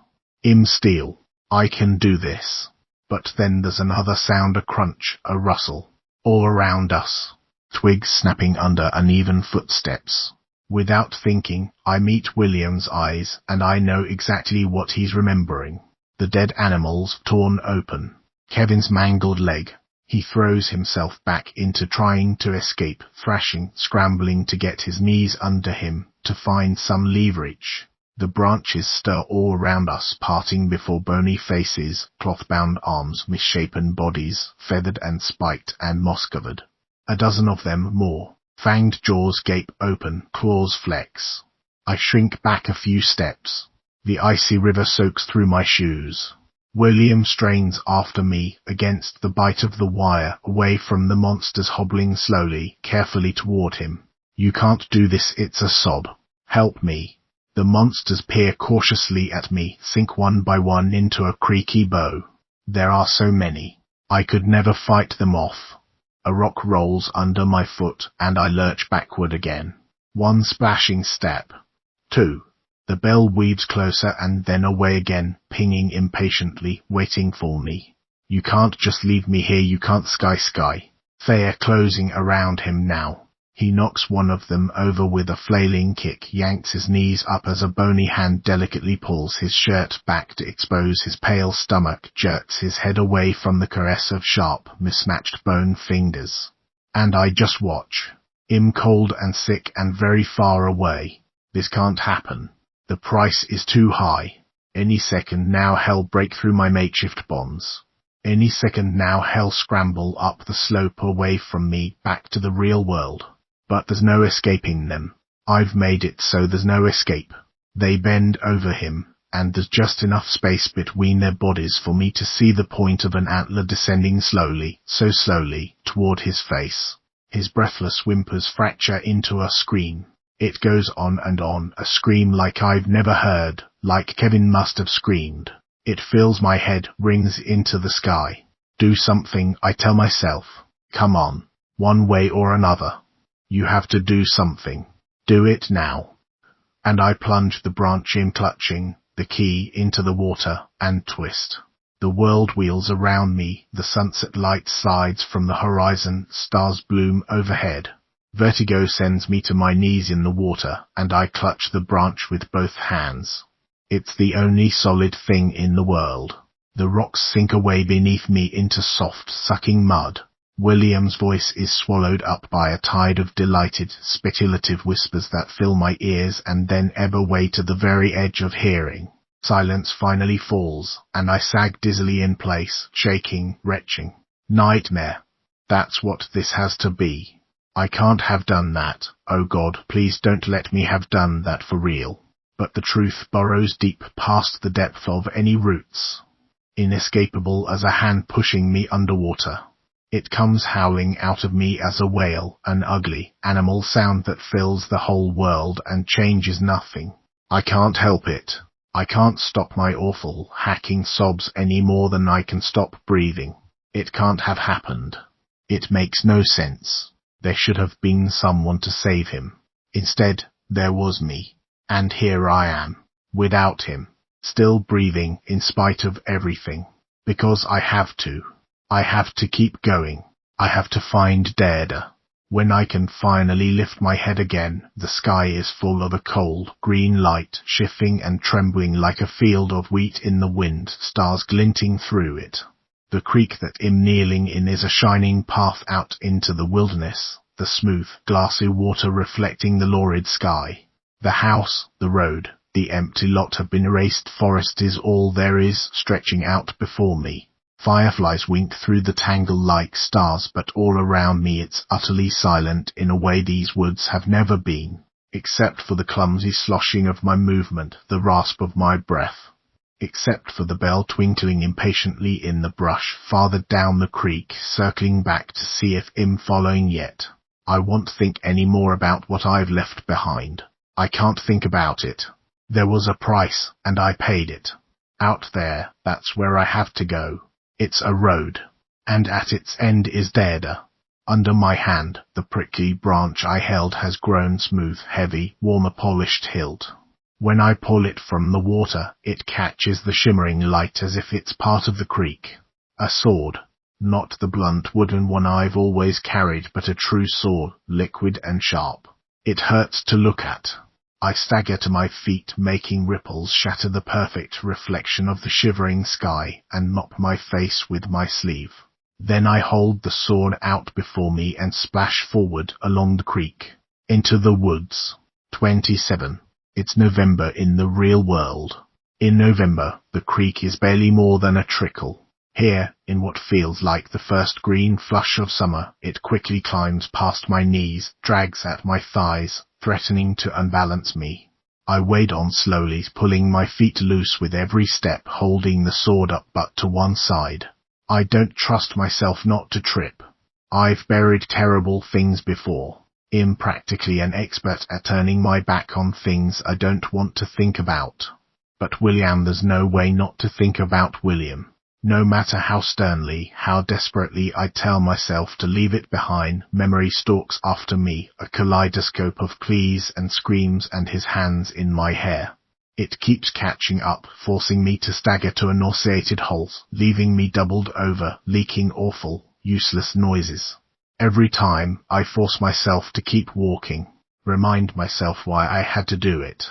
Still. I can do this. But then there's another sound, a crunch, a rustle. All around us. Twigs snapping under uneven footsteps. Without thinking, I meet William's eyes, and I know exactly what he's remembering. The dead animals torn open. Kevin's mangled leg. He throws himself back into trying to escape, thrashing, scrambling to get his knees under him, to find some leverage. The branches stir all around us, parting before bony faces, cloth-bound arms, misshapen bodies, feathered and spiked and moss-covered. A dozen of them more. Fanged jaws gape open, claws flex. I shrink back a few steps. The icy river soaks through my shoes. William strains after me, against the bite of the wire, away from the monsters, hobbling slowly, carefully toward him. You can't do this, it's a sob. Help me. The monsters peer cautiously at me, sink one by one into a creaky bow. There are so many. I could never fight them off. A rock rolls under my foot, and I lurch backward again. One splashing step. 2. The bell weaves closer and then away again, pinging impatiently, waiting for me. You can't just leave me here, you can't, Sky. They're closing around him now. He knocks one of them over with a flailing kick, yanks his knees up as a bony hand delicately pulls his shirt back to expose his pale stomach, jerks his head away from the caress of sharp, mismatched bone fingers. And I just watch. Cold and sick and very far away. This can't happen. The price is too high. Any second now hell break through my makeshift bonds. Any second now hell scramble up the slope away from me, back to the real world. But there's no escaping them. I've made it so there's no escape. They bend over him, and there's just enough space between their bodies for me to see the point of an antler descending slowly, so slowly, toward his face. His breathless whimpers fracture into a scream. It goes on and on, a scream like I've never heard, like Kevin must have screamed. It fills my head, rings into the sky. Do something, I tell myself. Come on, one way or another. You have to do something. Do it now. And I plunge the branch in, clutching the key into the water, and twist. The world wheels around me, the sunset light slides from the horizon, stars bloom overhead. Vertigo sends me to my knees in the water, and I clutch the branch with both hands. It's the only solid thing in the world. The rocks sink away beneath me into soft, sucking mud. William's voice is swallowed up by a tide of delighted, speculative whispers that fill my ears and then ebb away to the very edge of hearing. Silence finally falls, and I sag dizzily in place, shaking, retching. Nightmare. That's what this has to be. I can't have done that. Oh God, please don't let me have done that for real. But the truth burrows deep past the depth of any roots. Inescapable as a hand pushing me underwater. It comes howling out of me as a wail, an ugly, animal sound that fills the whole world and changes nothing. I can't help it. I can't stop my awful, hacking sobs any more than I can stop breathing. It can't have happened. It makes no sense. There should have been someone to save him. Instead, there was me. And here I am, without him, still breathing in spite of everything. Because I have to. I have to keep going. I have to find Dada. When I can finally lift my head again, the sky is full of a cold, green light, shifting and trembling like a field of wheat in the wind, stars glinting through it. The creek that I'm kneeling in is a shining path out into the wilderness, the smooth, glassy water reflecting the lurid sky. The house, the road, the empty lot have been erased. Forest is all there is, stretching out before me. Fireflies wink through the tangle like stars, but all around me it's utterly silent in a way these woods have never been, except for the clumsy sloshing of my movement, the rasp of my breath. Except for the bell twinkling impatiently in the brush farther down the creek, circling back to see if I'm following yet. I won't think any more about what I've left behind. I can't think about it. There was a price, and I paid it. Out there, that's where I have to go. It's a road, and at its end is Dada. Under my hand, the prickly branch I held has grown smooth, heavy, warmer polished hilt. When I pull it from the water, it catches the shimmering light as if it's part of the creek. A sword, not the blunt wooden one I've always carried, but a true sword, liquid and sharp. It hurts to look at. I stagger to my feet, making ripples shatter the perfect reflection of the shivering sky, and mop my face with my sleeve. Then I hold the sword out before me and splash forward along the creek, into the woods. 27. It's November in the real world. In November, the creek is barely more than a trickle. Here, in what feels like the first green flush of summer, it quickly climbs past my knees, drags at my thighs, threatening to unbalance me. I wade on slowly, pulling my feet loose with every step, holding the sword up but to one side. I don't trust myself not to trip. I've buried terrible things before. I'm practically an expert at turning my back on things I don't want to think about. But William, there's no way not to think about William. No matter how sternly, how desperately I tell myself to leave it behind, memory stalks after me, a kaleidoscope of pleas and screams and his hands in my hair. It keeps catching up, forcing me to stagger to a nauseated halt, leaving me doubled over, leaking awful, useless noises. Every time, I force myself to keep walking, remind myself why I had to do it.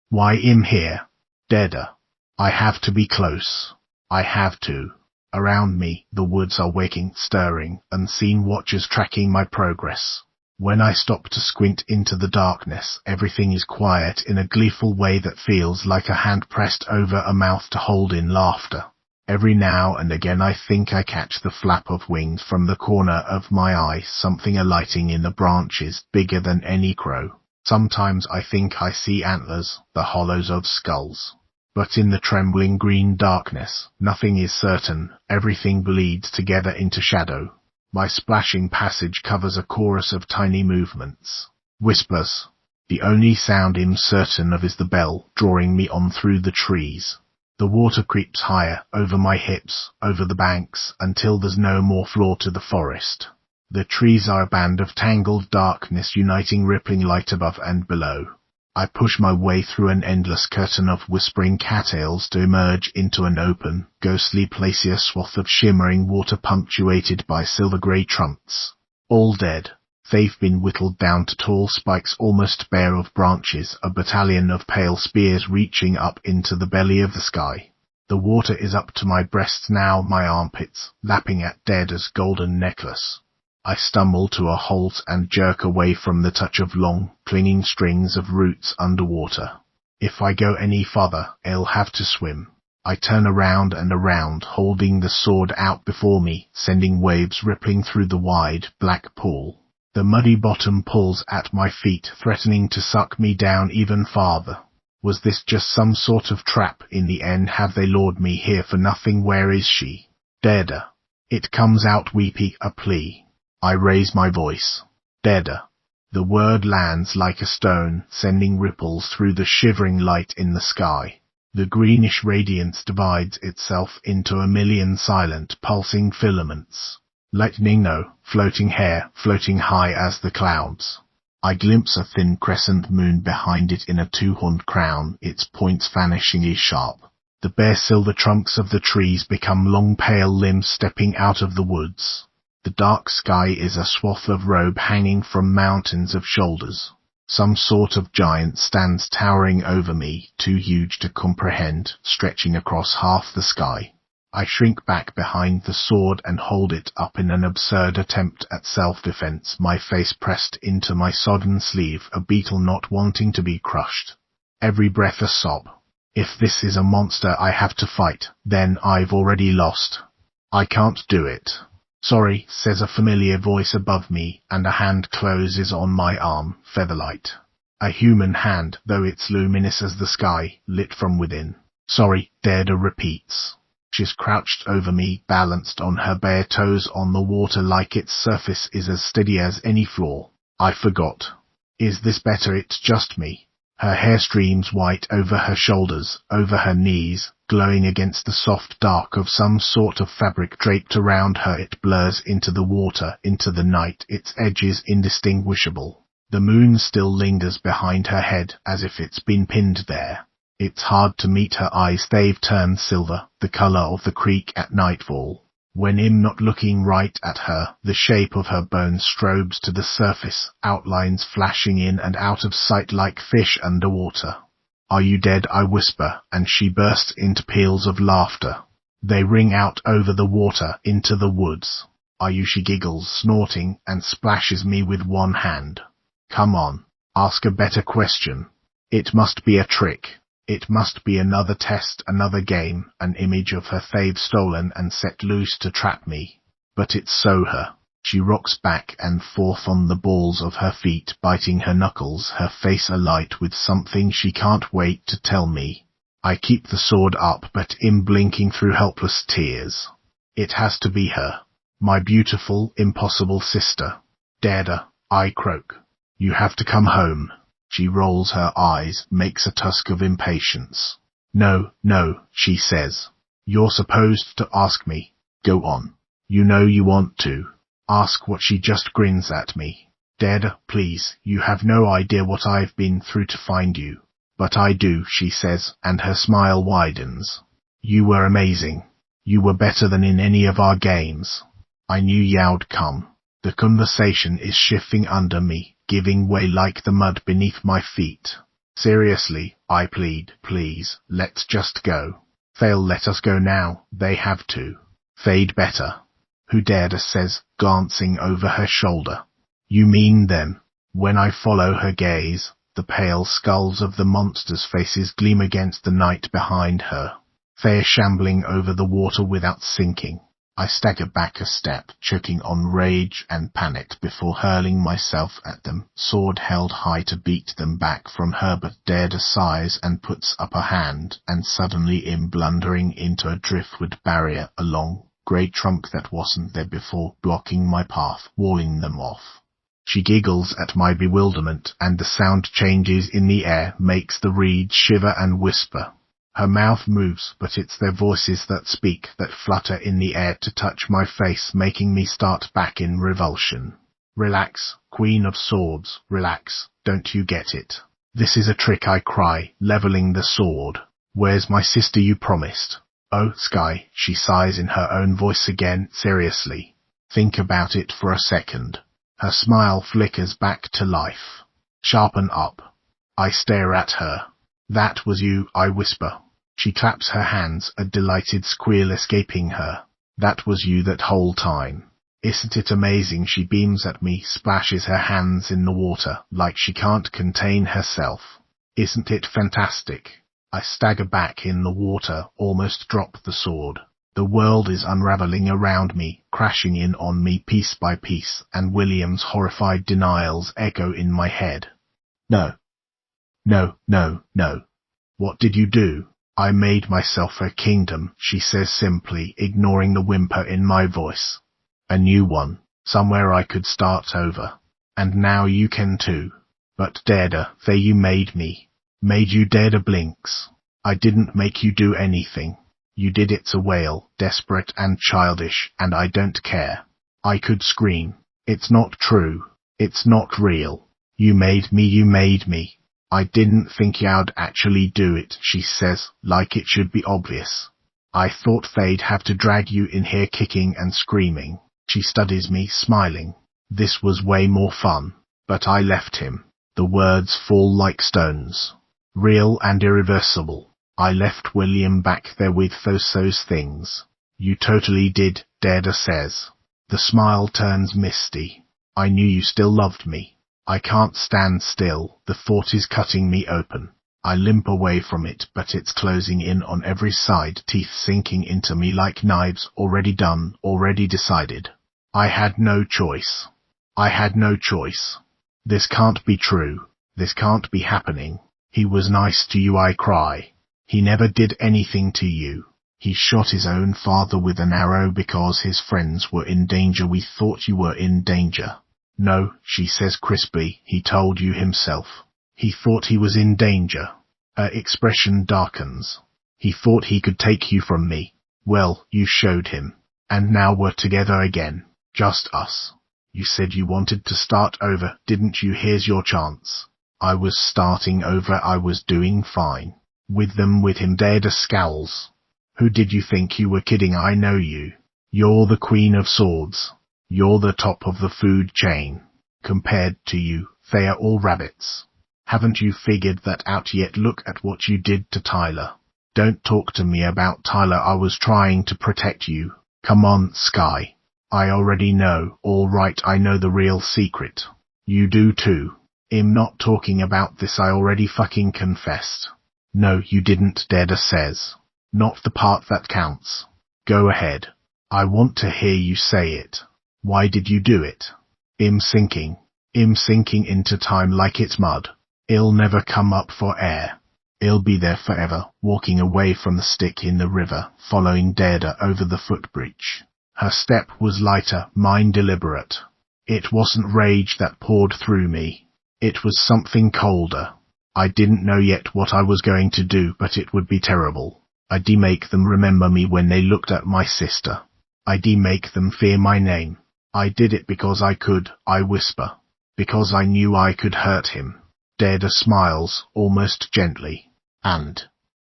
Why I'm here. Dada. I have to be close. I have to. Around me, the woods are waking, stirring, unseen watchers tracking my progress. When I stop to squint into the darkness, everything is quiet in a gleeful way that feels like a hand pressed over a mouth to hold in laughter. Every now and again I think I catch the flap of wings from the corner of my eye, something alighting in the branches, bigger than any crow. Sometimes I think I see antlers, the hollows of skulls. But in the trembling green darkness, nothing is certain, everything bleeds together into shadow. My splashing passage covers a chorus of tiny movements. Whispers. The only sound I'm certain of is the bell, drawing me on through the trees. The water creeps higher, over my hips, over the banks, until there's no more floor to the forest. The trees are a band of tangled darkness uniting rippling light above and below. I push my way through an endless curtain of whispering cattails to emerge into an open, ghostly placier swath of shimmering water punctuated by silver-grey trunks. All dead. They've been whittled down to tall spikes almost bare of branches, a battalion of pale spears reaching up into the belly of the sky. The water is up to my breasts now, my armpits, lapping at Deada's golden necklace. I stumble to a halt and jerk away from the touch of long, clinging strings of roots underwater. If I go any farther, I'll have to swim. I turn around and around, holding the sword out before me, sending waves rippling through the wide, black pool. The muddy bottom pulls at my feet, threatening to suck me down even farther. Was this just some sort of trap? In the end, have they lured me here for nothing? Where is she? Deada. It comes out weepy, a plea. I raise my voice. Deada. The word lands like a stone, sending ripples through the shivering light in the sky. The greenish radiance divides itself into a million silent, pulsing filaments. Lightning no, floating hair, floating high as the clouds. I glimpse a thin crescent moon behind it in a two-horned crown, its points vanishingly sharp. The bare silver trunks of the trees become long pale limbs stepping out of the woods. The dark sky is a swath of robe hanging from mountains of shoulders. Some sort of giant stands towering over me, too huge to comprehend, stretching across half the sky. I shrink back behind the sword and hold it up in an absurd attempt at self-defense, my face pressed into my sodden sleeve, a beetle not wanting to be crushed. Every breath a sob. If this is a monster I have to fight, then I've already lost. I can't do it. Sorry, says a familiar voice above me, and a hand closes on my arm, featherlight. A human hand, though it's luminous as the sky, lit from within. Sorry, Deada repeats. She's crouched over me, balanced on her bare toes on the water like its surface is as steady as any floor. I forgot. Is this better? It's just me. Her hair streams white over her shoulders, over her knees, glowing against the soft dark of some sort of fabric draped around her. It blurs into the water, into the night, its edges indistinguishable. The moon still lingers behind her head, as if it's been pinned there. It's hard to meet her eyes, they've turned silver, the color of the creek at nightfall. When I'm not looking right at her, the shape of her bones strobes to the surface, outlines flashing in and out of sight like fish underwater. Are you dead? I whisper, and she bursts into peals of laughter. They ring out over the water, into the woods. Are you? She giggles, snorting, and splashes me with one hand. Come on, ask a better question. It must be a trick. It must be another test, another game, an image of her they've stolen and set loose to trap me. But it's so her. She rocks back and forth on the balls of her feet, biting her knuckles, her face alight with something she can't wait to tell me. I keep the sword up, but am blinking through helpless tears. It has to be her. My beautiful, impossible sister. Deada, I croak. You have to come home. She rolls her eyes, makes a tusk of impatience. No, no, she says. You're supposed to ask me. Go on. You know you want to. Ask what? She just grins at me. Deada, please, you have no idea what I've been through to find you. But I do, she says, and her smile widens. You were amazing. You were better than in any of our games. I knew you'd come. The conversation is shifting under me, giving way like the mud beneath my feet. Seriously, I plead, please, let's just go. They'll let us go now, they have to. They'd better. Who? Deada says, glancing over her shoulder. You mean them? When I follow her gaze, the pale skulls of the monsters' faces gleam against the night behind her. They are shambling over the water without sinking. I stagger back a step, choking on rage and panic before hurling myself at them, sword held high to beat them back from her. But Deada sighs and puts up a hand, and suddenly am blundering into a driftwood barrier, a long, grey trunk that wasn't there before, blocking my path, walling them off. She giggles at my bewilderment, and the sound changes in the air, makes the reeds shiver and whisper. Her mouth moves, but it's their voices that speak, that flutter in the air to touch my face, making me start back in revulsion. Relax, Queen of Swords, relax, don't you get it? This is a trick, I cry, leveling the sword. Where's my sister you promised? Oh, Sky, she sighs in her own voice again, seriously. Think about it for a second. Her smile flickers back to life. Sharpen up. I stare at her. That was you, I whisper. She claps her hands, a delighted squeal escaping her. That was you that whole time. Isn't it amazing? She beams at me, splashes her hands in the water, like she can't contain herself. Isn't it fantastic? I stagger back in the water, almost drop the sword. The world is unraveling around me, crashing in on me piece by piece, and William's horrified denials echo in my head. No. No, no, no. What did you do? I made myself a kingdom, she says simply, ignoring the whimper in my voice. A new one, somewhere I could start over. And now you can too. But Dada, they you made me. Made you Dada blinks. I didn't make you do anything. You did. It's a wail, desperate and childish, and I don't care. I could scream. It's not true. It's not real. You made me, you made me. I didn't think you'd actually do it, she says, like it should be obvious. I thought they'd have to drag you in here kicking and screaming. She studies me, smiling. This was way more fun. But I left him. The words fall like stones. Real and irreversible. I left William back there with those things. You totally did, Dada says. The smile turns misty. I knew you still loved me. I can't stand still, the thought is cutting me open. I limp away from it, but it's closing in on every side, teeth sinking into me like knives, already done, already decided. I had no choice. I had no choice. This can't be true. This can't be happening. He was nice to you, I cry. He never did anything to you. He shot his own father with an arrow because his friends were in danger. We thought you were in danger. No, she says crisply, he told you himself. He thought he was in danger. Her expression darkens. He thought he could take you from me. Well, you showed him. And now we're together again. Just us. You said you wanted to start over, didn't you? Here's your chance. I was starting over. I was doing fine. With him. Dada scowls. Who did you think you were kidding? I know you. You're the Queen of Swords. You're the top of the food chain. Compared to you, they are all rabbits. Haven't you figured that out yet? Look at what you did to Tyler. Don't talk to me about Tyler. I was trying to protect you. Come on, Sky. I already know. All right, I know the real secret. You do too. I'm not talking about this. I already fucking confessed. No, you didn't, Dada says. Not the part that counts. Go ahead. I want to hear you say it. Why did you do it? I'm sinking into time like it's mud. It'll never come up for air. It'll be there forever, walking away from the stick in the river, following Dada over the footbridge. Her step was lighter, mine deliberate. It wasn't rage that poured through me. It was something colder. I didn't know yet what I was going to do, but it would be terrible. I'd make them remember me when they looked at my sister. I'd make them fear my name. I did it because I could, I whisper. Because I knew I could hurt him. Dada smiles, almost gently. And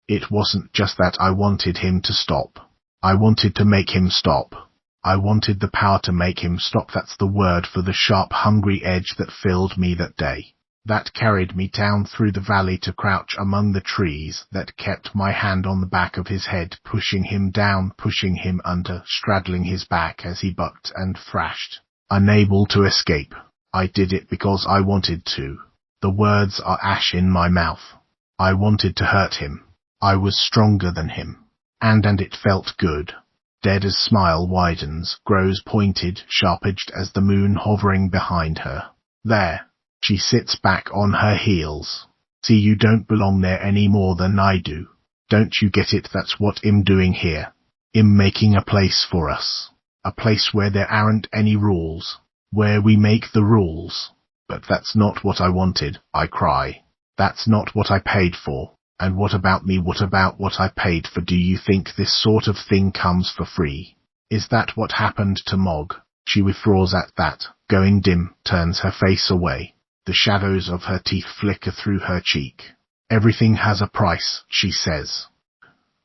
it wasn't just that I wanted him to stop. I wanted to make him stop. I wanted the power to make him stop. That's the word for the sharp, hungry edge that filled me that day. That carried me down through the valley to crouch among the trees, that kept my hand on the back of his head, pushing him down, pushing him under, straddling his back as he bucked and thrashed. Unable to escape. I did it because I wanted to. The words are ash in my mouth. I wanted to hurt him. I was stronger than him. And it felt good. Dada's smile widens, grows pointed, sharp-edged as the moon hovering behind her. There. She sits back on her heels. See, you don't belong there any more than I do. Don't you get it? That's what I'm doing here. I'm making a place for us. A place where there aren't any rules. where we make the rules. But that's not what I wanted, I cry. That's not what I paid for. And what about me? What about what I paid for? Do you think this sort of thing comes for free? Is that what happened to Mog? She withdraws at that, going dim, turns her face away. The shadows of her teeth flicker through her cheek. Everything has a price, she says.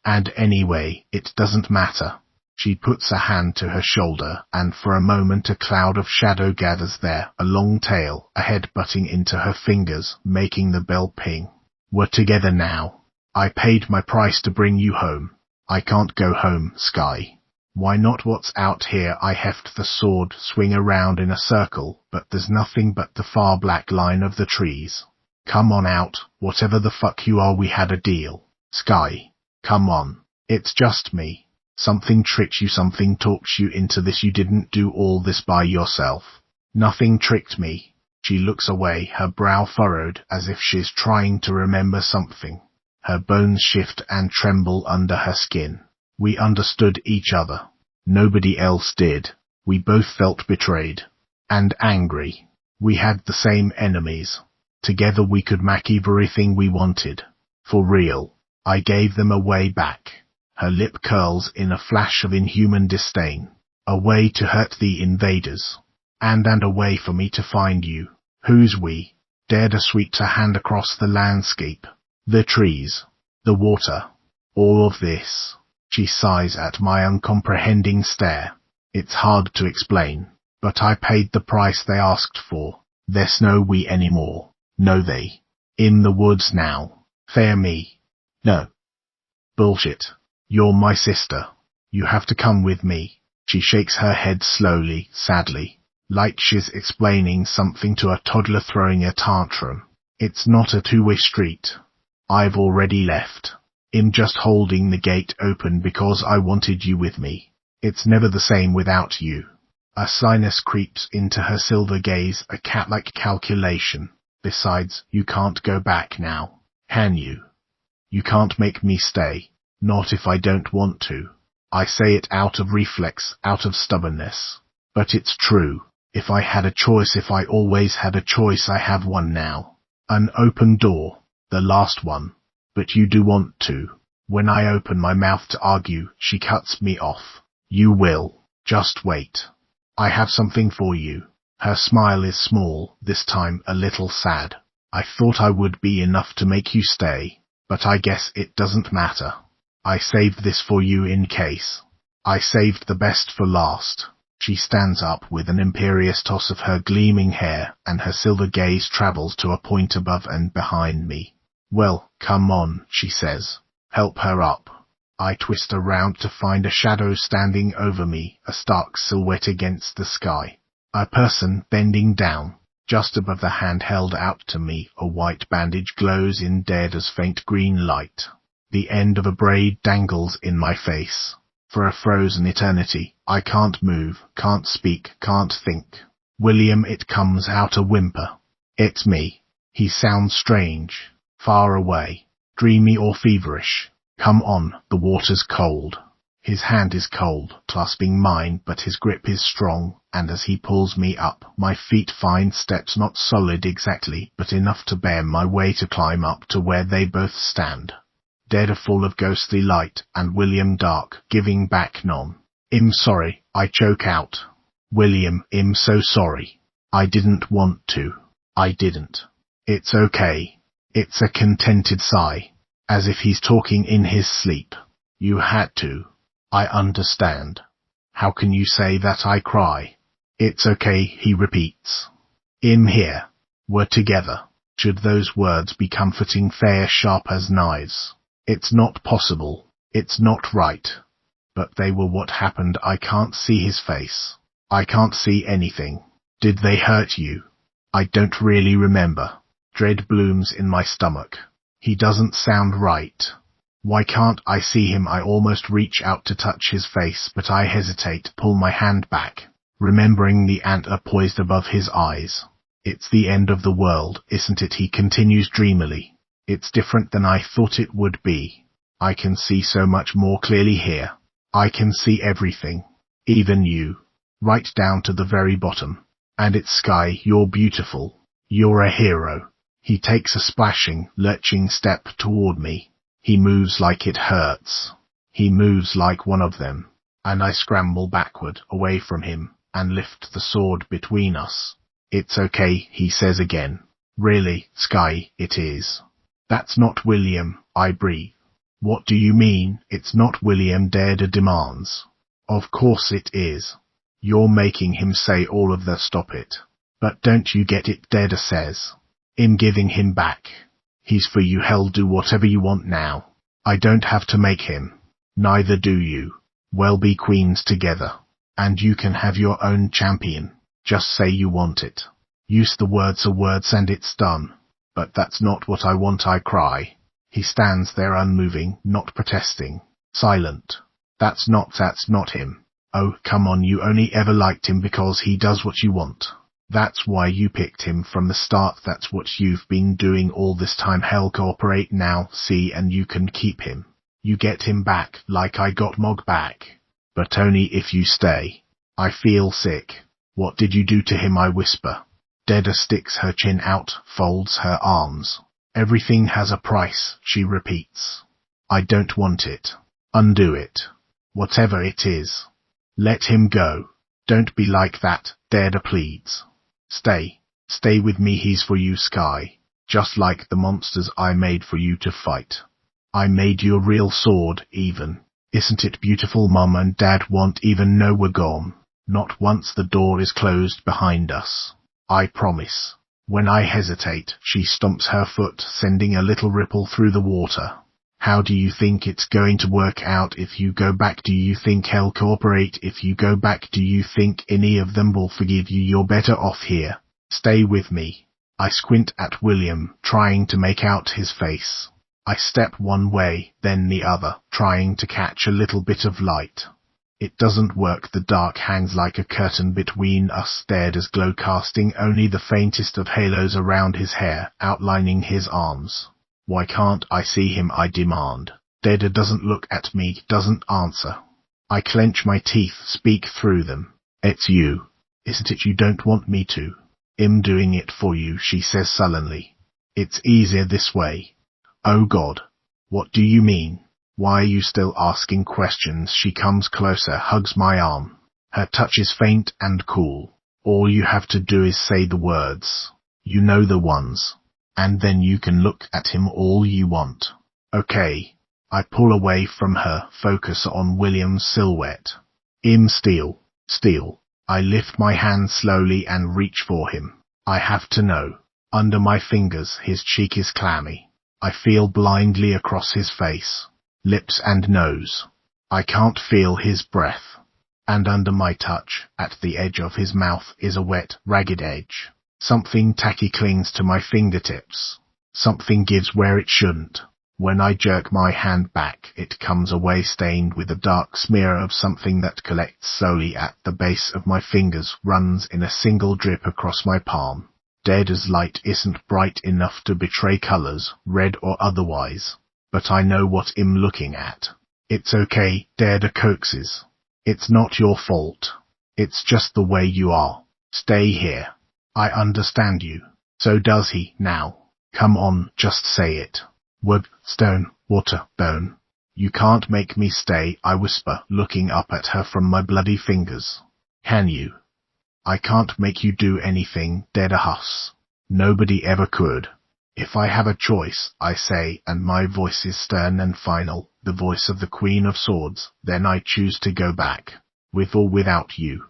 And anyway, it doesn't matter. She puts a hand to her shoulder, and for a moment a cloud of shadow gathers there, a long tail, a head butting into her fingers, making the bell ping. We're together now. I paid my price to bring you home. I can't go home, Sky. Why not? What's out here? I heft the sword, swing around in a circle, but there's nothing but the far black line of the trees. Come on out, whatever the fuck you are, we had a deal. Sky, come on. It's just me. Something tricked you, something talked you into this. You didn't do all this by yourself. Nothing tricked me. She looks away, her brow furrowed, as if she's trying to remember something. Her bones shift and tremble under her skin. We understood each other. Nobody else did. We both felt betrayed. And angry. We had the same enemies. Together we could make everything we wanted. For real. I gave them a way back. Her lip curls in a flash of inhuman disdain. A way to hurt the invaders. And a way for me to find you. Who's we? Dared a sweep her hand across the landscape. The trees. The water. All of this. She sighs at my uncomprehending stare. It's hard to explain, but I paid the price they asked for. There's no we anymore. No they. In the woods now. Fair me. No. Bullshit. You're my sister. You have to come with me. She shakes her head slowly, sadly, like she's explaining something to a toddler throwing a tantrum. It's not a two-way street. I've already left. I'm just holding the gate open because I wanted you with me. It's never the same without you. A sinus creeps into her silver gaze, a cat-like calculation. Besides, you can't go back now, can you? You can't make me stay. Not if I don't want to. I say it out of reflex, out of stubbornness. But it's true. If I had a choice, if I always had a choice, I have one now. An open door. The last one. But you do want to. When I open my mouth to argue, she cuts me off. You will. Just wait. I have something for you. Her smile is small, this time a little sad. I thought I would be enough to make you stay, but I guess it doesn't matter. I saved this for you in case. I saved the best for last. She stands up with an imperious toss of her gleaming hair, and her silver gaze travels to a point above and behind me. Well, come on, she says. Help her up. I twist around to find a shadow standing over me, a stark silhouette against the sky. A person bending down. Just above the hand held out to me, a white bandage glows in dead as faint green light. The end of a braid dangles in my face. For a frozen eternity, I can't move, can't speak, can't think. William, it comes out a whimper. It's me. He sounds strange, far away, dreamy or feverish. Come on, the water's cold. His hand is cold, clasping mine, but his grip is strong, and as he pulls me up, my feet find steps not solid exactly, but enough to bear my way to climb up to where they both stand. Dead are full of ghostly light, and William dark, giving back none. I'm sorry, I choke out. William, I'm so sorry. I didn't want to. I didn't. It's okay. It's a contented sigh, as if he's talking in his sleep. You had to. I understand. How can you say that? I cry. It's okay, he repeats. I'm here. We're together. Should those words be comforting, fair, sharp as knives? It's not possible. It's not right. But they were what happened. I can't see his face. I can't see anything. Did they hurt you? I don't really remember. Dread blooms in my stomach. He doesn't sound right. Why can't I see him? I almost reach out to touch his face, but I hesitate, pull my hand back, remembering the antler poised above his eyes. It's the end of the world, isn't it? He continues dreamily. It's different than I thought it would be. I can see so much more clearly here. I can see everything. Even you. Right down to the very bottom. And it's Sky, you're beautiful. You're a hero. He takes a splashing, lurching step toward me. He moves like it hurts. He moves like one of them. And I scramble backward, away from him, and lift the sword between us. It's okay, he says again. Really, Sky, it is. That's not William, I breathe. What do you mean, it's not William? Dada demands. Of course it is. You're making him say all of the stop it. But don't you get it? Dada says. I'm giving him back. He's for you. Hell, do whatever you want now. I don't have to make him. Neither do you. We'll be queens together. And you can have your own champion. Just say you want it. Use the words are words and it's done. But that's not what I want, I cry. He stands there unmoving, not protesting. Silent. That's not him. Oh, come on, you only ever liked him because he does what you want. That's why you picked him from the start. That's what you've been doing all this time. Hell, cooperate now, see, and you can keep him. You get him back, like I got Mog back. But only if you stay. I feel sick. What did you do to him? I whisper. Dada sticks her chin out, folds her arms. Everything has a price, she repeats. I don't want it. Undo it. Whatever it is. Let him go. Don't be like that, Dada pleads. Stay. Stay with me, he's for you, Sky. Just like the monsters I made for you to fight. I made you a real sword, even. Isn't it beautiful? Mum and Dad won't even know we're gone. Not once the door is closed behind us. I promise. When I hesitate, she stomps her foot, sending a little ripple through the water. How do you think it's going to work out if you go back? Do you think he'll cooperate if you go back? Do you think any of them will forgive you? You're better off here. Stay with me. I squint at William, trying to make out his face. I step one way, then the other, trying to catch a little bit of light. It doesn't work. The dark hangs like a curtain between us, stared as glow, casting only the faintest of halos around his hair, outlining his arms. Why can't I see him? I demand. Dada doesn't look at me, doesn't answer. I clench my teeth, speak through them. It's you. Isn't it? You don't want me to. I'm doing it for you, she says sullenly. It's easier this way. Oh God. What do you mean? Why are you still asking questions? She comes closer, hugs my arm. Her touch is faint and cool. All you have to do is say the words. You know the ones. And then you can look at him all you want. Okay. I pull away from her, focus on William's silhouette. Steal. I lift my hand slowly and reach for him. I have to know. Under my fingers, his cheek is clammy. I feel blindly across his face. Lips and nose. I can't feel his breath. And under my touch, at the edge of his mouth, is a wet, ragged edge. Something tacky clings to my fingertips. Something gives where it shouldn't. When I jerk my hand back, it comes away stained with a dark smear of something that collects slowly at the base of my fingers, runs in a single drip across my palm. Dada's light isn't bright enough to betray colors, red or otherwise. But I know what I'm looking at. It's okay, Dada coaxes. It's not your fault. It's just the way you are. Stay here. I understand you. So does he, now. Come on, just say it. Wood, stone, water, bone. You can't make me stay, I whisper, looking up at her from my bloody fingers. Can you? I can't make you do anything, Dada huffs. Nobody ever could. If I have a choice, I say, and my voice is stern and final, the voice of the Queen of Swords, then I choose to go back, with or without you.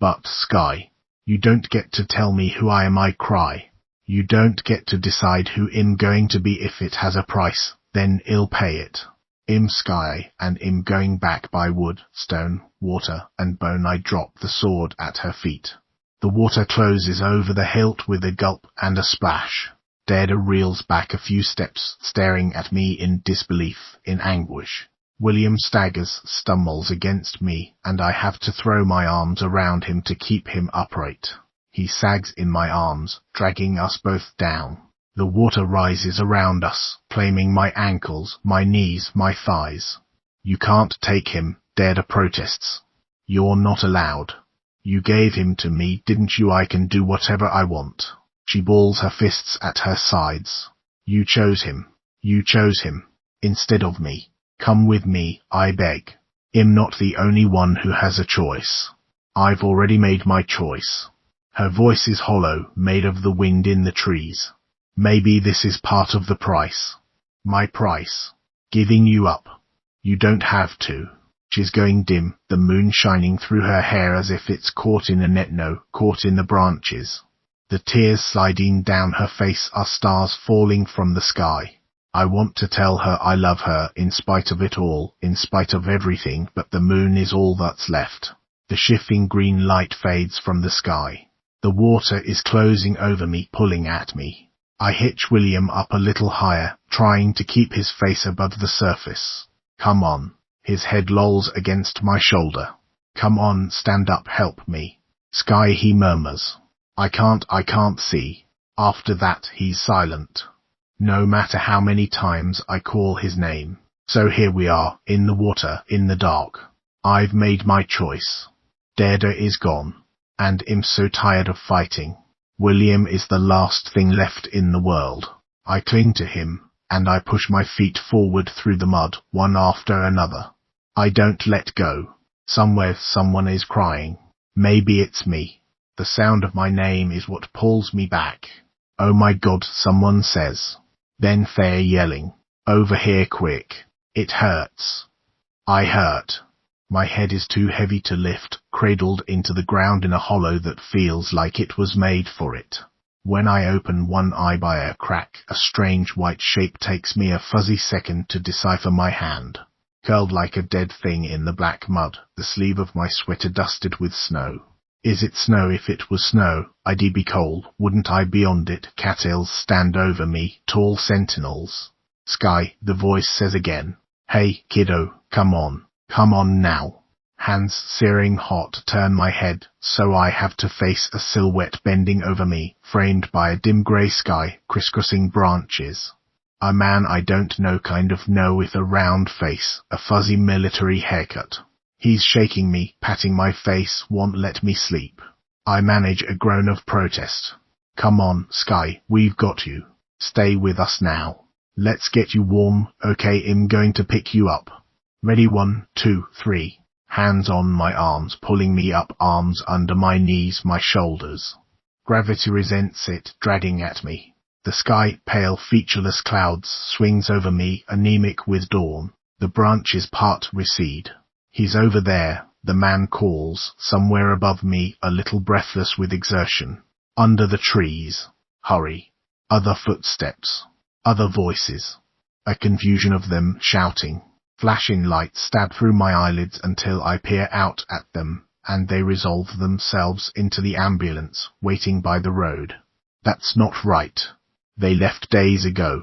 But, Sky, you don't get to tell me who I am, I cry. You don't get to decide who I'm going to be. If it has a price, then I'll pay it. I'm Sky, and I'm going back by wood, stone, water, and bone. I drop the sword at her feet. The water closes over the hilt with a gulp and a splash. Dada reels back a few steps, staring at me in disbelief, in anguish. William staggers, stumbles against me, and I have to throw my arms around him to keep him upright. He sags in my arms, dragging us both down. The water rises around us, claiming my ankles, my knees, my thighs. You can't take him, Dada protests. You're not allowed. You gave him to me, didn't you? I can do whatever I want. She balls her fists at her sides. You chose him. You chose him. Instead of me. Come with me, I beg. I'm not the only one who has a choice. I've already made my choice. Her voice is hollow, made of the wind in the trees. Maybe this is part of the price. My price. Giving you up. You don't have to. She's going dim, the moon shining through her hair as if it's caught in a net, no, caught in the branches. The tears sliding down her face are stars falling from the sky. I want to tell her I love her in spite of it all, in spite of everything, but the moon is all that's left. The shifting green light fades from the sky. The water is closing over me, pulling at me. I hitch William up a little higher, trying to keep his face above the surface. Come on. His head lolls against my shoulder. Come on, stand up, help me. Sky, he murmurs. I can't see. After that, he's silent. No matter how many times I call his name. So here we are, in the water, in the dark. I've made my choice. Dada is gone. And I'm so tired of fighting. William is the last thing left in the world. I cling to him, and I push my feet forward through the mud, one after another. I don't let go. Somewhere someone is crying. Maybe it's me. The sound of my name is what pulls me back. Oh my God, someone says. Then they're yelling. Over here quick. It hurts. I hurt. My head is too heavy to lift, cradled into the ground in a hollow that feels like it was made for it. When I open one eye by a crack, a strange white shape takes me a fuzzy second to decipher my hand. Curled like a dead thing in the black mud, the sleeve of my sweater dusted with snow. Is it snow? If it was snow, I'd be cold, wouldn't I? Beyond it, cattails stand over me, tall sentinels. Sky, the voice says again. Hey, kiddo, come on now. Hands searing hot turn my head, so I have to face a silhouette bending over me, framed by a dim grey sky, crisscrossing branches. A man I don't know, kind of know, with a round face, a fuzzy military haircut. He's shaking me, patting my face, won't let me sleep. I manage a groan of protest. Come on, Sky, we've got you. Stay with us now. Let's get you warm, okay? I'm going to pick you up. Ready, 1, 2, 3. Hands on my arms, pulling me up, arms under my knees, my shoulders. Gravity resents it, dragging at me. The sky, pale, featureless clouds, swings over me, anemic with dawn. The branches part, recede. He's over there, the man calls, somewhere above me, a little breathless with exertion. Under the trees. Hurry. Other footsteps. Other voices. A confusion of them, shouting. Flashing lights stab through my eyelids until I peer out at them, and they resolve themselves into the ambulance, waiting by the road. That's not right. They left days ago.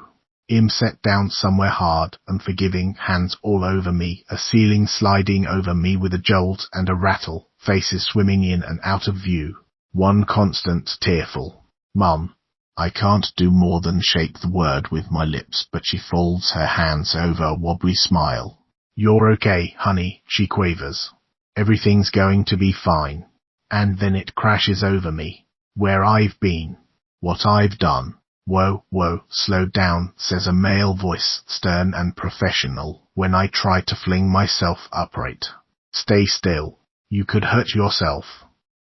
I'm set down somewhere hard, unforgiving, hands all over me, a ceiling sliding over me with a jolt and a rattle, faces swimming in and out of view. One constant, tearful. Mum. I can't do more than shape the word with my lips, but she folds her hands over a wobbly smile. You're okay, honey, she quavers. Everything's going to be fine. And then it crashes over me. Where I've been. What I've done. Whoa, slow down, says a male voice, stern and professional, when I try to fling myself upright. Stay still. You could hurt yourself.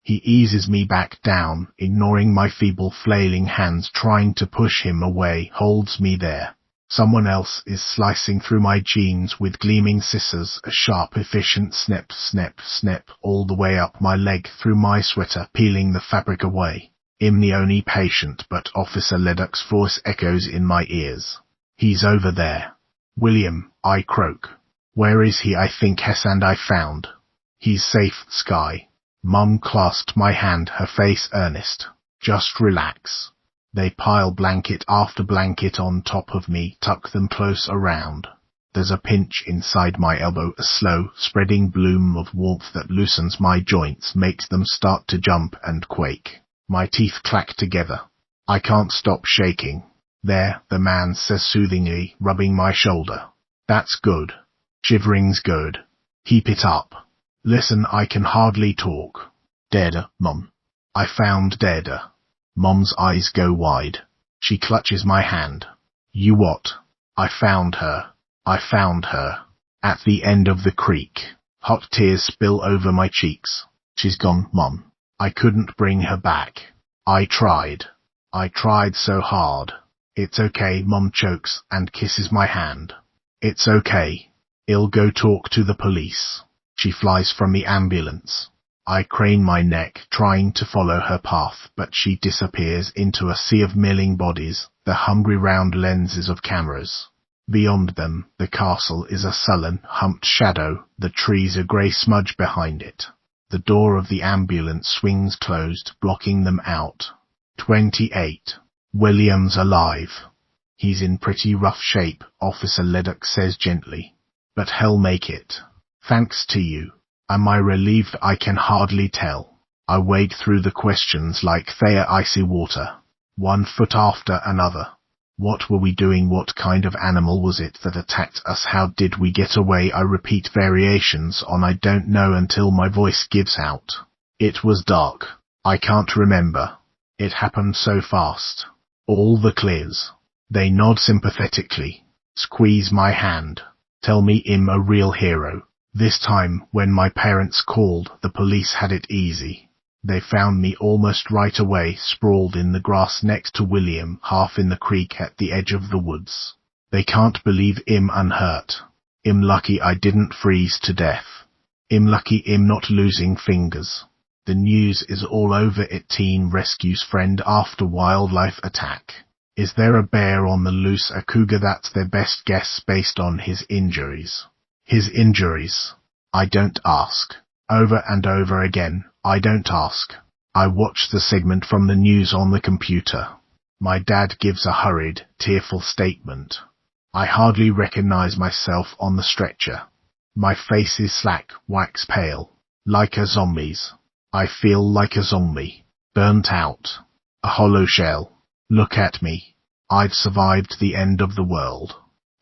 He eases me back down, ignoring my feeble flailing hands, trying to push him away, holds me there. Someone else is slicing through my jeans with gleaming scissors, a sharp, efficient snip, all the way up my leg through my sweater, peeling the fabric away. I'm the only patient, but Officer Leddock's voice echoes in my ears. He's over there. William, I croak. Where is he? I think Hess and I found. He's safe, Sky. Mum clasped my hand, her face earnest. Just relax. They pile blanket after blanket on top of me, tuck them close around. There's a pinch inside my elbow, a slow, spreading bloom of warmth that loosens my joints, makes them start to jump and quake. My teeth clack together. I can't stop shaking. There, the man says soothingly, rubbing my shoulder. That's good. Shivering's good. Keep it up. Listen, I can hardly talk. Dada, Mom. I found Dada. Mom's eyes go wide. She clutches my hand. You what? I found her. I found her. At the end of the creek. Hot tears spill over my cheeks. She's gone, Mom. I couldn't bring her back. I tried. I tried so hard. It's okay, Mom chokes and kisses my hand. It's okay. I'll go talk to the police. She flies from the ambulance. I crane my neck, trying to follow her path, but she disappears into a sea of milling bodies, the hungry round lenses of cameras. Beyond them, the castle is a sullen, humped shadow, the trees a grey smudge behind it. The door of the ambulance swings closed, blocking them out. 28. William's alive. He's in pretty rough shape, Officer Leduc says gently. But he'll make it. Thanks to you. Am I relieved? I can hardly tell. I wade through the questions like they are icy water, one foot after another. What were we doing? What kind of animal was it that attacked us? How did we get away? I repeat variations on I don't know until my voice gives out. It was dark. I can't remember. It happened so fast. All the clears. They nod sympathetically. Squeeze my hand. Tell me I'm a real hero. This time, when my parents called, the police had it easy. They found me almost right away, sprawled in the grass next to William, half in the creek at the edge of the woods. They can't believe I'm unhurt. I'm lucky I didn't freeze to death. I'm lucky I'm not losing fingers. The news is all over it. Teen rescues friend after wildlife attack. Is there a bear on the loose? A cougar? That's their best guess based on his injuries. His injuries. I don't ask. Over and over again, I don't ask. I watch the segment from the news on the computer. My dad gives a hurried, tearful statement. I hardly recognize myself on the stretcher. My face is slack, wax pale. Like a zombie's. I feel like a zombie. Burnt out. A hollow shell. Look at me. I've survived the end of the world.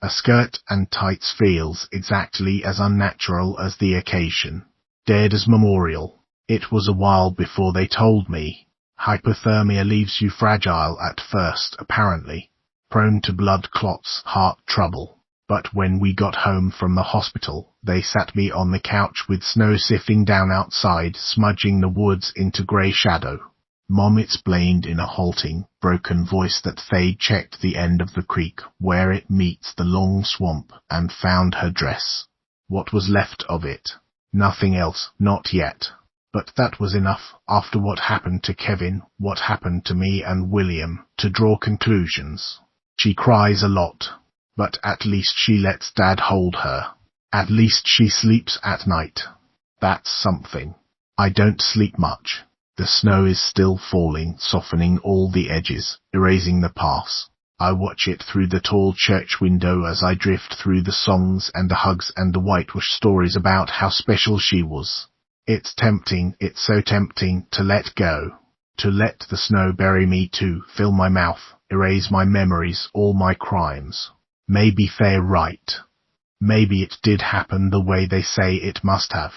A skirt and tights feels exactly as unnatural as the occasion. Dada's memorial. It was a while before they told me. Hypothermia leaves you fragile at first, apparently. Prone to blood clots, heart trouble. But when we got home from the hospital, they sat me on the couch with snow sifting down outside, smudging the woods into grey shadow. Mom explained in a halting, broken voice that they'd checked the end of the creek where it meets the long swamp and found her dress. What was left of it? Nothing else, not yet. But that was enough, after what happened to Kevin, what happened to me and William, to draw conclusions. She cries a lot, but at least she lets Dad hold her. At least she sleeps at night. That's something. I don't sleep much. The snow is still falling, softening all the edges, erasing the past. I watch it through the tall church window as I drift through the songs and the hugs and the whitewash stories about how special she was. It's tempting, it's so tempting to let go. To let the snow bury me too, fill my mouth, erase my memories, all my crimes. Maybe they're right. Maybe it did happen the way they say it must have.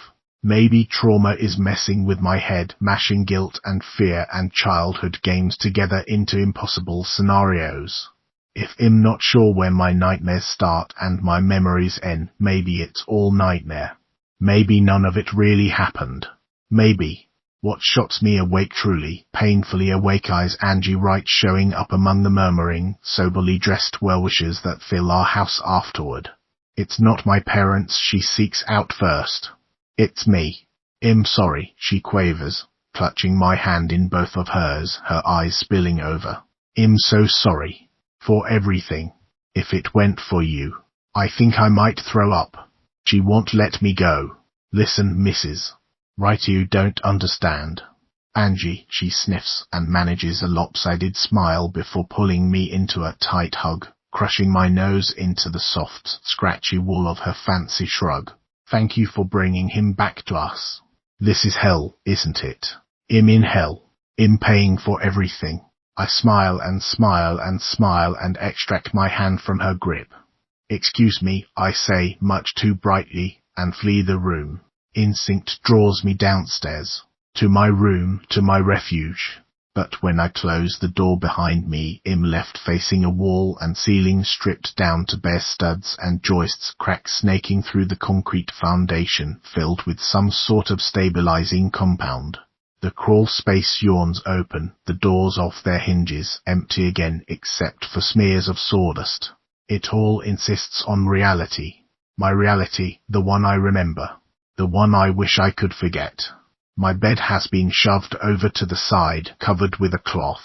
Maybe trauma is messing with my head, mashing guilt and fear and childhood games together into impossible scenarios. If I'm not sure where my nightmares start and my memories end, maybe it's all nightmare. Maybe none of it really happened. Maybe. What shots me awake truly, painfully awake eyes Angie Wright showing up among the murmuring, soberly dressed well-wishers that fill our house afterward. It's not my parents she seeks out first. It's me. I'm sorry, she quavers, clutching my hand in both of hers, her eyes spilling over. I'm so sorry. For everything. If it went for you, I think I might throw up. She won't let me go. Listen, Mrs. Right, you don't understand. Angie, she sniffs and manages a lopsided smile before pulling me into a tight hug, crushing my nose into the soft, scratchy wool of her fancy shrug. Thank you for bringing him back to us. This is hell, isn't it? I'm in hell. I'm paying for everything. I smile and smile and smile and extract my hand from her grip. Excuse me, I say, much too brightly, and flee the room. Instinct draws me downstairs. to my room, to my refuge. But when I closed the door behind me, I'm left facing a wall and ceiling stripped down to bare studs and joists, cracks snaking through the concrete foundation, filled with some sort of stabilizing compound. The crawl space yawns open, the doors off their hinges, empty again except for smears of sawdust. It all insists on reality. My reality, the one I remember. The one I wish I could forget. My bed has been shoved over to the side, covered with a cloth.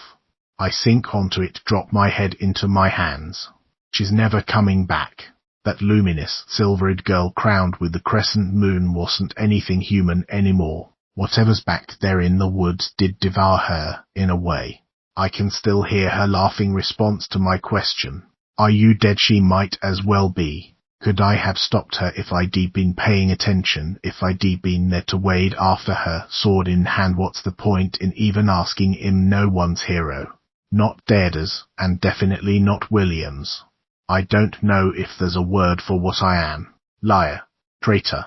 I sink onto it, drop my head into my hands. She's never coming back. That luminous, silvered girl crowned with the crescent moon wasn't anything human anymore. Whatever's back there in the woods did devour her, in a way. I can still hear her laughing response to my question. Are you dead? She might as well be. Could I have stopped her if I'd been paying attention, if I'd been there to wade after her, sword in hand? What's the point in even asking? I'm no one's hero. Not Deirdre's, and definitely not William's. I don't know if there's a word for what I am. Liar. Traitor.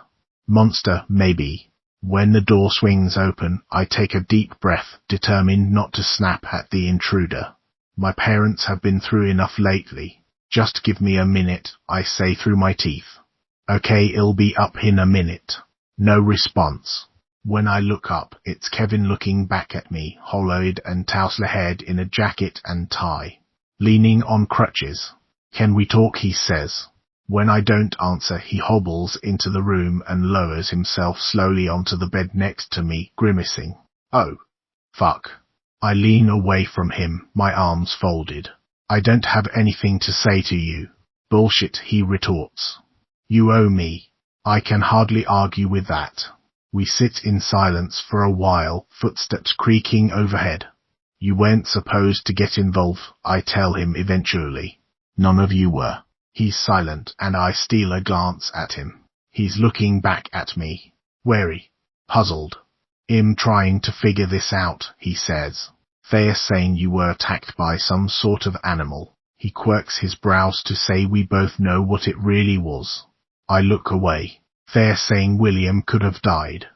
Monster, maybe. When the door swings open, I take a deep breath, determined not to snap at the intruder. My parents have been through enough lately. Just give me a minute, I say through my teeth. Okay, it'll be up in a minute. No response. When I look up, it's Kevin looking back at me, hollowed and tousle-haired in a jacket and tie. Leaning on crutches. Can we talk? He says. When I don't answer, he hobbles into the room and lowers himself slowly onto the bed next to me, grimacing. Oh. Fuck. I lean away from him, my arms folded. I don't have anything to say to you. Bullshit, he retorts. You owe me. I can hardly argue with that. We sit in silence for a while, footsteps creaking overhead. You weren't supposed to get involved, I tell him eventually. None of you were. He's silent, and I steal a glance at him. He's looking back at me. Wary. Puzzled. I'm trying to figure this out, he says. They're saying you were attacked by some sort of animal. He quirks his brows to say we both know what it really was. I look away. They're saying William could have died.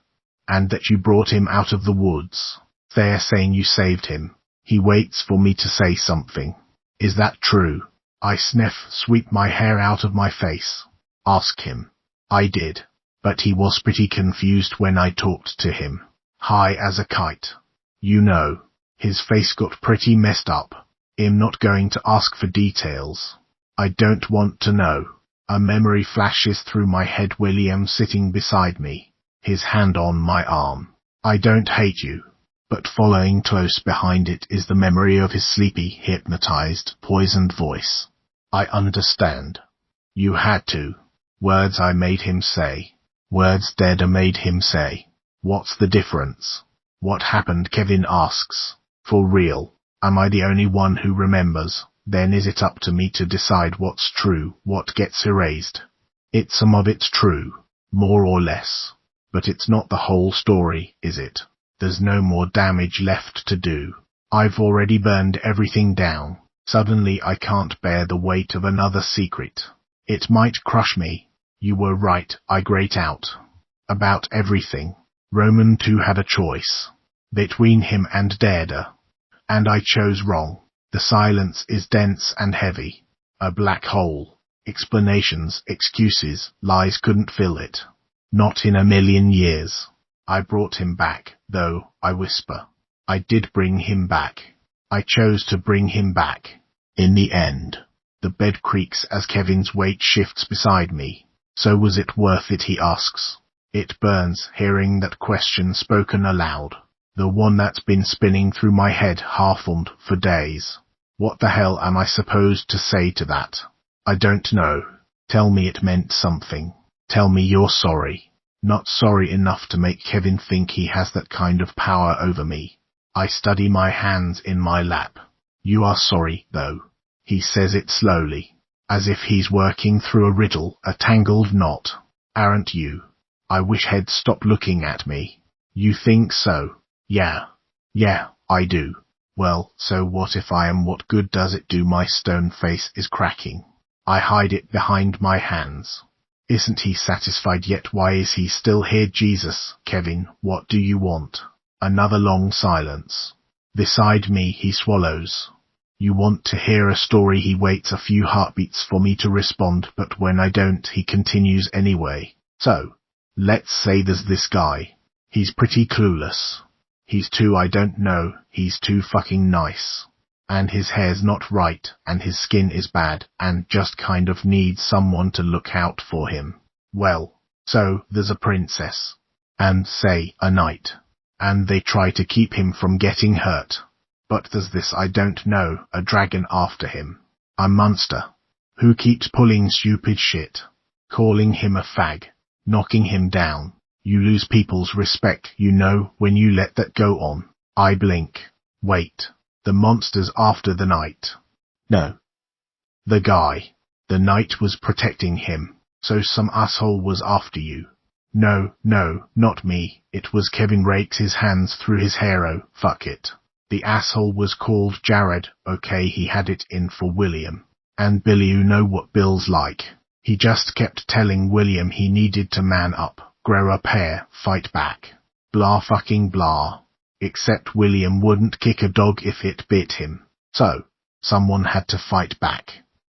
And that you brought him out of the woods. They're saying you saved him. He waits for me to say something. Is that true? I sniff, sweep my hair out of my face. Ask him. I did. But he was pretty confused when I talked to him. High as a kite. You know. His face got pretty messed up. I'm not going to ask for details. I don't want to know. A memory flashes through my head. William sitting beside me. His hand on my arm. I don't hate you. But following close behind it is the memory of his sleepy, hypnotized, poisoned voice. I understand. You had to. Words I made him say. Words Deirdre made him say. What's the difference? What happened? Kevin asks. For real. Am I the only one who remembers? Then is it up to me to decide what's true, what gets erased? Some of it's true. More or less. But it's not the whole story, is it? There's no more damage left to do. I've already burned everything down. Suddenly I can't bear the weight of another secret. It might crush me. You were right, I grate out. About everything. Roman too had a choice. Between him and Deirdre. And I chose wrong. The silence is dense and heavy. A black hole. Explanations, excuses, lies couldn't fill it. Not in a million years. I brought him back, though, I whisper. I did bring him back. I chose to bring him back. In the end. The bed creaks as Kevin's weight shifts beside me. So was it worth it, he asks. It burns hearing that question spoken aloud. The one that's been spinning through my head half-formed for days. What the hell am I supposed to say to that? I don't know. Tell me it meant something. Tell me you're sorry. Not sorry enough to make Kevin think he has that kind of power over me. I study my hands in my lap. You are sorry, though. He says it slowly, as if he's working through a riddle, a tangled knot. Aren't you? I wish he'd stop looking at me. You think so? Yeah, I do. Well, so what if I am? What good does it do? My stone face is cracking. I hide it behind my hands. Isn't he satisfied yet? Why is he still here? Jesus, Kevin, what do you want? Another long silence. Beside me he swallows. You want to hear a story? He waits a few heartbeats for me to respond, but when I don't, he continues anyway. So, let's say there's this guy. He's pretty clueless. He's too, I don't know, he's too fucking nice. And his hair's not right, and his skin is bad, and just kind of needs someone to look out for him. Well, so there's a princess. And say, a knight. And they try to keep him from getting hurt. But there's this, I don't know, a dragon after him. A monster. Who keeps pulling stupid shit. Calling him a fag. Knocking him down. You lose people's respect, you know, when you let that go on. I blink. Wait. The monster's after the knight. No. The guy. The knight was protecting him. So some asshole was after you. No, not me. It was Kevin. Rakes his hands through his hair. Oh, fuck it. The asshole was called Jared. Okay, he had it in for William. And Billy, you know what Bill's like. He just kept telling William he needed to man up, grow a pair, fight back. Blah fucking blah. Except William wouldn't kick a dog if it bit him. So, someone had to fight back.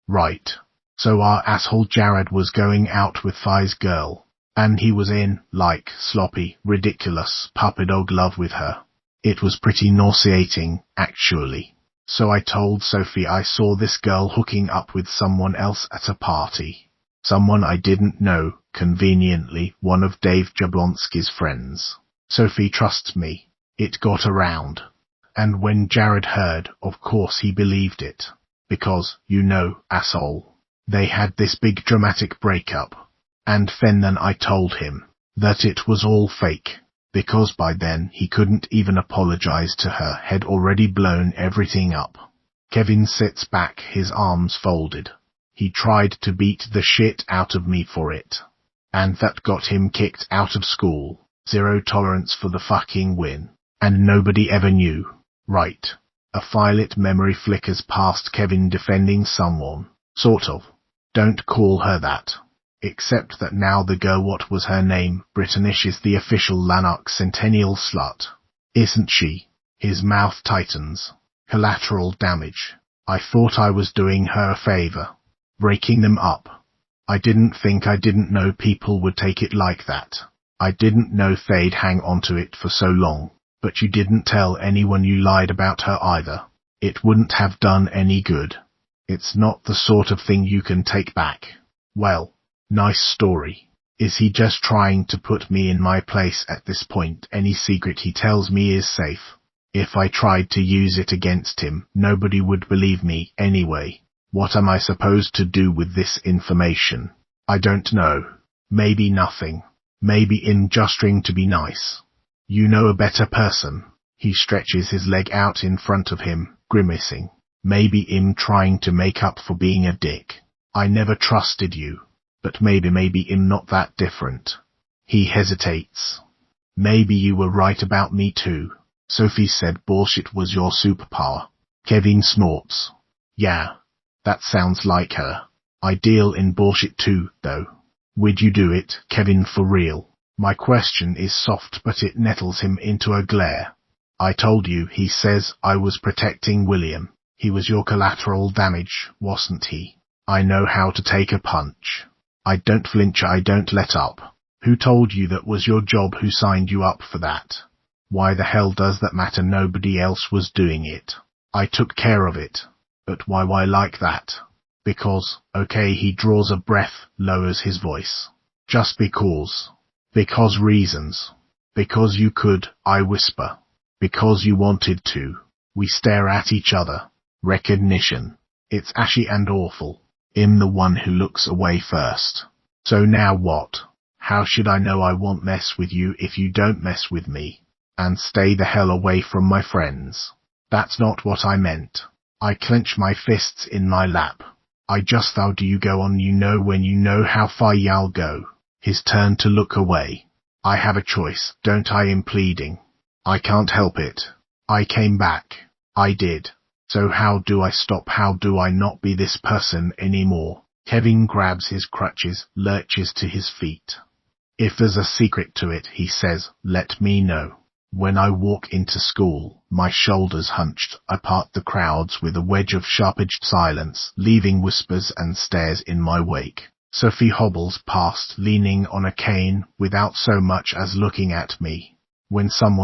Right. So our asshole Jared was going out with Fi's girl. And he was in, like, sloppy, ridiculous, puppy dog love with her. It was pretty nauseating, actually. So I told Sophie I saw this girl hooking up with someone else at a party. Someone I didn't know, conveniently, one of Dave Jablonski's friends. Sophie trusts me. It got around. And when Jared heard, of course he believed it. Because, you know, asshole. They had this big dramatic breakup. And then I told him that it was all fake, because by then he couldn't even apologize to her, had already blown everything up. Kevin sits back, his arms folded. He tried to beat the shit out of me for it. And that got him kicked out of school. Zero tolerance for the fucking win. And nobody ever knew. Right. A violet memory flickers past Kevin defending someone. Sort of. Don't call her that. Except that now the girl, what was her name, Britannish, is the official Lanark Centennial slut. Isn't she? His mouth tightens. Collateral damage. I thought I was doing her a favor. Breaking them up. I didn't know people would take it like that. I didn't know they'd hang onto it for so long. But you didn't tell anyone you lied about her either. It wouldn't have done any good. It's not the sort of thing you can take back. Well, nice story. Is he just trying to put me in my place at this point? Any secret he tells me is safe. If I tried to use it against him, nobody would believe me anyway. What am I supposed to do with this information? I don't know. Maybe nothing. Maybe I'm just trying to be nice. You know a better person. He stretches his leg out in front of him, grimacing. Maybe I'm trying to make up for being a dick. I never trusted you. But maybe I'm not that different. He hesitates. Maybe you were right about me too. Sophie said bullshit was your superpower. Kevin snorts. Yeah. That sounds like her. I deal in bullshit too, though. Would you do it, Kevin, for real? My question is soft, but it nettles him into a glare. I told you, he says, I was protecting William. He was your collateral damage, wasn't he? I know how to take a punch. I don't flinch, I don't let up. Who told you that was your job? Who signed you up for that? Why the hell does that matter? Nobody else was doing it. I took care of it. But why like that? Because, okay, he draws a breath, lowers his voice. Just because. Because reasons. Because you could, I whisper. Because you wanted to. We stare at each other. Recognition. It's ashy and awful. I'm the one who looks away first. So now what? How should I know I won't mess with you if you don't mess with me? And stay the hell away from my friends. That's not what I meant. I clench my fists in my lap. I just thought, do you go on? You know when you know how far y'all go. His turn to look away. I have a choice, don't I? Am pleading. I can't help it. I came back. I did. So how do I stop? How do I not be this person anymore? Kevin grabs his crutches, lurches to his feet. If there's a secret to it, he says, let me know. When I walk into school, my shoulders hunched, I part the crowds with a wedge of sharp-edged silence, leaving whispers and stares in my wake. Sophie hobbles past, leaning on a cane, without so much as looking at me. When someone